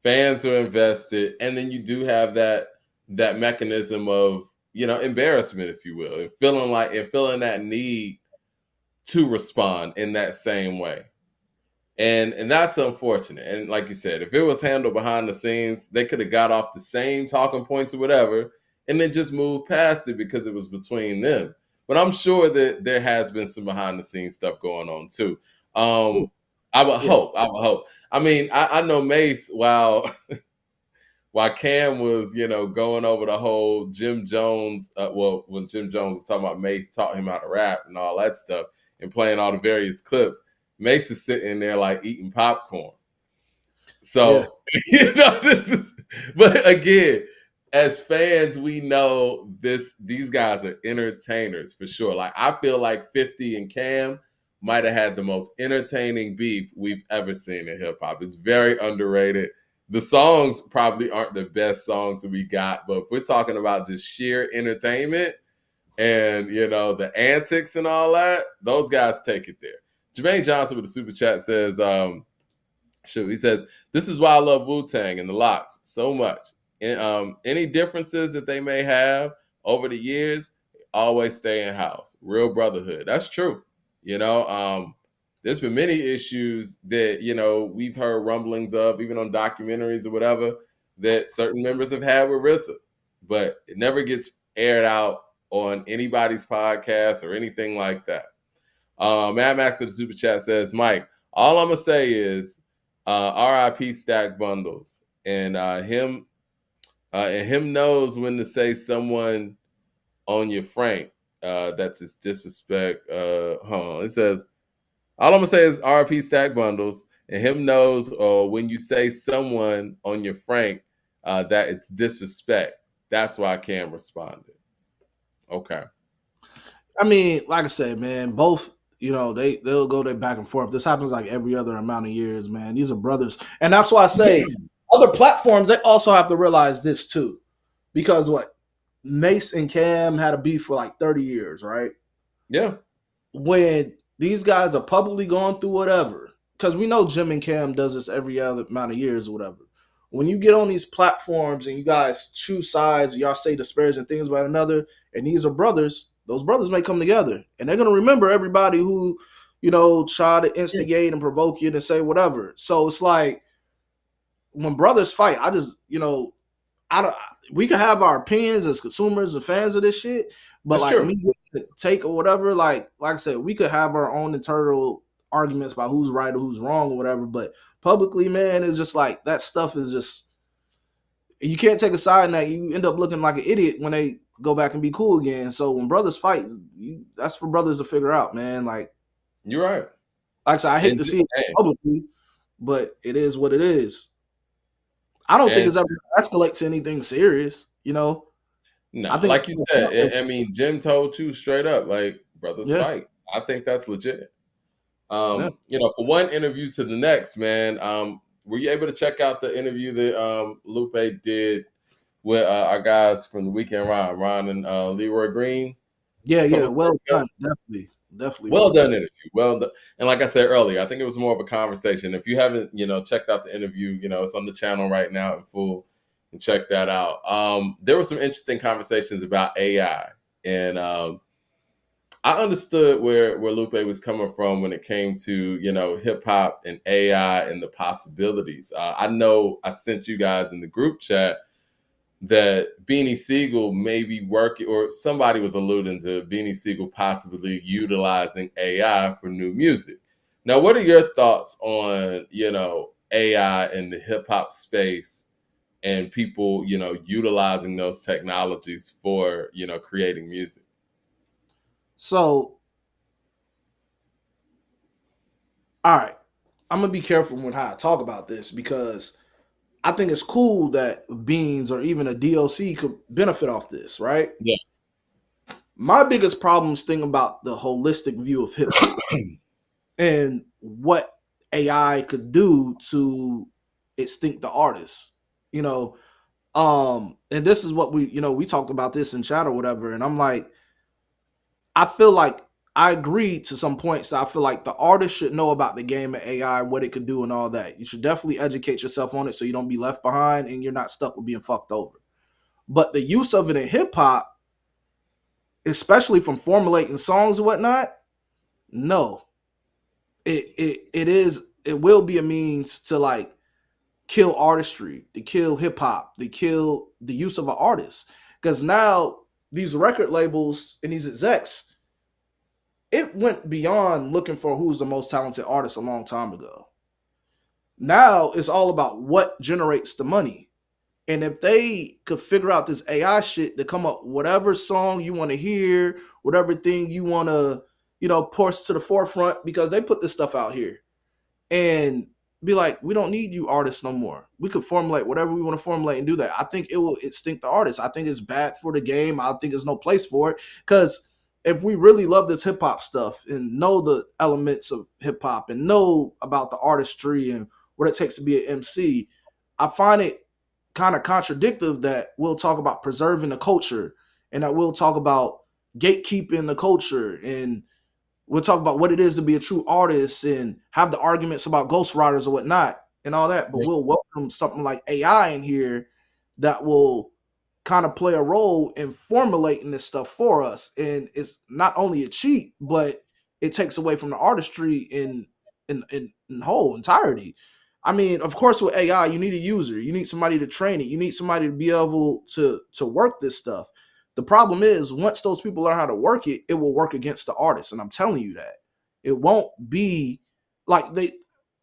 A: Fans are invested, and then you do have that mechanism of, you know, embarrassment, if you will, and feeling that need to respond in that same way. And that's unfortunate. And like you said, if it was handled behind the scenes, they could have got off the same talking points or whatever, and then just moved past it because it was between them. But I'm sure that there has been some behind the scenes stuff going on too. Um, I would
B: Yeah,
A: hope. I would hope. I mean, I know Mace. While Cam was, you know, going over the whole Jim Jones. Well, when Jim Jones was talking about Mace taught him how to rap and all that stuff, and playing all the various clips. Mace is sitting there like eating popcorn.
B: yeah,
A: So, you know, this is, but again, as fans, we know these guys are entertainers for sure. Like, I feel like 50 and Cam might have had the most entertaining beef we've ever seen in hip hop. It's very underrated. The songs probably aren't the best songs that we got, but if we're talking about just sheer entertainment and, you know, the antics and all that, those guys take it there. Jermaine Johnson with the super chat says, Shoot, he says, "This is why I love Wu-Tang and the Locks so much. And, any differences that they may have over the years, always stay in house. Real brotherhood. That's true. You know, there's been many issues that we've heard rumblings of, even on documentaries or whatever, that certain members have had with RZA, but it never gets aired out on anybody's podcast or anything like that." Mad Max of the Super Chat says, "Mike, all I'm gonna say is RIP Stack Bundles, and him knows when to say someone on your Frank. That's his disrespect. Hold on. It says, all I'm gonna say is RIP Stack Bundles, and him knows when you say someone on your Frank that it's disrespect. That's why I can't respond." Okay.
B: I mean, like I said, man, both, they'll go there back and forth. This happens like every other amount of years, man. These are brothers. And that's why I say other platforms, they also have to realize this too. Because what? Mace and Cam had a beef for like 30 years, right?
A: Yeah.
B: When these guys are publicly going through whatever, because we know Jim and Cam does this every other amount of years or whatever. When you get on these platforms and you guys choose sides, y'all say disparaging things about another, and these are brothers, those brothers may come together. And they're going to remember everybody who, try to instigate and provoke you and say whatever. So it's like, when brothers fight, I just, I don't. We can have our opinions as consumers and fans of this shit, but
A: That's
B: like
A: true.
B: me take or whatever, like I said, we could have our own internal arguments about who's right or who's wrong or whatever. But publicly, man, it's just like that stuff is just, you can't take a side in that. You end up looking like an idiot when they go back and be cool again. So when brothers fight, that's for brothers to figure out, man. Like
A: You're right.
B: like I said, I hate
A: And
B: to see it publicly, but it is what it is. I don't think it's ever gonna escalate to anything serious,
A: No,
B: I think
A: like you said, I mean, Jim told you straight up, like, brothers
B: yeah,
A: fight. I think that's legit.
B: yeah.
A: For one interview to the next, man, were you able to check out the interview that Lupe did with our guys from the Weekend Ron and Leroy Green?
B: Yeah,
A: A couple
B: yeah.
A: of
B: Well
A: days ago?
B: done. Definitely
A: Well
B: well
A: done
B: done.
A: interview. Well done. And like I said earlier, I think it was more of a conversation. If you haven't, checked out the interview, it's on the channel right now in full, and check that out. There were some interesting conversations about AI, and I understood where Lupe was coming from when it came to hip hop and AI and the possibilities. I know I sent you guys in the group chat that Beanie Siegel may be working, or somebody was alluding to Beanie Siegel possibly utilizing AI for new music. Now, what are your thoughts on AI in the hip hop space and people utilizing those technologies for creating music?
B: So, all right, I'm gonna be careful with how I talk about this because I think it's cool that Beans or even a DOC could benefit off this, right?
A: Yeah.
B: My biggest problem is thinking about the holistic view of hip hop and what AI could do to extinct the artist. You know, and this is what we talked about this in chat or whatever, and I'm like, I feel like I agree to some points. I feel like the artist should know about the game of AI, what it could do, and all that. You should definitely educate yourself on it so you don't be left behind and you're not stuck with being fucked over. But the use of it in hip hop, especially from formulating songs and whatnot, no, it will be a means to like kill artistry, to kill hip hop, to kill the use of an artist. Because now these record labels and these execs, it went beyond looking for who's the most talented artist a long time ago. Now it's all about what generates the money. And if they could figure out this AI shit to come up whatever song you want to hear, whatever thing you want to, push to the forefront, because they put this stuff out here and be like, we don't need you artists no more. We could formulate whatever we want to formulate and do that. I think it will extinct the artists. I think it's bad for the game. I think there's no place for it. Because if we really love this hip hop stuff and know the elements of hip hop and know about the artistry and what it takes to be an MC, I find it kind of contradictive that we'll talk about preserving the culture and that we'll talk about gatekeeping the culture and we'll talk about what it is to be a true artist and have the arguments about ghostwriters or whatnot. and all that, but we'll welcome something like AI in here that will kind of play a role in formulating this stuff for us. And it's not only a cheat, but it takes away from the artistry in whole entirety. I mean, of course, with AI, you need a user, you need somebody to train it, you need somebody to be able to work this stuff. The problem is, once those people learn how to work it, it will work against the artist, and I'm telling you that it won't be like they.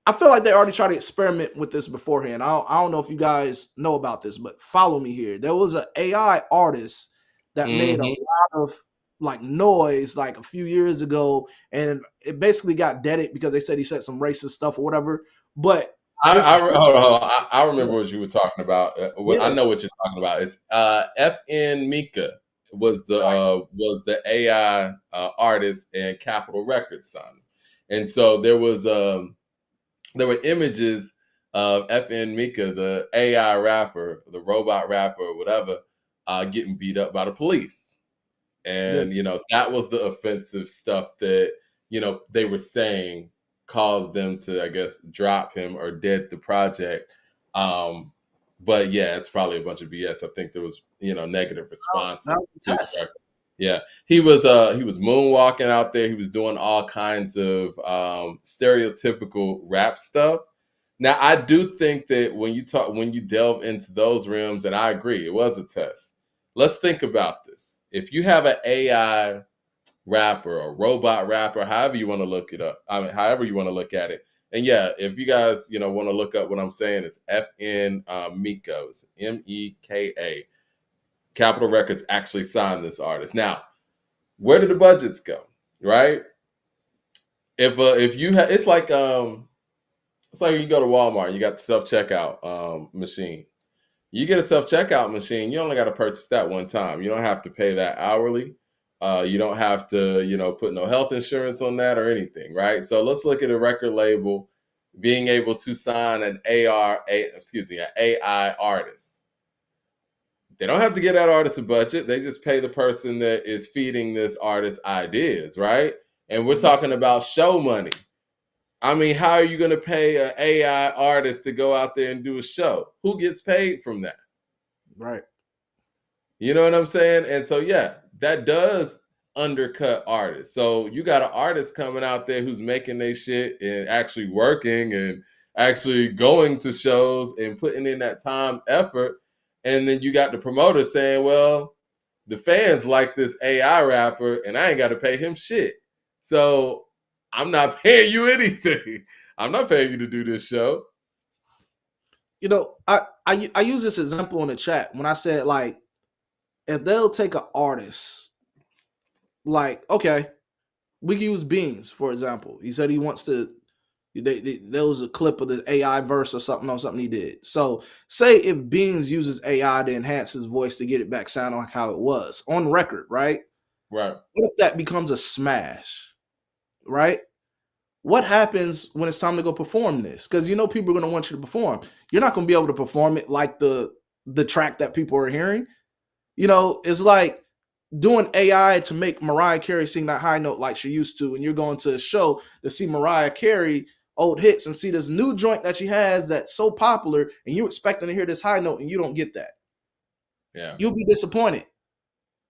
B: I feel like they already tried to experiment with this beforehand. I don't know if you guys know about this, but follow me here. There was an AI artist that made a
A: Mm-hmm.
B: lot of like noise like a few years ago, and it basically got deaded because they said he said some racist stuff or whatever. But it's
A: Hold on. I remember what you were talking about. I
B: yeah,
A: know what you're talking about. It's FN Mika was the AI artist and Capitol Records signed, and so there were images of FN Mika, the AI rapper, the robot rapper, or whatever, getting beat up by the police.
B: yeah,
A: And that was the offensive stuff that they were saying caused them to, I guess, drop him or dead the project. But yeah, it's probably a bunch of BS. I think there was negative
B: that was
A: responses
B: the
A: to the
B: test.
A: record. Yeah, he was moonwalking out there. He was doing all kinds of stereotypical rap stuff. Now, I do think that when you delve into those realms, and I agree, it was a test. Let's think about this. If you have an AI rapper or robot rapper, however you want to look it up, I mean, however you want to look at it, and yeah, if you guys want to look up what I'm saying, it's FN Miko, it's MEKA. Capitol Records actually signed this artist. Now, where do the budgets go? Right? If you have, it's like you go to Walmart, you got the self checkout machine. You get a self checkout machine, you only got to purchase that one time. You don't have to pay that hourly. You don't have to, put no health insurance on that or anything, right? So let's look at a record label being able to sign an AI artist. They don't have to get that artist a budget. They just pay the person that is feeding this artist ideas, right? And we're
B: Mhm.
A: talking about show money. I mean, how are you going to pay an AI artist to go out there and do a show? Who gets paid from that?
B: Right.
A: You know what I'm saying? And so, yeah, that does undercut artists. So you got an artist coming out there who's making their shit and actually working and actually going to shows and putting in that time, effort. And then you got the promoter saying, well, the fans like this AI rapper and I ain't got to pay him shit. So I'm not paying you anything. I'm not paying you to do this show.
B: I use this example in the chat when I said like if they'll take an artist like okay, we can use Beans for example. He said he wants to. There was a clip of the AI verse or something on something he did. So say if Beans uses AI to enhance his voice to get it back sounding like how it was on record, right?
A: Right.
B: What if that becomes a smash, right? What happens when it's time to go perform this? Because people are going to want you to perform. You're not going to be able to perform it like the track that people are hearing. It's like doing AI to make Mariah Carey sing that high note like she used to, and you're going to a show to see Mariah Carey old hits and see this new joint that she has that's so popular, and you expecting to hear this high note and you don't get that.
A: Yeah.
B: You'll be disappointed.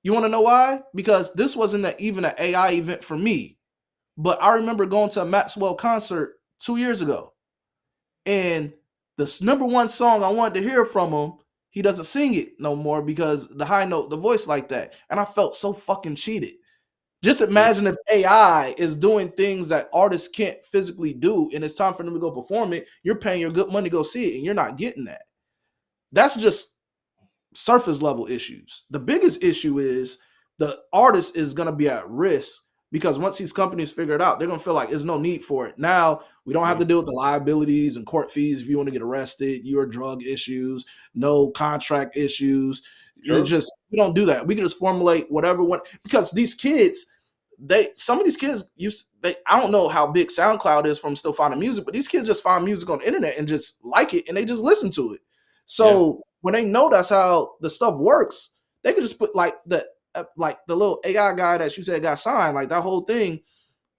B: You want to know why? Because this wasn't even an AI event for me, but I remember going to a Maxwell concert 2 years ago, and the number one song I wanted to hear from him, he doesn't sing it no more because the high note, the voice like that. And I felt so fucking cheated. Just
A: Yeah.
B: imagine if AI is doing things that artists can't physically do and it's time for them to go perform it. You're paying your good money to go see it and you're not getting that. That's just surface level issues. The biggest issue is the artist is going to be at risk because once these companies figure it out, they're going to feel like there's no need for it. Now, we don't have
A: Yeah.
B: to deal with the liabilities and court fees if you want to get arrested, your drug issues, no contract issues.
A: True.
B: We don't do that. We can just formulate whatever one because these kids, some of these kids I don't know how big SoundCloud is from still finding music, but these kids just find music on the internet and just like it and they just listen to it.
A: Yeah.
B: So when they know that's how the stuff works, they could just put like the little AI guy that you said got signed, like that whole thing.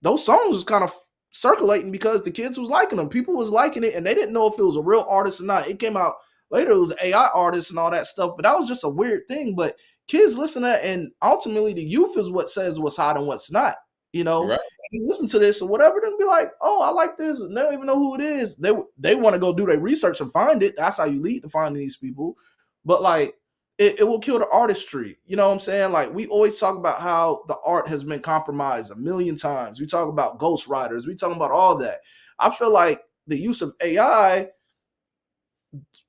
B: Those songs was kind of circulating because the kids was liking them. People was liking it, and they didn't know if it was a real artist or not. It came out later, it was AI artists and all that stuff, but that was just a weird thing. But kids listen to that, and ultimately the youth is what says what's hot and what's not. You
A: You're
B: know,
A: right.
B: and you listen to this or whatever, then be like, oh, I like this, and they don't even know who it is. They want to go do their research and find it. That's how you lead to finding these people. But like, it will kill the artistry. You know what I'm saying? Like, we always talk about how the art has been compromised a million times. We talk about ghostwriters. We talk about all that. I feel like the use of AI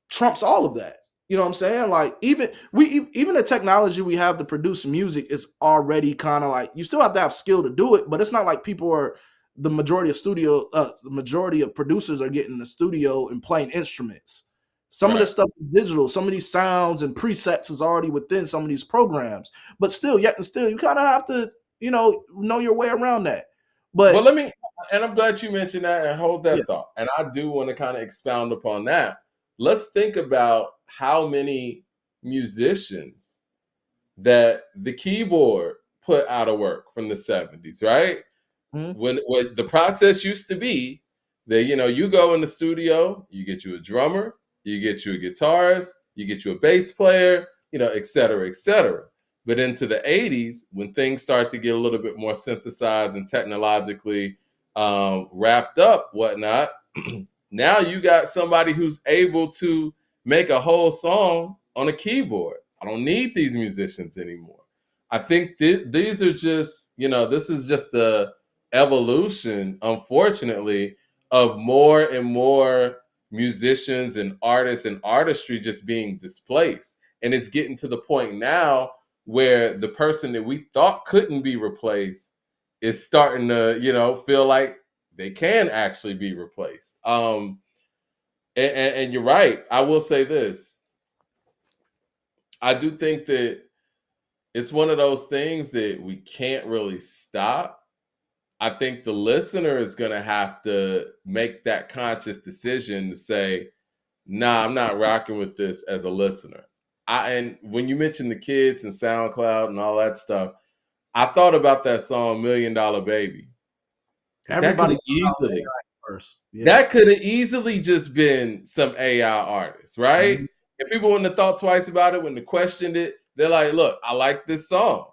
B: trumps all of that. You know what I'm saying? Like, even the technology we have to produce music is already kind of like, you still have to have skill to do it, but it's not like people are, the majority of producers are getting in the studio and playing instruments. Some of
A: Right.
B: this stuff is digital. Some of these sounds and presets is already within some of these programs. But still, yet and still, you kind of have to, know your way around that.
A: Well,
B: But
A: and I'm glad you mentioned that and hold
B: yeah,
A: that thought. And I do want to kind of expound upon that. Let's think about how many musicians that the keyboard put out of work from the 70s, right?
B: mhm.
A: When the process used to be that, you go in the studio, you get you a drummer, you get you a guitarist, you get you a bass player, et cetera, et cetera. But into the 80s, when things start to get a little bit more synthesized and technologically wrapped up, whatnot, now you got somebody who's able to make a whole song on a keyboard. I don't need these musicians anymore. I think these are just, this is just the evolution, unfortunately, of more and more musicians and artists and artistry just being displaced. And it's getting to the point now where the person that we thought couldn't be replaced is starting to, feel like they can actually be replaced. And you're right. I will say this. I do think that it's one of those things that we can't really stop. I think the listener is going to have to make that conscious decision to say, nah, I'm not rocking with this as a listener. And when you mentioned the kids and SoundCloud and all that stuff, I thought about that song "$1 Million Baby" because
B: Everybody thought it was AI first. Yeah.
A: that could have easily just been some AI artist, right?
B: Mhm.
A: If people wouldn't have thought twice about it, when they questioned it, they're like, "Look, I like this song."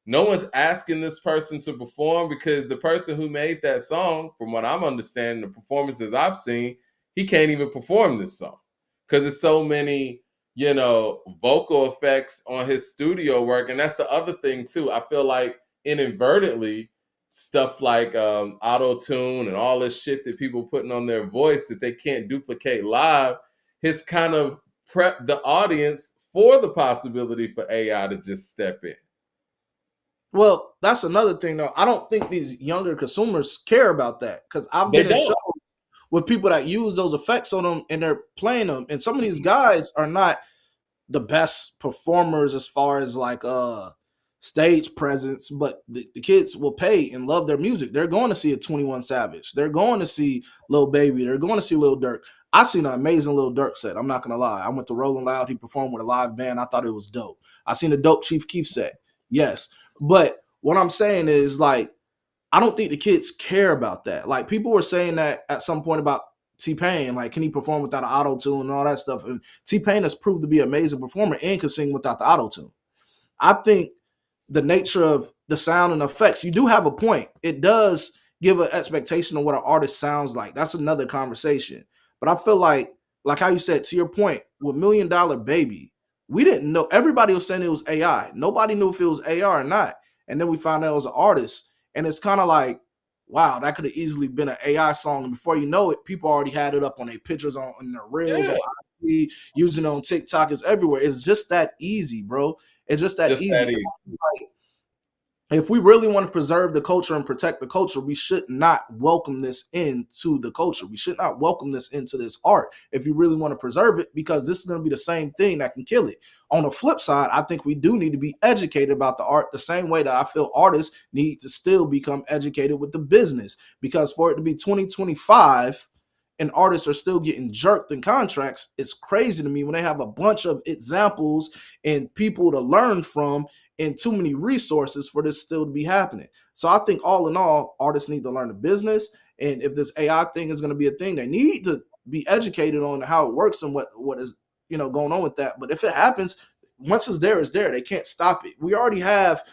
A: No one's asking this person to perform because the person who made that song, from what I'm understanding, the performances I've seen, he can't even perform this song because there's so many, vocal effects on his studio work. And that's the other thing too. I feel like inadvertently, stuff like auto tune and all this shit that people putting on their voice that they can't duplicate live, has kind of prepped the audience for the possibility for AI to just step in.
B: Well, that's another thing though. I don't think these younger consumers care about that because I've
A: They
B: been in shows
A: don't.
B: with people that use those effects on them and they're playing them. And some of these guys are not the best performers as far as like stage presence, but the kids will pay and love their music. They're going to see a 21 Savage. They're going to see Lil Baby. They're going to see Lil Durk. I seen an amazing Lil Durk set. I'm not gonna lie. I went to Rolling Loud. He performed with a live band. I thought it was dope. I seen a dope Chief Keef set. Yes. But what I'm saying is like I don't think the kids care about that. Like people were saying that at some point about T-Pain, like can he perform without an auto tune and all that stuff? And T-Pain has proved to be an amazing performer and can sing without the auto tune. I think the nature of the sound and effects, you do have a point. It does give an expectation of what an artist sounds like. That's another conversation. But I feel like how you said, to your point, with $1 Million Baby, we didn't know. Everybody was saying it was AI. Nobody knew if it was AI or not. And then we found out it was an artist. And it's kind of like, wow, that could have easily been an AI song. And before you know it, people already had it up on their pictures, on their reels, on
A: Yeah,
B: IG, using it on TikTok. It's everywhere. It's just that easy, bro. It's just that
A: just that
B: easy.
A: easy.
B: If we really want to preserve the culture and protect the culture, we should not welcome this into the culture. We should not welcome this into this art if you really want to preserve it, because this is going to be the same thing that can kill it. On the flip side, I think we do need to be educated about the art the same way that I feel artists need to still become educated with the business. Because for it to be 2025 and artists are still getting jerked in contracts, it's crazy to me when they have a bunch of examples and people to learn from and too many resources for this still to be happening. So I think all in all, artists need to learn the business And if this AI thing is going to be a thing, they need to be educated on how it works and what is going on with that. But if it happens, once it's there, it's there. They can't stop it. We already have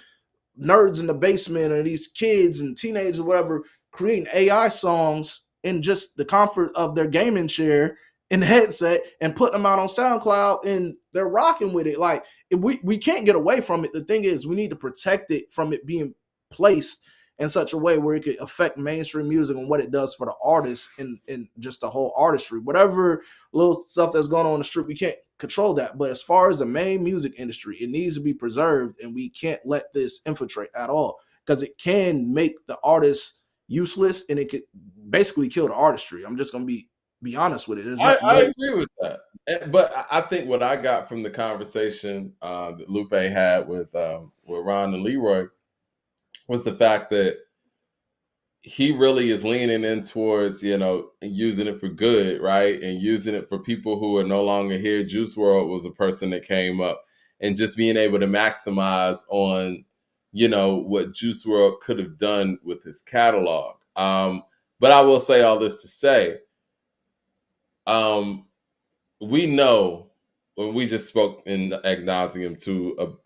B: nerds in the basement or these kids and teenagers or whatever creating AI songs in just the comfort of their gaming chair in the headset and putting them out on SoundCloud, and they're rocking with it. Like, we can't get away from it. The thing is, we need to protect it from it being placed in such a way where it could affect mainstream music and what it does for the artists and just the whole artistry. Whatever little stuff that's going on in the street, we can't control that. But as far as the main music industry, it needs to be preserved, and we can't let this infiltrate at all, because it can make the artist useless and it could basically kill the artistry. I'm just gonna be honest with it. There's
A: I
B: no.
A: agree with that. But I think what I got from the conversation that Lupe had with Ron and Leroy was the fact that he really is leaning in towards, using it for good, right? And using it for people who are no longer here. Juice World was a person that came up, and just being able to maximize on, what Juice World could have done with his catalog. But I will say all this to say, we know when we just spoke in ad nauseum to,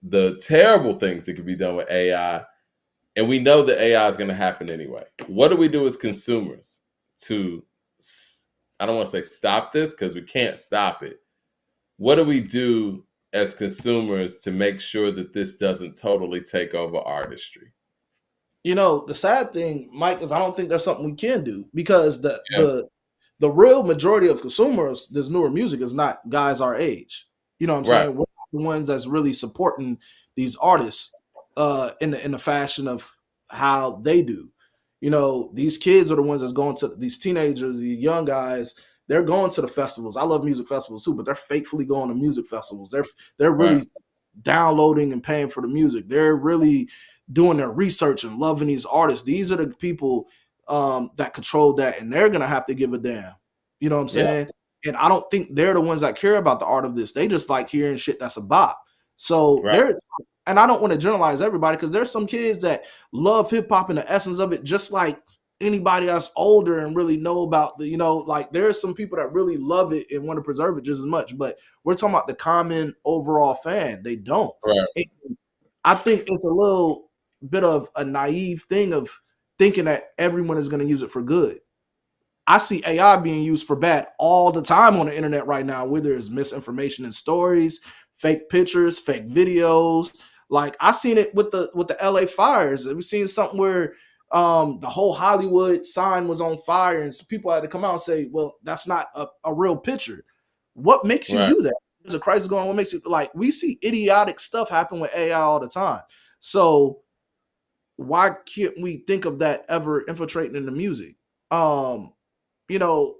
A: the terrible things that could be done with AI. And we know that AI is going to happen anyway. What do we do as consumers to, I don't want to say stop this, because we can't stop it. What do we do as consumers to make sure that this doesn't totally take over artistry?
B: The sad thing, Mike, is I don't think there's something we can do, because the
A: Yeah.
B: the the real majority of consumers this newer music is not guys our age. You know what I'm
A: Right.
B: saying? We're the ones that's really supporting these artists in the fashion of how they do. These kids are the ones that's going to these teenagers, these young guys. They're going to the festivals. I love music festivals too, but they're faithfully going to music festivals. They're
A: Right.
B: really downloading and paying for the music. They're really doing their research and loving these artists. These are the people that control that, and they're gonna have to give a damn. You know what I'm
A: Yeah.
B: saying? And I don't think they're the ones that care about the art of this. They just like hearing shit that's a bop. So
A: Right.
B: they're, and I don't want to generalize everybody, because there's some kids that love hip hop and the essence of it, just like anybody that's older and really know about like there's some people that really love it and want to preserve it just as much. But we're talking about the common overall fan. They don't.
A: Right.
B: And I think it's a little bit of a naive thing of thinking that everyone is going to use it for good. I see AI being used for bad all the time on the internet right now, where there's misinformation in stories, fake pictures, fake videos. Like, I seen it with the LA fires. We've seen something where the whole Hollywood sign was on fire, and some people had to come out and say, "Well, that's not a real picture." What makes you
A: Right.
B: do that? There's a crisis going on. What makes it, like, we see idiotic stuff happen with AI all the time. So why can't we think of that ever infiltrating in the music? Um, you know,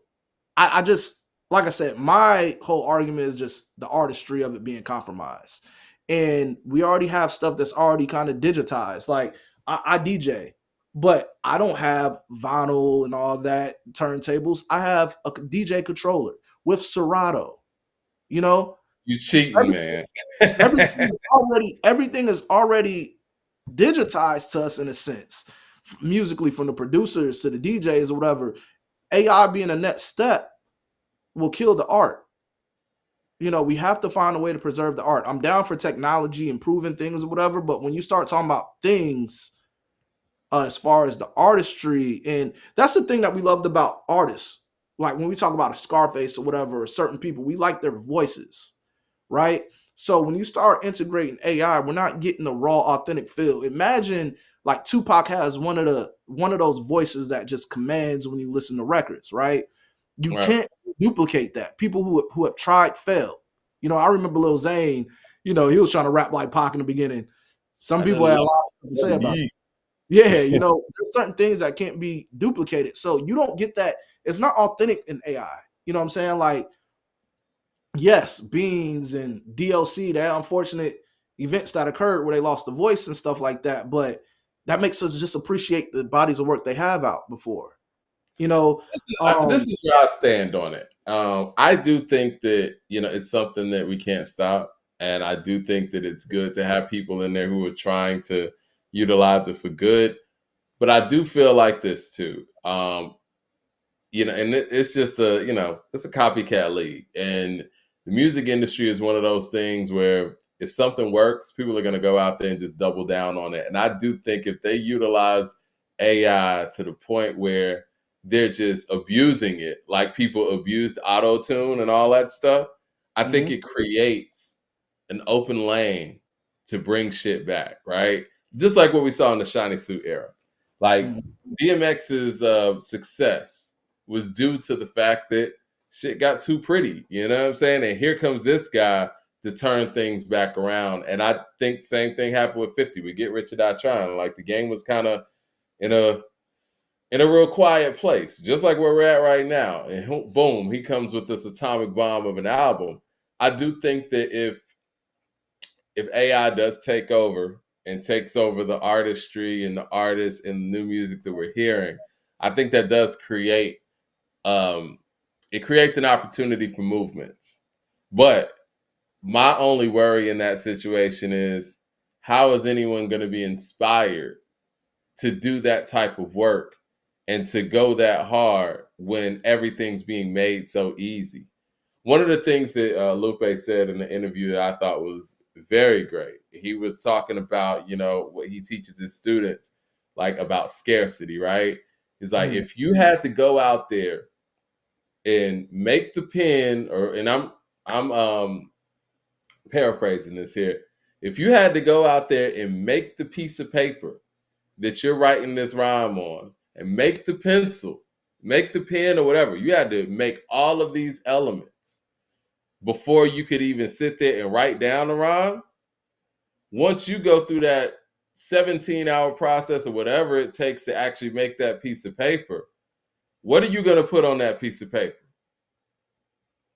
B: I just, like I said, my whole argument is just the artistry of it being compromised. And we already have stuff that's already kind of digitized. Like, I DJ, but I don't have vinyl and all that turntables. I have a DJ controller with Serato. You know,
A: You cheating, man.
B: everything is already digitized to us in a sense, musically, from the producers to the DJs or whatever. AI being a next step will kill the art. We have to find a way to preserve the art. I'm down for technology, improving things or whatever, but when you start talking about things as far as the artistry, and that's the thing that we loved about artists. Like, when we talk about a Scarface or whatever, or certain people, we like their voices, right? So when you start integrating AI, we're not getting the raw, authentic feel. Imagine, like, Tupac has one of those voices that just commands when you listen to records, right? You
A: Right.
B: can't duplicate that. People who have tried failed. I remember Lil Zane. He was trying to rap like Pac in the beginning. Some
A: I just
B: people had a
A: love
B: lot to say about it. Yeah, there's certain things that can't be duplicated. So you don't get that. It's not authentic in AI. You know what I'm saying? Like, yes, Beans and DLC, that unfortunate events that occurred where they lost the voice and stuff like that, but that makes us just appreciate the bodies of work they have out before. You know,
A: This is where I stand on it. I do think that it's something that we can't stop, and I do think that it's good to have people in there who are trying to utilize it for good. But I do feel like this too. And it's just it's a copycat league, and the music industry is one of those things where if something works, people are going to go out there and just double down on it. And I do think if they utilize AI to the point where they're just abusing it, like people abused auto tune and all that stuff, I think
B: Mhm.
A: it creates an open lane to bring shit back, right? Just like what we saw in the Shiny Suit era. Like
B: Mhm.
A: DMX's success was due to the fact that shit got too pretty. You know what I'm saying? And here comes this guy to turn things back around. And I think same thing happened with 50. We Get Rich or Die Trying. Like the game was kind of in a real quiet place, just like where we're at right now. And boom, he comes with this atomic bomb of an album. I do think that if AI does take over and takes over the artistry and the artists and the new music that we're hearing, I think that does create um, it creates an opportunity for movements. But my only worry in that situation is how is anyone going to be inspired to do that type of work and to go that hard when everything's being made so easy? One of the things that Lupe said in the interview that I thought was very great, he was talking about, what he teaches his students, like about scarcity, right? He's like,
B: Mhm.
A: if you had to go out there and make the pen, and I'm paraphrasing this here. If you had to go out there and make the piece of paper that you're writing this rhyme on, and make the pencil, make the pen or whatever, you had to make all of these elements before you could even sit there and write down a rhyme. Once you go through that 17-hour process or whatever it takes to actually make that piece of paper, what are you going to put on that piece of paper?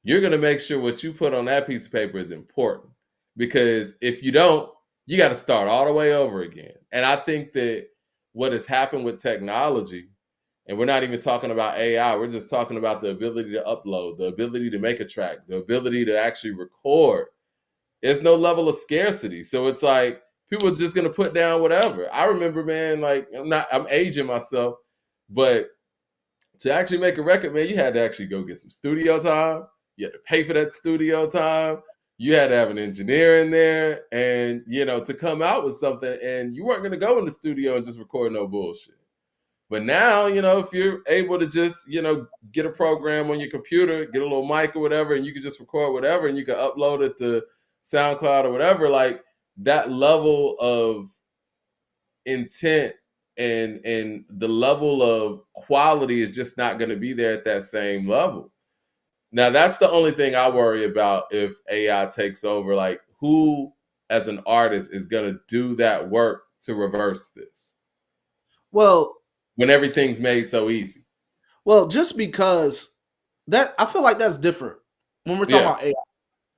A: You're going to make sure what you put on that piece of paper is important, because if you don't, you got to start all the way over again. And I think that what has happened with technology, and we're not even talking about AI, we're just talking about the ability to upload, the ability to make a track, the ability to actually record. There's no level of scarcity. So it's like people are just going to put down whatever. I remember, man, like I'm aging myself, but to actually make a record, man, you had to actually go get some studio time. You had to pay for that studio time. You had to have an engineer in there, and to come out with something, and you weren't going to go in the studio and just record no bullshit. But now, if you're able to just, get a program on your computer, get a little mic or whatever, and you can just record whatever, and you can upload it to SoundCloud or whatever, like that level of intent and the level of quality is just not going to be there at that same level. Now that's the only thing I worry about if AI takes over. Like, who as an artist is going to do that work to reverse this
B: Well,
A: when everything's made so easy?
B: just because that I feel like that's different when we're talking
A: Yeah,
B: about AI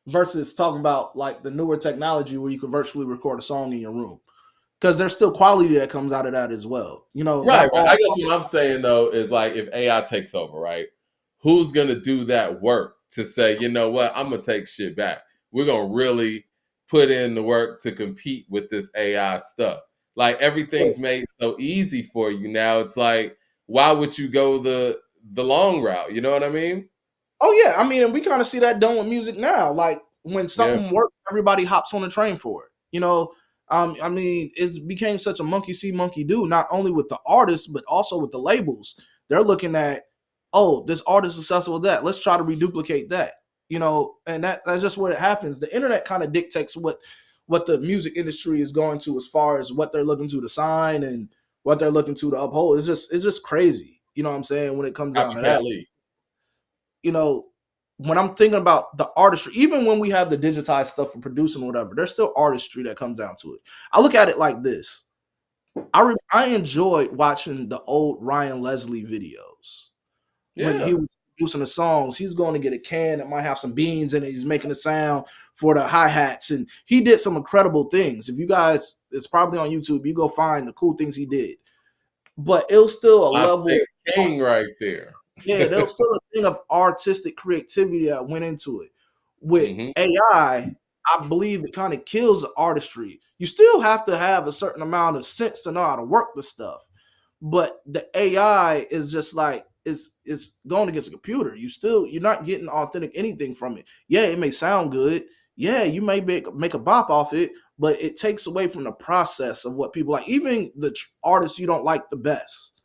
B: versus talking about like the newer technology where you can virtually record a song in your room. Because there's still quality that comes out of that as well.
A: right,
B: Not
A: right.
B: all.
A: I guess what I'm saying though is like if AI takes over, right? Who's gonna do that work to say, you know what, I'm gonna take shit back. We're gonna really put in the work to compete with this AI stuff. Like everything's made so easy for you now. It's like, why would you go the long route? You know what I mean?
B: Oh yeah, I mean, and we kind of see that done with music now. Like when
A: Yeah.
B: something works, everybody hops on the train for it. I mean, it became such a monkey see, monkey do. Not only with the artists, but also with the labels. They're looking at, oh, this artist is successful with that. Let's try to reduplicate that. And that's just what it happens. The internet kind of dictates what the music industry is going to as far as what they're looking to sign and what they're looking to uphold. It's just crazy. You know what I'm saying when it comes down to that.
A: Copycat league.
B: you know, when I'm thinking about the artistry, even when we have the digitized stuff for producing or whatever, there's still artistry that comes down to it. I look at it like this. I enjoyed watching the old Ryan Leslie videos when he
A: Yeah.
B: was producing the songs. He's going to get a can that might have some beans in it. He's making a sound for the hi-hats, and he did some incredible things. If you guys, it's probably on YouTube, you go find the cool things he did. But it was still a
A: High
B: level
A: stakes king right there.
B: Yeah, there was still a thing of artistic creativity that went into it. With
A: Hmm.
B: AI, I believe it kind of kills the artistry. You still have to have a certain amount of sense to know how to work the stuff. But the AI is just like it's going against a computer. You're not getting authentic anything from it. Yeah, it may sound good. Yeah, you may make a bop off it, but it takes away from the process of what people like. Even the artists you don't like the best,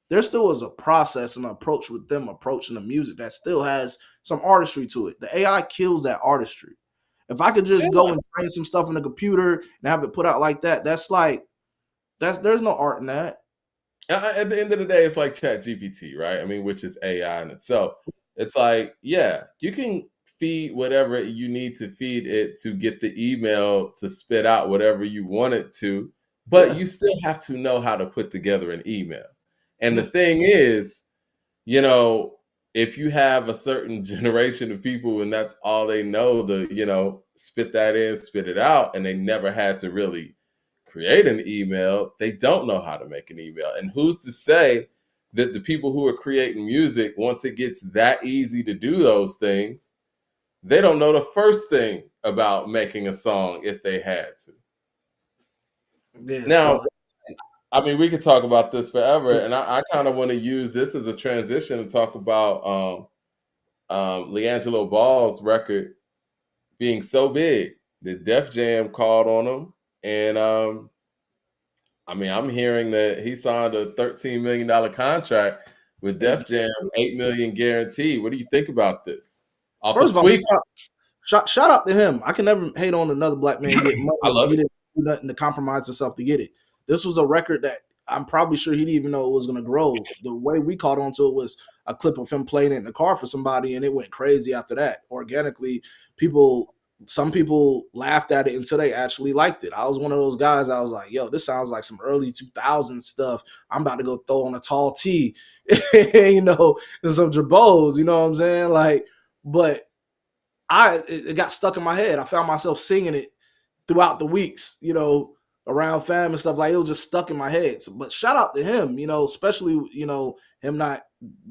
B: there still is a process and approach with them approaching the music that still has some artistry to it. The AI kills that artistry. If I could just go and train some stuff in the computer and have it put out like that, that's like there's no art in that.
A: At the end of the day, it's like Chat GPT, right? I mean, which is AI in itself. It's like, yeah, you can feed whatever you need to feed it to get the email to spit out whatever you want it to, but
B: Yeah.
A: you still have to know how to put together an email. And the
B: Yeah.
A: thing is, you know, if you have a certain generation of people and that's all they know, spit that in, spit it out, and they never had to really create an email, they don't know how to make an email. And who's to say that the people who are creating music, once it gets that easy to do those things, they don't know the first thing about making a song if they had to.
B: Yeah. So
A: Now, I mean, we could talk about this forever, and I kind of want to use this as a transition to talk about LiAngelo Ball's record being so big that Def Jam called on him, and I mean, I'm hearing that he signed a $13 million contract with
B: hey,
A: Def Jam, 8 million guarantee. What do you think about this? Off
B: first
A: of
B: of all,
A: Tweak,
B: shout out to him. I can never hate on another black man getting
A: I
B: money.
A: love
B: He
A: it.
B: didn't do nothing to compromise himself to get it. This was a record that I'm probably sure he didn't even know it was going to grow. The way we caught on to it was a clip of him playing it in the car for somebody, and it went crazy after that. Organically, some people laughed at it until they actually liked it. I was one of those guys. I was like, "Yo, this sounds like some early 2000s stuff. I'm about to go throw on a tall tee, and some jabos. You know what I'm saying? Like, but it got stuck in my head. I found myself singing it throughout the weeks, around fam and stuff. Like it was just stuck in my head. So, but shout out to him, especially him not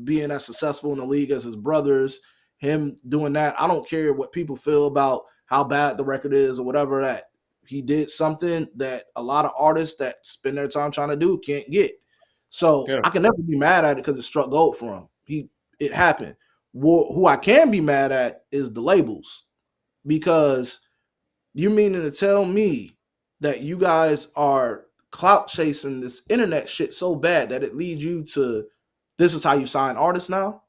B: being as successful in the league as his brothers. Him doing that. I don't care what people feel about how bad the record is or whatever. That he did something that a lot of artists that spend their time trying to do can't get. So
A: Yeah,
B: I can never be mad at it because it struck gold for him. It happened. Who I can be mad at is the labels, because you meaning to tell me that you guys are clout chasing this internet shit so bad that it leads you to this is how you sign artists now?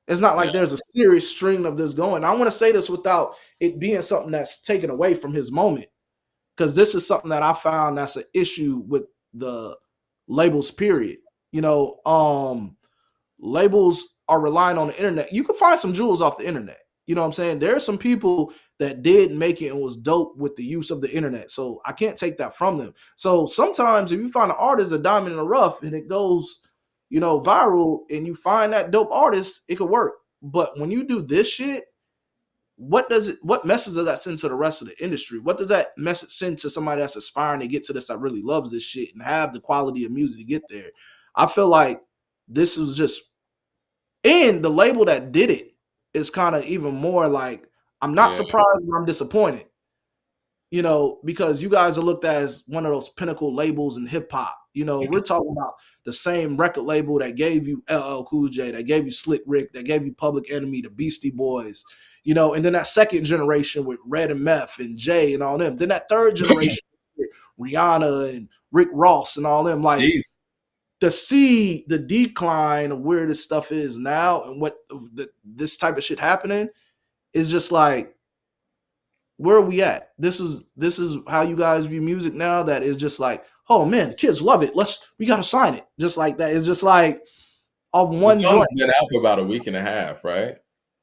B: It's not
A: yeah,
B: like there's a serious string of this going. I want to say this without it being something that's taken away from his moment, because this is something that I found that's an issue with the labels, period. You know, labels are relying on the internet. You can find some jewels off the internet. You know what I'm saying? There are some people that did make it and was dope with the use of the internet. So I can't take that from them. So sometimes if you find an artist, a diamond in the rough, and it goes, viral, and you find that dope artist, it could work. But when you do this shit, what message does that send to the rest of the industry? What does that message send to somebody that's aspiring to get to this, that really loves this shit and have the quality of music to get there? I feel like this is just, and the label that did it is kind of even more like, I'm not
A: yeah,
B: surprised, but I'm disappointed. Because you guys are looked at as one of those pinnacle labels in hip hop. We're talking about the same record label that gave you LL Cool J, that gave you Slick Rick, that gave you Public Enemy, the Beastie Boys, and then that second generation with Red and Meth and Jay and all them. Then that third generation with Rihanna and Rick Ross and all them. Like,
A: jeez.
B: to see the decline of where this stuff is now and what this type of shit happening is just like, where are we at? This is how you guys view music now. That is just like, oh man, the kids love it. We gotta sign it. Just like that. It's just like of
A: The
B: one joint.
A: song's been out for about a week and a half, right?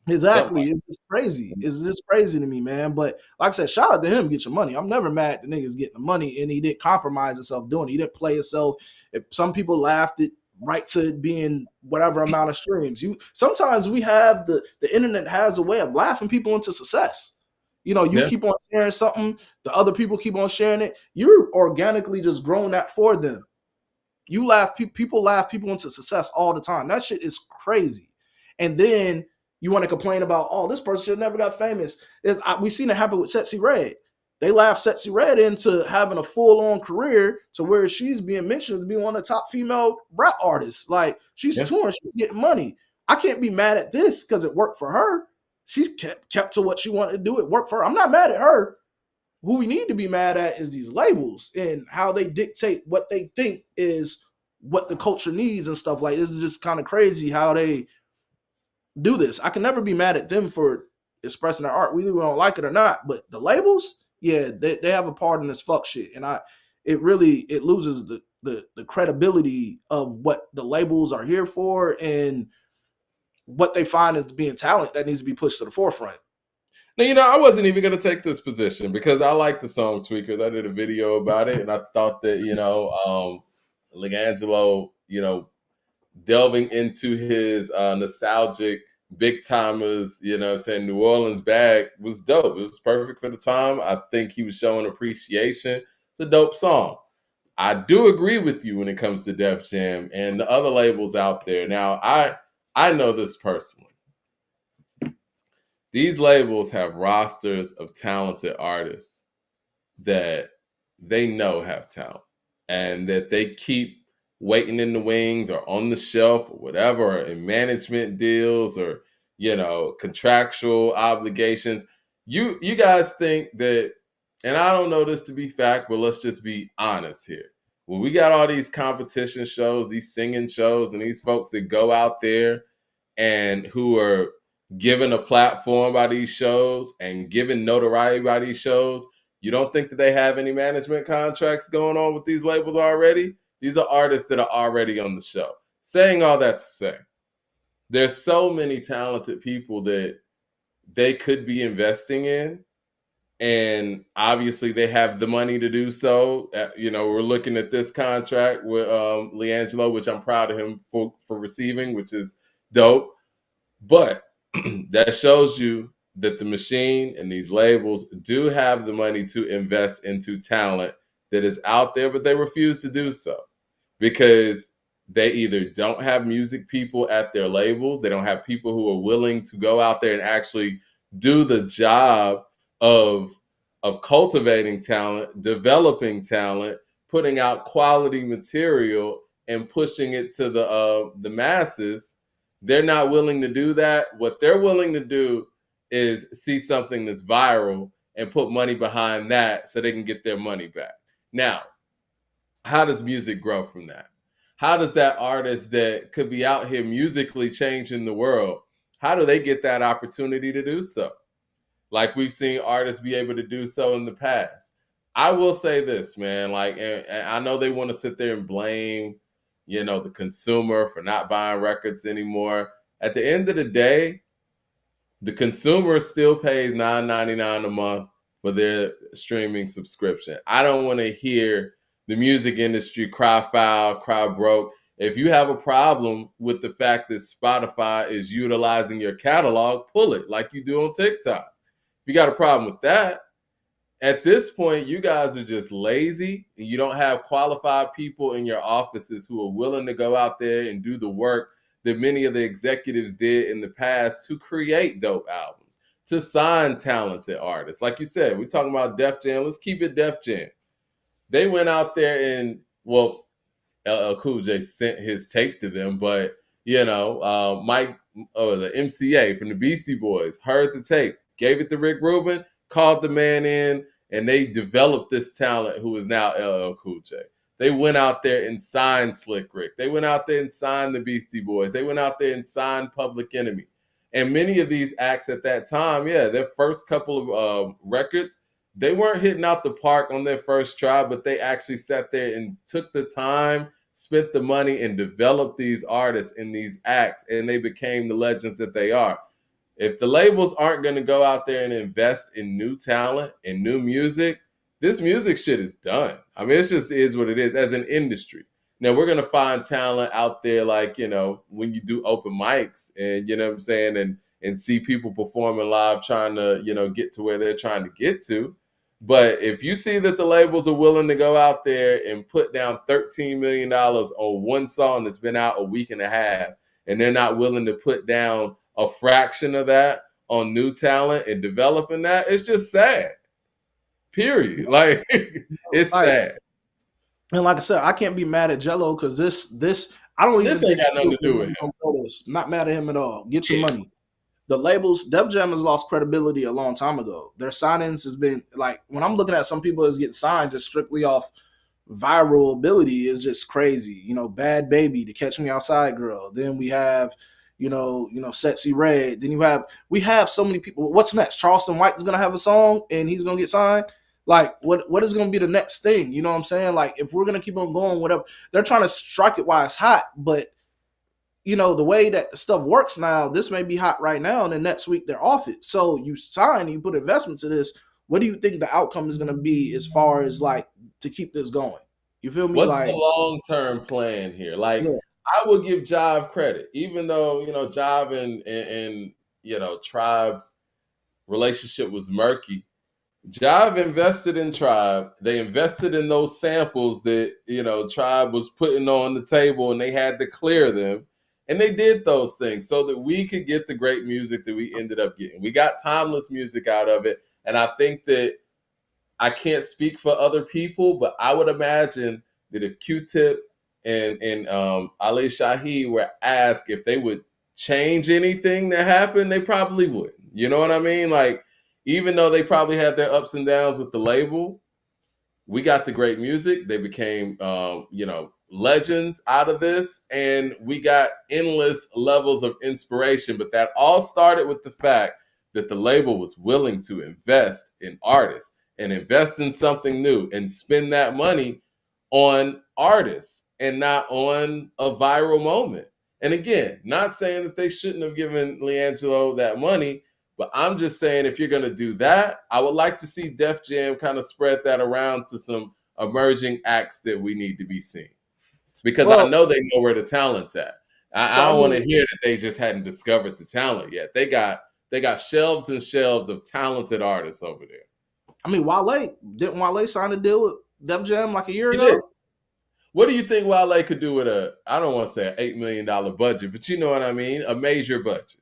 A: Something
B: Exactly. It's just crazy. It's just crazy to me, man. But like I said, shout out to him. Get your money. I'm never mad at the niggas getting the money, and he didn't compromise himself doing it. He didn't play himself. If some people laughed it right to it being whatever amount of streams. Sometimes we have the internet has a way of laughing people into success. You
A: yeah,
B: keep on sharing something, the other people keep on sharing it. You're organically just growing that for them. You laugh, people laugh people into success all the time. That shit is crazy. And then you want to complain about, oh, this person should never got famous. We seen it happen with Sexy Red. they laugh Sexy Red into having a full-on career to where she's being mentioned to be one of the top female rap artists. Like, she's
A: Yeah.
B: touring, she's getting money. I can't be mad at this because it worked for her. She's kept to what she wanted to do. It worked for her. I'm not mad at her. Who we need to be mad at is these labels and how they dictate what they think is what the culture needs and stuff. Like, this is just kind of crazy how they do this. I can never be mad at them for expressing their art. We either don't like it or not. But the labels, yeah, they have a part in this fuck shit. And it loses the credibility of what the labels are here for and what they find as being talent that needs to be pushed to the forefront.
A: Now, I wasn't even going to take this position because I like the song Tweakers. I did a video about it, and I thought that, LiAngelo, delving into his nostalgic big timers, New Orleans bag was dope. It was perfect for the time. I think he was showing appreciation. It's a dope song. I do agree with you when it comes to Def Jam and the other labels out there. Now, I know this personally. These labels have rosters of talented artists that they know have talent and that they keep waiting in the wings or on the shelf or whatever, or in management deals or, contractual obligations. You guys think that, and I don't know this to be fact, but let's just be honest here. When we got all these competition shows, these singing shows, and these folks that go out there and who are given a platform by these shows and given notoriety by these shows, you don't think that they have any management contracts going on with these labels already? These are artists that are already on the show. Saying all that to say, there's so many talented people that they could be investing in, and obviously they have the money to do so. We're looking at this contract with LiAngelo, which I'm proud of him for receiving, which is dope. But that shows you that the machine and these labels do have the money to invest into talent that is out there, but they refuse to do so because they either don't have music people at their labels, they don't have people who are willing to go out there and actually do the job of cultivating talent, developing talent, putting out quality material and pushing it to the masses. They're not willing to do that. What they're willing to do is see something that's viral and put money behind that so they can get their money back. Now, how does music grow from that? How does that artist that could be out here musically changing the world, how do they get that opportunity to do so? Like we've seen artists be able to do so in the past. I will say this, man, and I know they want to sit there and blame, the consumer for not buying records anymore. At the end of the day, the consumer still pays $9.99 a month for their streaming subscription. I don't want to hear the music industry cry foul, cry broke. If you have a problem with the fact that Spotify is utilizing your catalog, pull it like you do on TikTok. If you got a problem with that, at this point, you guys are just lazy and you don't have qualified people in your offices who are willing to go out there and do the work that many of the executives did in the past to create dope albums, to sign talented artists. Like you said, we're talking about Def Jam. Let's keep it Def Jam. They went out there and, LL Cool J sent his tape to them, but, Mike, the MCA from the Beastie Boys, heard the tape, gave it to Rick Rubin, called the man in, and they developed this talent who is now LL Cool J. They went out there and signed Slick Rick. They went out there and signed the Beastie Boys. They went out there and signed Public Enemy. And many of these acts at that time, their first couple of records, they weren't hitting out the park on their first try, but they actually sat there and took the time, spent the money, and developed these artists in these acts, and they became the legends that they are. If the labels aren't going to go out there and invest in new talent and new music, this music shit is done. I mean, it just is what it is as an industry. Now, we're going to find talent out there like, when you do open mics and, you know what I'm saying, and see people performing live trying to, get to where they're trying to get to. But if you see that the labels are willing to go out there and put down $13 million on one song that's been out a week and a half, and they're not willing to put down a fraction of that on new talent and developing that, it's just sad. Period. Like it's
B: Like,
A: sad.
B: and like I said, I can't be mad at Jello because this I don't
A: This
B: even
A: ain't
B: think
A: got nothing
B: he
A: to do with
B: was
A: him.
B: gonna go this. Not mad at him at all. Get your
A: Yeah.
B: money. The labels, Def Jam has lost credibility a long time ago. Their signings has been like when I'm looking at some people that's getting signed just strictly off viral ability is just crazy. You know, Bad Baby, the Catch Me Outside girl. Then we have, Sexy Red. Then we have so many people. What's next? Charleston White is gonna have a song and he's gonna get signed. Like, what is gonna be the next thing? You know what I'm saying? Like, if we're gonna keep on going, whatever, they're trying to strike it while it's hot, but the way that the stuff works now, this may be hot right now, and then next week they're off it. So you sign, you put investment to this. What do you think the outcome is going to be as far as like to keep this going? You feel me?
A: What's the
B: Like,
A: long-term plan here? Like,
B: yeah.
A: I would give Jive credit, even though, Jive and Tribe's relationship was murky. Jive invested in Tribe. They invested in those samples that, Tribe was putting on the table and they had to clear them. And they did those things so that we could get the great music that we ended up getting. We got timeless music out of it. And I think that I can't speak for other people, but I would imagine that if Q-Tip and Ali Shahi were asked if they would change anything that happened, they probably would. You know what I mean? Like, even though they probably had their ups and downs with the label, we got the great music. They became, legends out of this, and we got endless levels of inspiration. But that all started with the fact that the label was willing to invest in artists and invest in something new and spend that money on artists and not on a viral moment. And again, not saying that they shouldn't have given LiAngelo that money, but I'm just saying, if you're going to do that, I would like to see Def Jam kind of spread that around to some emerging acts that we need to be seen. Because I
B: Well,
A: know they know where the talent's at. I
B: so I
A: don't want to
B: mean,
A: hear that they just hadn't discovered the talent yet. They got shelves and shelves of talented artists over there.
B: Wale didn't Wale sign a deal with Def Jam like a year
A: He did.
B: ago?
A: What do you think Wale could do with I don't want to say an $8 million budget, but you know what I mean? A major budget.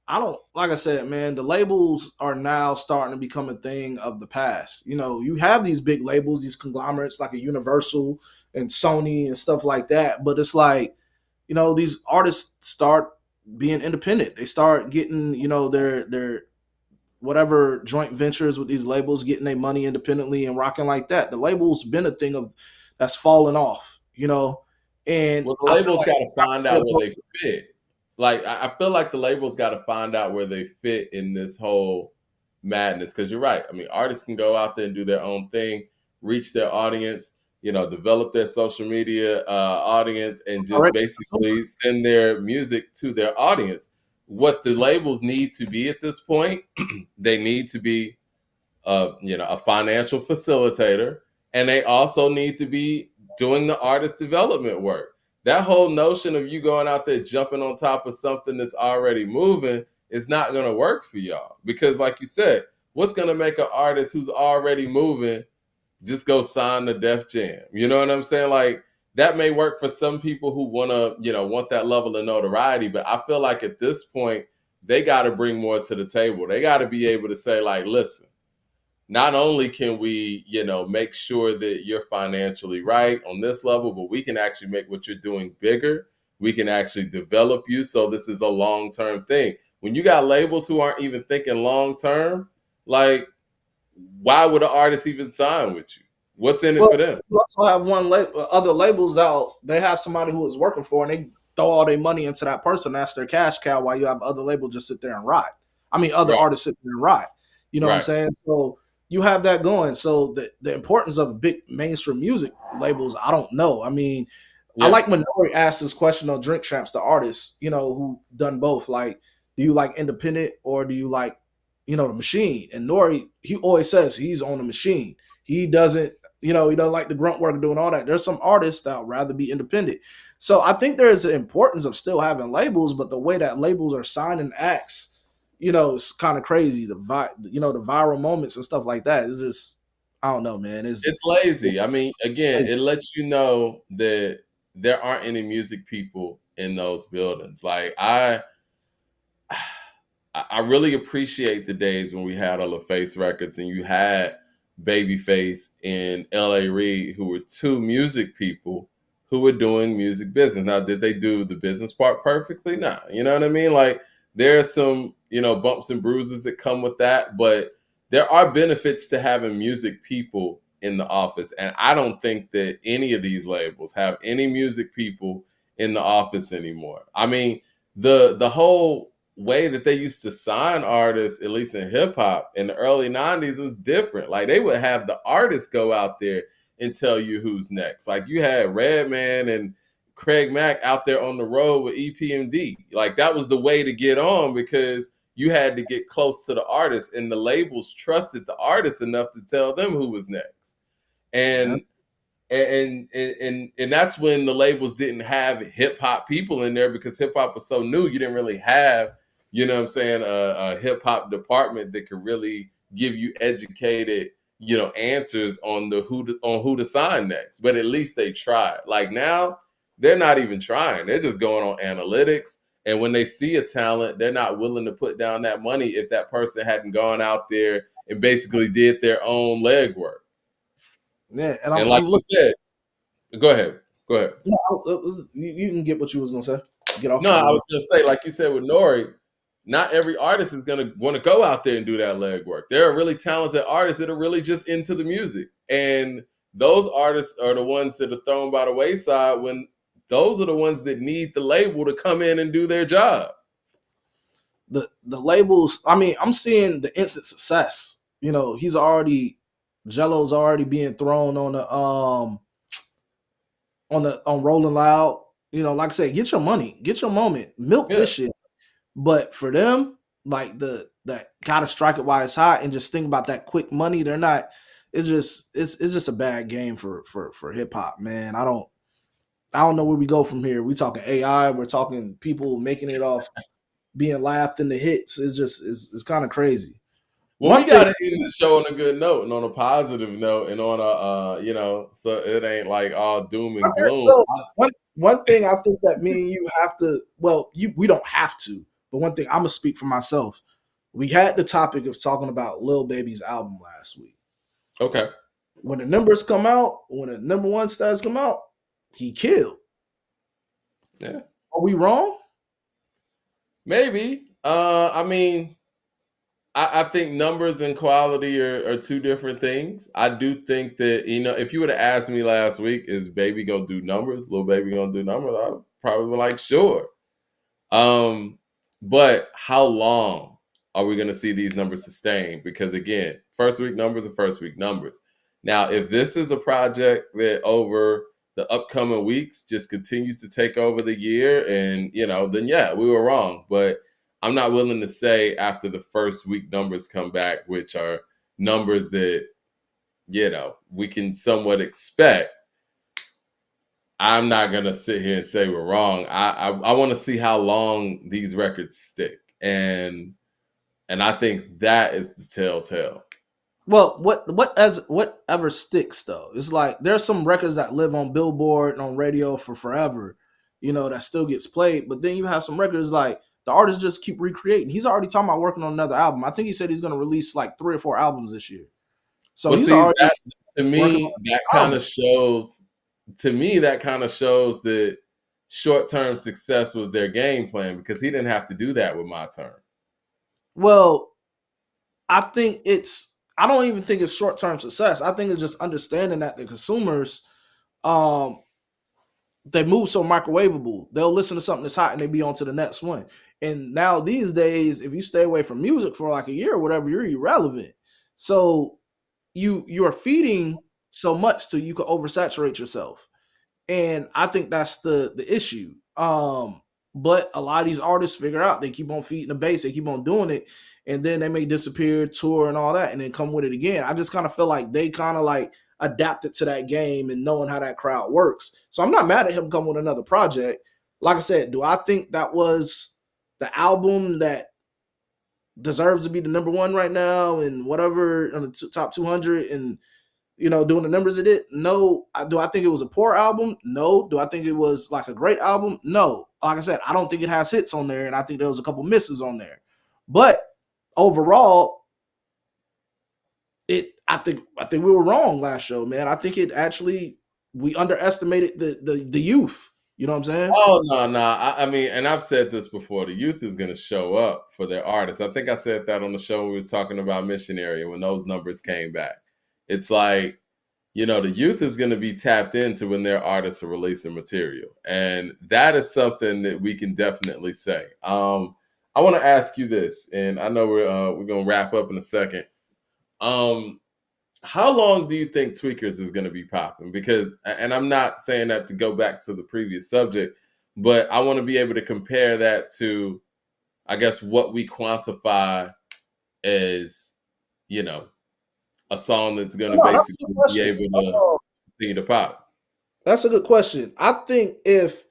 B: I don't like I said, man, the labels are now starting to become a thing of the past. You have these big labels, these conglomerates like a Universal and Sony and stuff like that, but it's like, these artists start being independent. They start getting, their whatever joint ventures with these labels, getting their money independently and rocking like that. The label's been a thing of that's fallen off. And
A: Well, the
B: I feel
A: labels
B: like
A: got to find out where they fit. Like, I feel like the labels got to find out where they fit in this whole madness. Because you're right. I mean, artists can go out there and do their own thing, reach their audience, develop their social media audience, and just
B: already
A: basically send their music to their audience. What the labels need to be at this point, they need to be a financial facilitator, and they also need to be doing the artist development work. That whole notion of you going out there jumping on top of something that's already moving is not going to work for y'all, because like you said, what's going to make an artist who's already moving just go sign the Def Jam? You know what I'm saying? Like, that may work for some people who want that level of notoriety, but I feel like at this point they got to bring more to the table. They got to be able to say, like, listen, not only can we, make sure that you're financially right on this level, but we can actually make what you're doing bigger. We can actually develop you. So this is a long-term thing. When you got labels who aren't even thinking long-term, like, why would an artist even sign with you? What's in it
B: Well,
A: for them?
B: you also have other labels out. They have somebody who is working for, and they throw all their money into that person. That's their cash cow. While you have other labels just sit there and rot. Other
A: Right,
B: artists sit there and rot. You know what I'm
A: right.
B: saying? So you have that going. So the importance of big mainstream music labels, I don't know. I
A: Yeah.
B: like when Nori asked this question on Drink Champs, the artist, who done both. Like, do you like independent or do you like, the machine? And Nori, he always says he's on the machine. He doesn't, he doesn't like the grunt work doing all that. There's some artists that would rather be independent. So I think there's the importance of still having labels, but the way that labels are signing acts, it's kind of crazy. The viral moments and stuff like that. It's just, I don't know, man.
A: It's
B: It's
A: lazy. I mean, again,
B: crazy.
A: it lets you know that there aren't any music people in those buildings. Like, I really appreciate the days when we had all the Face records and you had Babyface and L.A. Reid, who were two music people who were doing music business. Now, did they do the business part perfectly? No. You know what I mean? Like, there are some, bumps and bruises that come with that, but there are benefits to having music people in the office. And I don't think that any of these labels have any music people in the office anymore. I mean, the whole way that they used to sign artists, at least in hip hop in the early 90s, was different. Like, they would have the artists go out there and tell you who's next. Like, you had Redman and Craig Mack out there on the road with EPMD. Like, that was the way to get on, because you had to get close to the artist, and the labels trusted the artist enough to tell them who was next.
B: Yeah.
A: And that's when the labels didn't have hip hop people in there, because hip hop was so new. You didn't really have, a hip hop department that could really give you educated, answers on who to sign next. But at least they tried. Like, now, they're not even trying. They're just going on analytics. And when they see a talent, they're not willing to put down that money if that person hadn't gone out there and basically did their own legwork.
B: Yeah, and
A: And like
B: I'm
A: you
B: looking.
A: said, go ahead. Go ahead.
B: No, you can get what you was gonna say. Get off
A: No,
B: my
A: I
B: word.
A: was gonna say, like you said with Nori, not every artist is gonna want to go out there and do that legwork. There are really talented artists that are really just into the music, and those artists are the ones that are thrown by the wayside when those are the ones that need the label to come in and do their job.
B: The labels. I mean, I'm seeing the instant success. He's already Jello's already being thrown on Rolling Loud. Like I said, get your money, get your moment, milk
A: Yeah.
B: this shit. But for them, like that gotta strike it while it's hot and just think about that quick money. They're not. It's just a bad game for hip hop, man. I don't know where we go from here. We talking AI. We're talking people making it off being laughed in the hits. It's kind of crazy.
A: Well, we
B: One thing,
A: got to end the show on a good note and on a positive note and on so it ain't like all doom and gloom.
B: well, one thing I think that me and you have to. Well, we don't have to, but one thing I'm gonna speak for myself. We had the topic of talking about Lil Baby's album last week.
A: Okay.
B: When the numbers come out, when the number one stats come out, he killed.
A: Yeah.
B: Are we wrong?
A: Maybe. I mean, I think numbers and quality are two different things. I do think that, if you would have asked me last week, is Baby gonna do numbers? Little Baby gonna do numbers? I would probably be like, sure. But how long are we gonna see these numbers sustain? Because again, first week numbers are first week numbers. Now, if this is a project that over the upcoming weeks just continues to take over the year, and then yeah, we were wrong. But I'm not willing to say after the first week numbers come back, which are numbers that we can somewhat expect. I'm not gonna sit here and say we're wrong. I want to see how long these records stick, and I think that is the telltale.
B: Well, whatever sticks though. It's like there's some records that live on Billboard and on radio for forever, that still gets played. But then you have some records like the artists just keep recreating. He's already talking about working on another album. I think he said he's going to release like 3 or 4 albums this year. So
A: Well,
B: he's
A: see,
B: already
A: that to
B: working on
A: me that
B: an
A: kind
B: album.
A: of shows. To me, that kind of shows that short-term success was their game plan, because he didn't have to do that with My Turn.
B: Well, I don't even think it's short term success. I think it's just understanding that the consumers, um, they move so microwavable. They'll listen to something that's hot and they be on to the next one. And now these days, if you stay away from music for like a year or whatever, you're irrelevant. So you're feeding so much till you can oversaturate yourself. And I think that's the issue. But a lot of these artists figure out they keep on feeding the base, they keep on doing it, and then they may disappear, tour, and all that, and then come with it again. I just kind of feel like they kind of like adapted to that game and knowing how that crowd works. So I'm not mad at him coming with another project. Like I said, do I think that was the album that deserves to be the number one right now and whatever on the top 200 and doing the numbers it did? No. Do I think it was a poor album? No. Do I think it was like a great album? No. Like I said, I don't think it has hits on there, and I think there was a couple misses on there. But overall, I think we were wrong last show, man. I think it actually we underestimated the youth. You know what I'm saying?
A: Oh no, no. I mean, and I've said this before. The youth is going to show up for their artists. I think I said that on the show when we was talking about Missionary, and when those numbers came back. It's like, the youth is going to be tapped into when their artists are releasing material, and that is something that we can definitely say. I want to ask you this, and I know we're going to wrap up in a second. Um, how long do you think Tweakers is going to be popping? Because, and I'm not saying that to go back to the previous subject, but I want to be able to compare that to, I guess, what we quantify as, you know, a song that's going to
B: No, that's a good
A: basically be
B: question.
A: able to continue to pop.
B: That's a good question. I think if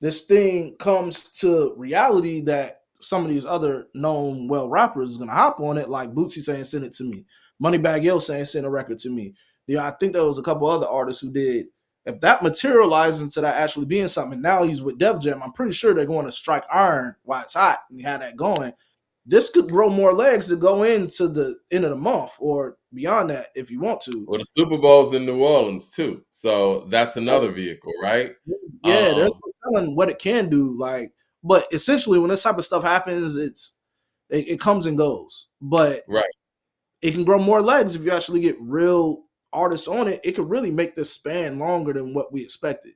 B: this thing comes to reality that some of these other known well rappers is gonna hop on it, like Bootsy saying send it to me, Moneybagg Yo saying send a record to me. Yeah, I think there was a couple other artists who did. If that materialized into that actually being something, now he's with Def Jam, I'm pretty sure they're going to strike iron while it's hot and have that going. This could grow more legs to go into the end of the month or beyond that if you want to.
A: Well, the Super Bowl's in New Orleans too, so that's
B: So
A: another vehicle, right?
B: yeah, there's
A: Um,
B: no telling what it can do. Like, but essentially, when this type of stuff happens, it comes and goes. But
A: right.
B: it can grow more legs if you actually get real artists on it. It could really make this span longer than what we expected.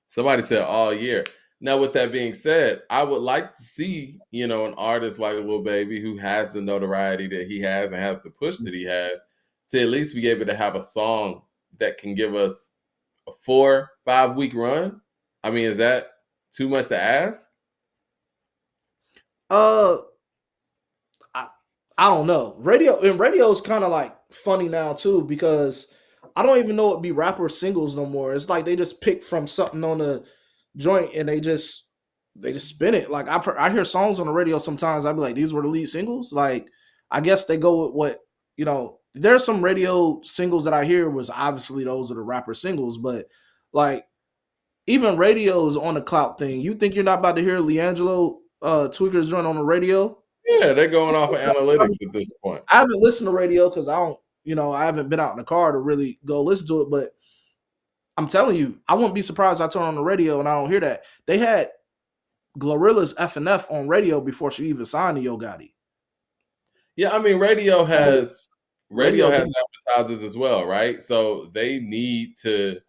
A: Somebody said all year. Now, with that being said, I would like to see, an artist like Lil Baby who has the notoriety that he has and has the push that he has to at least be able to have a song that can give us a 4-5 week run. I mean, is that too much to ask?
B: Uh, I, I don't know. Radio is kind of like funny now too because I don't even know it be rapper singles no more. It's like they just pick from something on the joint and they just spin it. Like I hear songs on the radio sometimes. I'd be like, these were the lead singles. Like I guess they go with what There's some radio singles that I hear was obviously those are the rapper singles, but like even radios on the clout thing. You think you're not about to hear LiAngelo Tweakers joint on the radio?
A: Yeah, they're going off of analytics at this point.
B: I haven't listened to radio because I haven't been out in the car to really go listen to it. But I'm telling you, I wouldn't be surprised if I turn on the radio and I don't hear that. They had Glorilla's FNF on radio before she even signed to Yo Gotti.
A: Yeah, I mean, radio
B: So
A: has radio
B: radio
A: has
B: been
A: advertisers as well, right? So they need to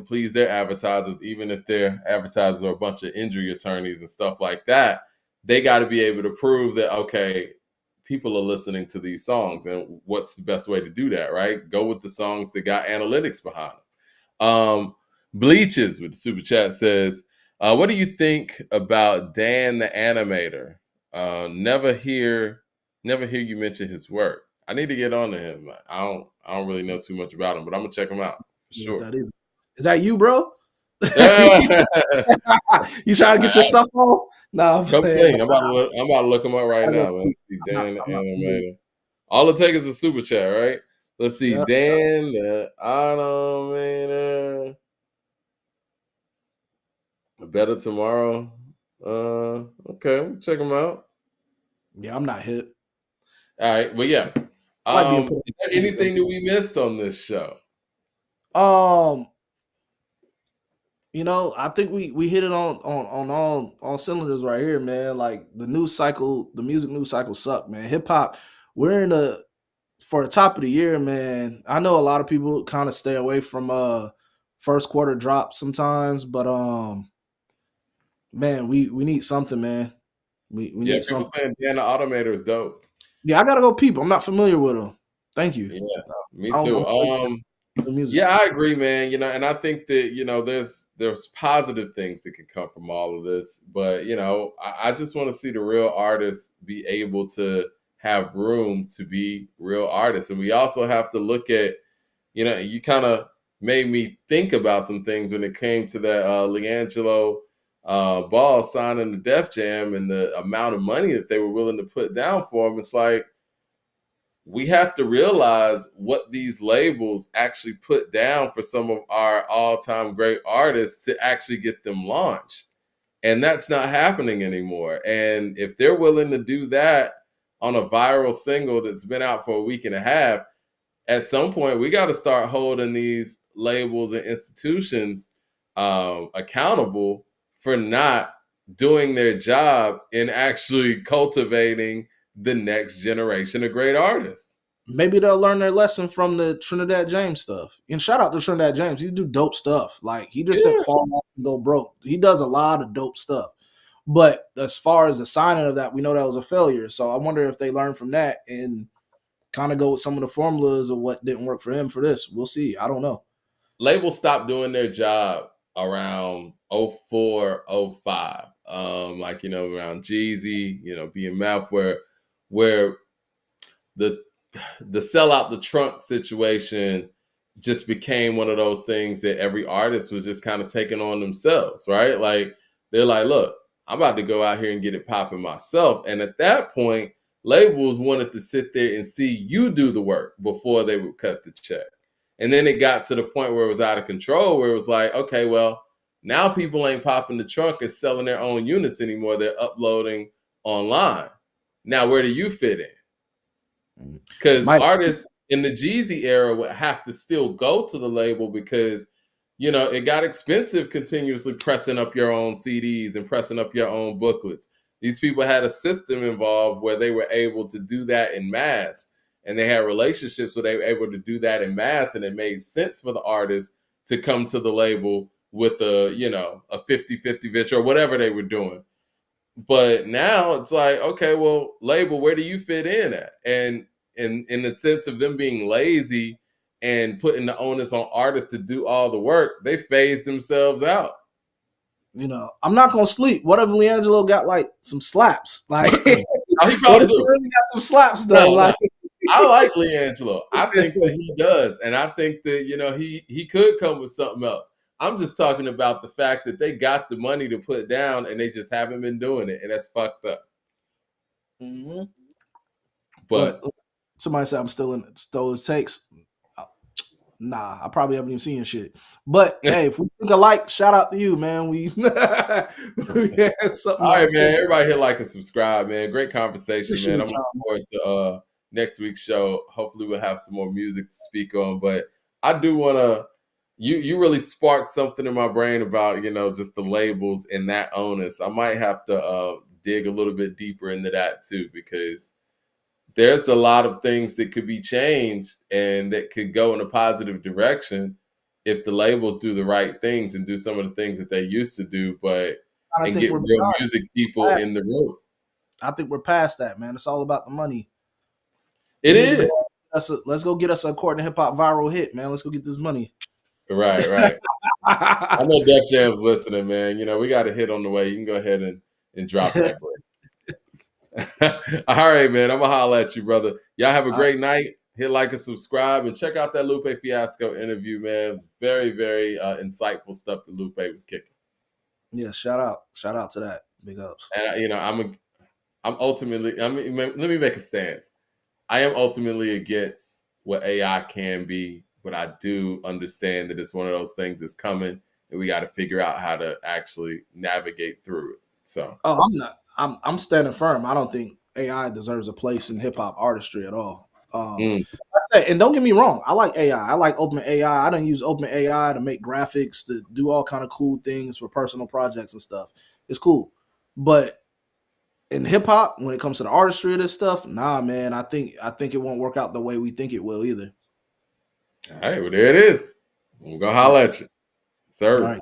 A: please their advertisers, even if their advertisers are a bunch of injury attorneys and stuff like that. They got to be able to prove that, okay, people are listening to these songs, and what's the best way to do that, right? Go with the songs that got analytics behind them. Bleaches with the super chat says, "What do you think about Dan the animator? Never hear you mention his work. I need to get on to him. I don't really know too much about him, but I'm gonna check him out for
B: with
A: sure."
B: that either. Is that you, bro?
A: I
B: You trying to get your stuff on? No, I'm
A: Come
B: playing.
A: clean. I'm about to look him up right
B: I gotta
A: now,
B: go
A: man.
B: peep.
A: Let's see,
B: I'm not.
A: Dan the
B: I'm not familiar.
A: Animator. All it takes is a super chat, right? Let's see,
B: Yeah.
A: Dan the Animator. Better tomorrow. Okay, check him out.
B: Yeah, I'm not hip.
A: All right, but yeah.
B: I like being put on
A: Is there
B: music though
A: anything that
B: too.
A: we missed on this show?
B: Um, I think we hit it on all cylinders right here, man. Like the news cycle, the music news cycle sucked, man. Hip hop, we're in the for the top of the year, man. I know a lot of people kind of stay away from first quarter drops sometimes, but man, we need something, man. We
A: Yeah,
B: need
A: people
B: something.
A: saying Dan the Automator is dope.
B: Yeah, I gotta go peep. I'm not familiar with him. Thank you.
A: Yeah, me
B: I don't.
A: too.
B: I'm not the music.
A: Yeah, I agree, man. And I think that there's positive things that can come from all of this, but I just want to see the real artists be able to have room to be real artists, and we also have to look at you kind of made me think about some things when it came to that LiAngelo Ball signing the Def Jam and the amount of money that they were willing to put down for him. It's like we have to realize what these labels actually put down for some of our all-time great artists to actually get them launched. And that's not happening anymore. And if they're willing to do that on a viral single that's been out for a week and a half, at some point we got to start holding these labels and institutions accountable for not doing their job in actually cultivating the next generation of great artists.
B: Maybe they'll learn their lesson from the Trinidad James stuff. And shout out to Trinidad James. He do dope stuff. Like, he just didn't
A: Yeah.
B: fall off and go broke. He does a lot of dope stuff. But as far as the signing of that, we know that was a failure. So I wonder if they learn from that and kind of go with some of the formulas of what didn't work for him for this. We'll see. I don't know.
A: Labels stopped doing their job around 04, 05. Like, around Jeezy, BMF, where the sell out the trunk situation just became one of those things that every artist was just kind of taking on themselves, right? Like, they're like, look, I'm about to go out here and get it popping myself. And at that point, labels wanted to sit there and see you do the work before they would cut the check. And then it got to the point where it was out of control, where it was like, okay, well, now people ain't popping the trunk and selling their own units anymore. They're uploading online. Now, where do you fit in? Because
B: Mike,
A: artists in the Jeezy era would have to still go to the label because, it got expensive continuously pressing up your own CDs and pressing up your own booklets. These people had a system involved where they were able to do that in mass, and they had relationships where they were able to do that in mass, and it made sense for the artist to come to the label with a 50-50 venture or whatever they were doing. But now it's like, okay, well, label, where do you fit in at? And in the sense of them being lazy and putting the onus on artists to do all the work, they phased themselves out.
B: I'm not gonna sleep. What if LiAngelo got like some slaps? Like,
A: Oh, he
B: what
A: probably
B: if he
A: do.
B: really got some slaps done?
A: No,
B: Like,
A: I like LiAngelo. I think that he does, and I think that he could come with something else. I'm just talking about the fact that they got the money to put down, and they just haven't been doing it, and that's fucked up.
B: mm-hmm.
A: But
B: But somebody said I'm still in Stole's takes. Nah, I probably haven't even seen shit. But hey, if we think alike, shout out to you, man. We had something.
A: all right, man. Everybody hit like and subscribe, man. Great conversation, man. I'm
B: Appreciate
A: looking forward to next week's show. Hopefully, we'll have some more music to speak on. But I do want to. You really sparked something in my brain about just the labels and that onus. I might have to dig a little bit deeper into that too, because there's a lot of things that could be changed and that could go in a positive direction if the labels do the right things and do some of the things that they used to do,
B: I
A: and
B: think
A: get
B: we're
A: real music people in the room.
B: I think we're past that, man. It's all about the money.
A: It is.
B: Let's go get us a Court and Hip Hop viral hit, man. Let's go get this money.
A: Right. I know Def Jam's listening, man. We got a hit on the way. You can go ahead and drop that break. All right, man. I'm gonna holler at you, brother. Y'all have a great night. Hit like and subscribe, and check out that Lupe Fiasco interview, man. Very, very insightful stuff that Lupe was kicking.
B: Yeah, shout out to that. Big ups.
A: And I'm ultimately. Let me make a stance. I am ultimately against what AI can be, but I do understand that it's one of those things that's coming, and we got to figure out how to actually navigate through it. So,
B: I'm not. I'm standing firm. I don't think AI deserves a place in hip hop artistry at all. And don't get me wrong, I like AI. I like Open AI. I don't use Open AI to make graphics, to do all kind of cool things for personal projects and stuff. It's cool, but in hip hop, when it comes to the artistry of this stuff, nah, man. I think it won't work out the way we think it will either.
A: all right, well, there it is. We're gonna holler at you,
B: All
A: sir.
B: right.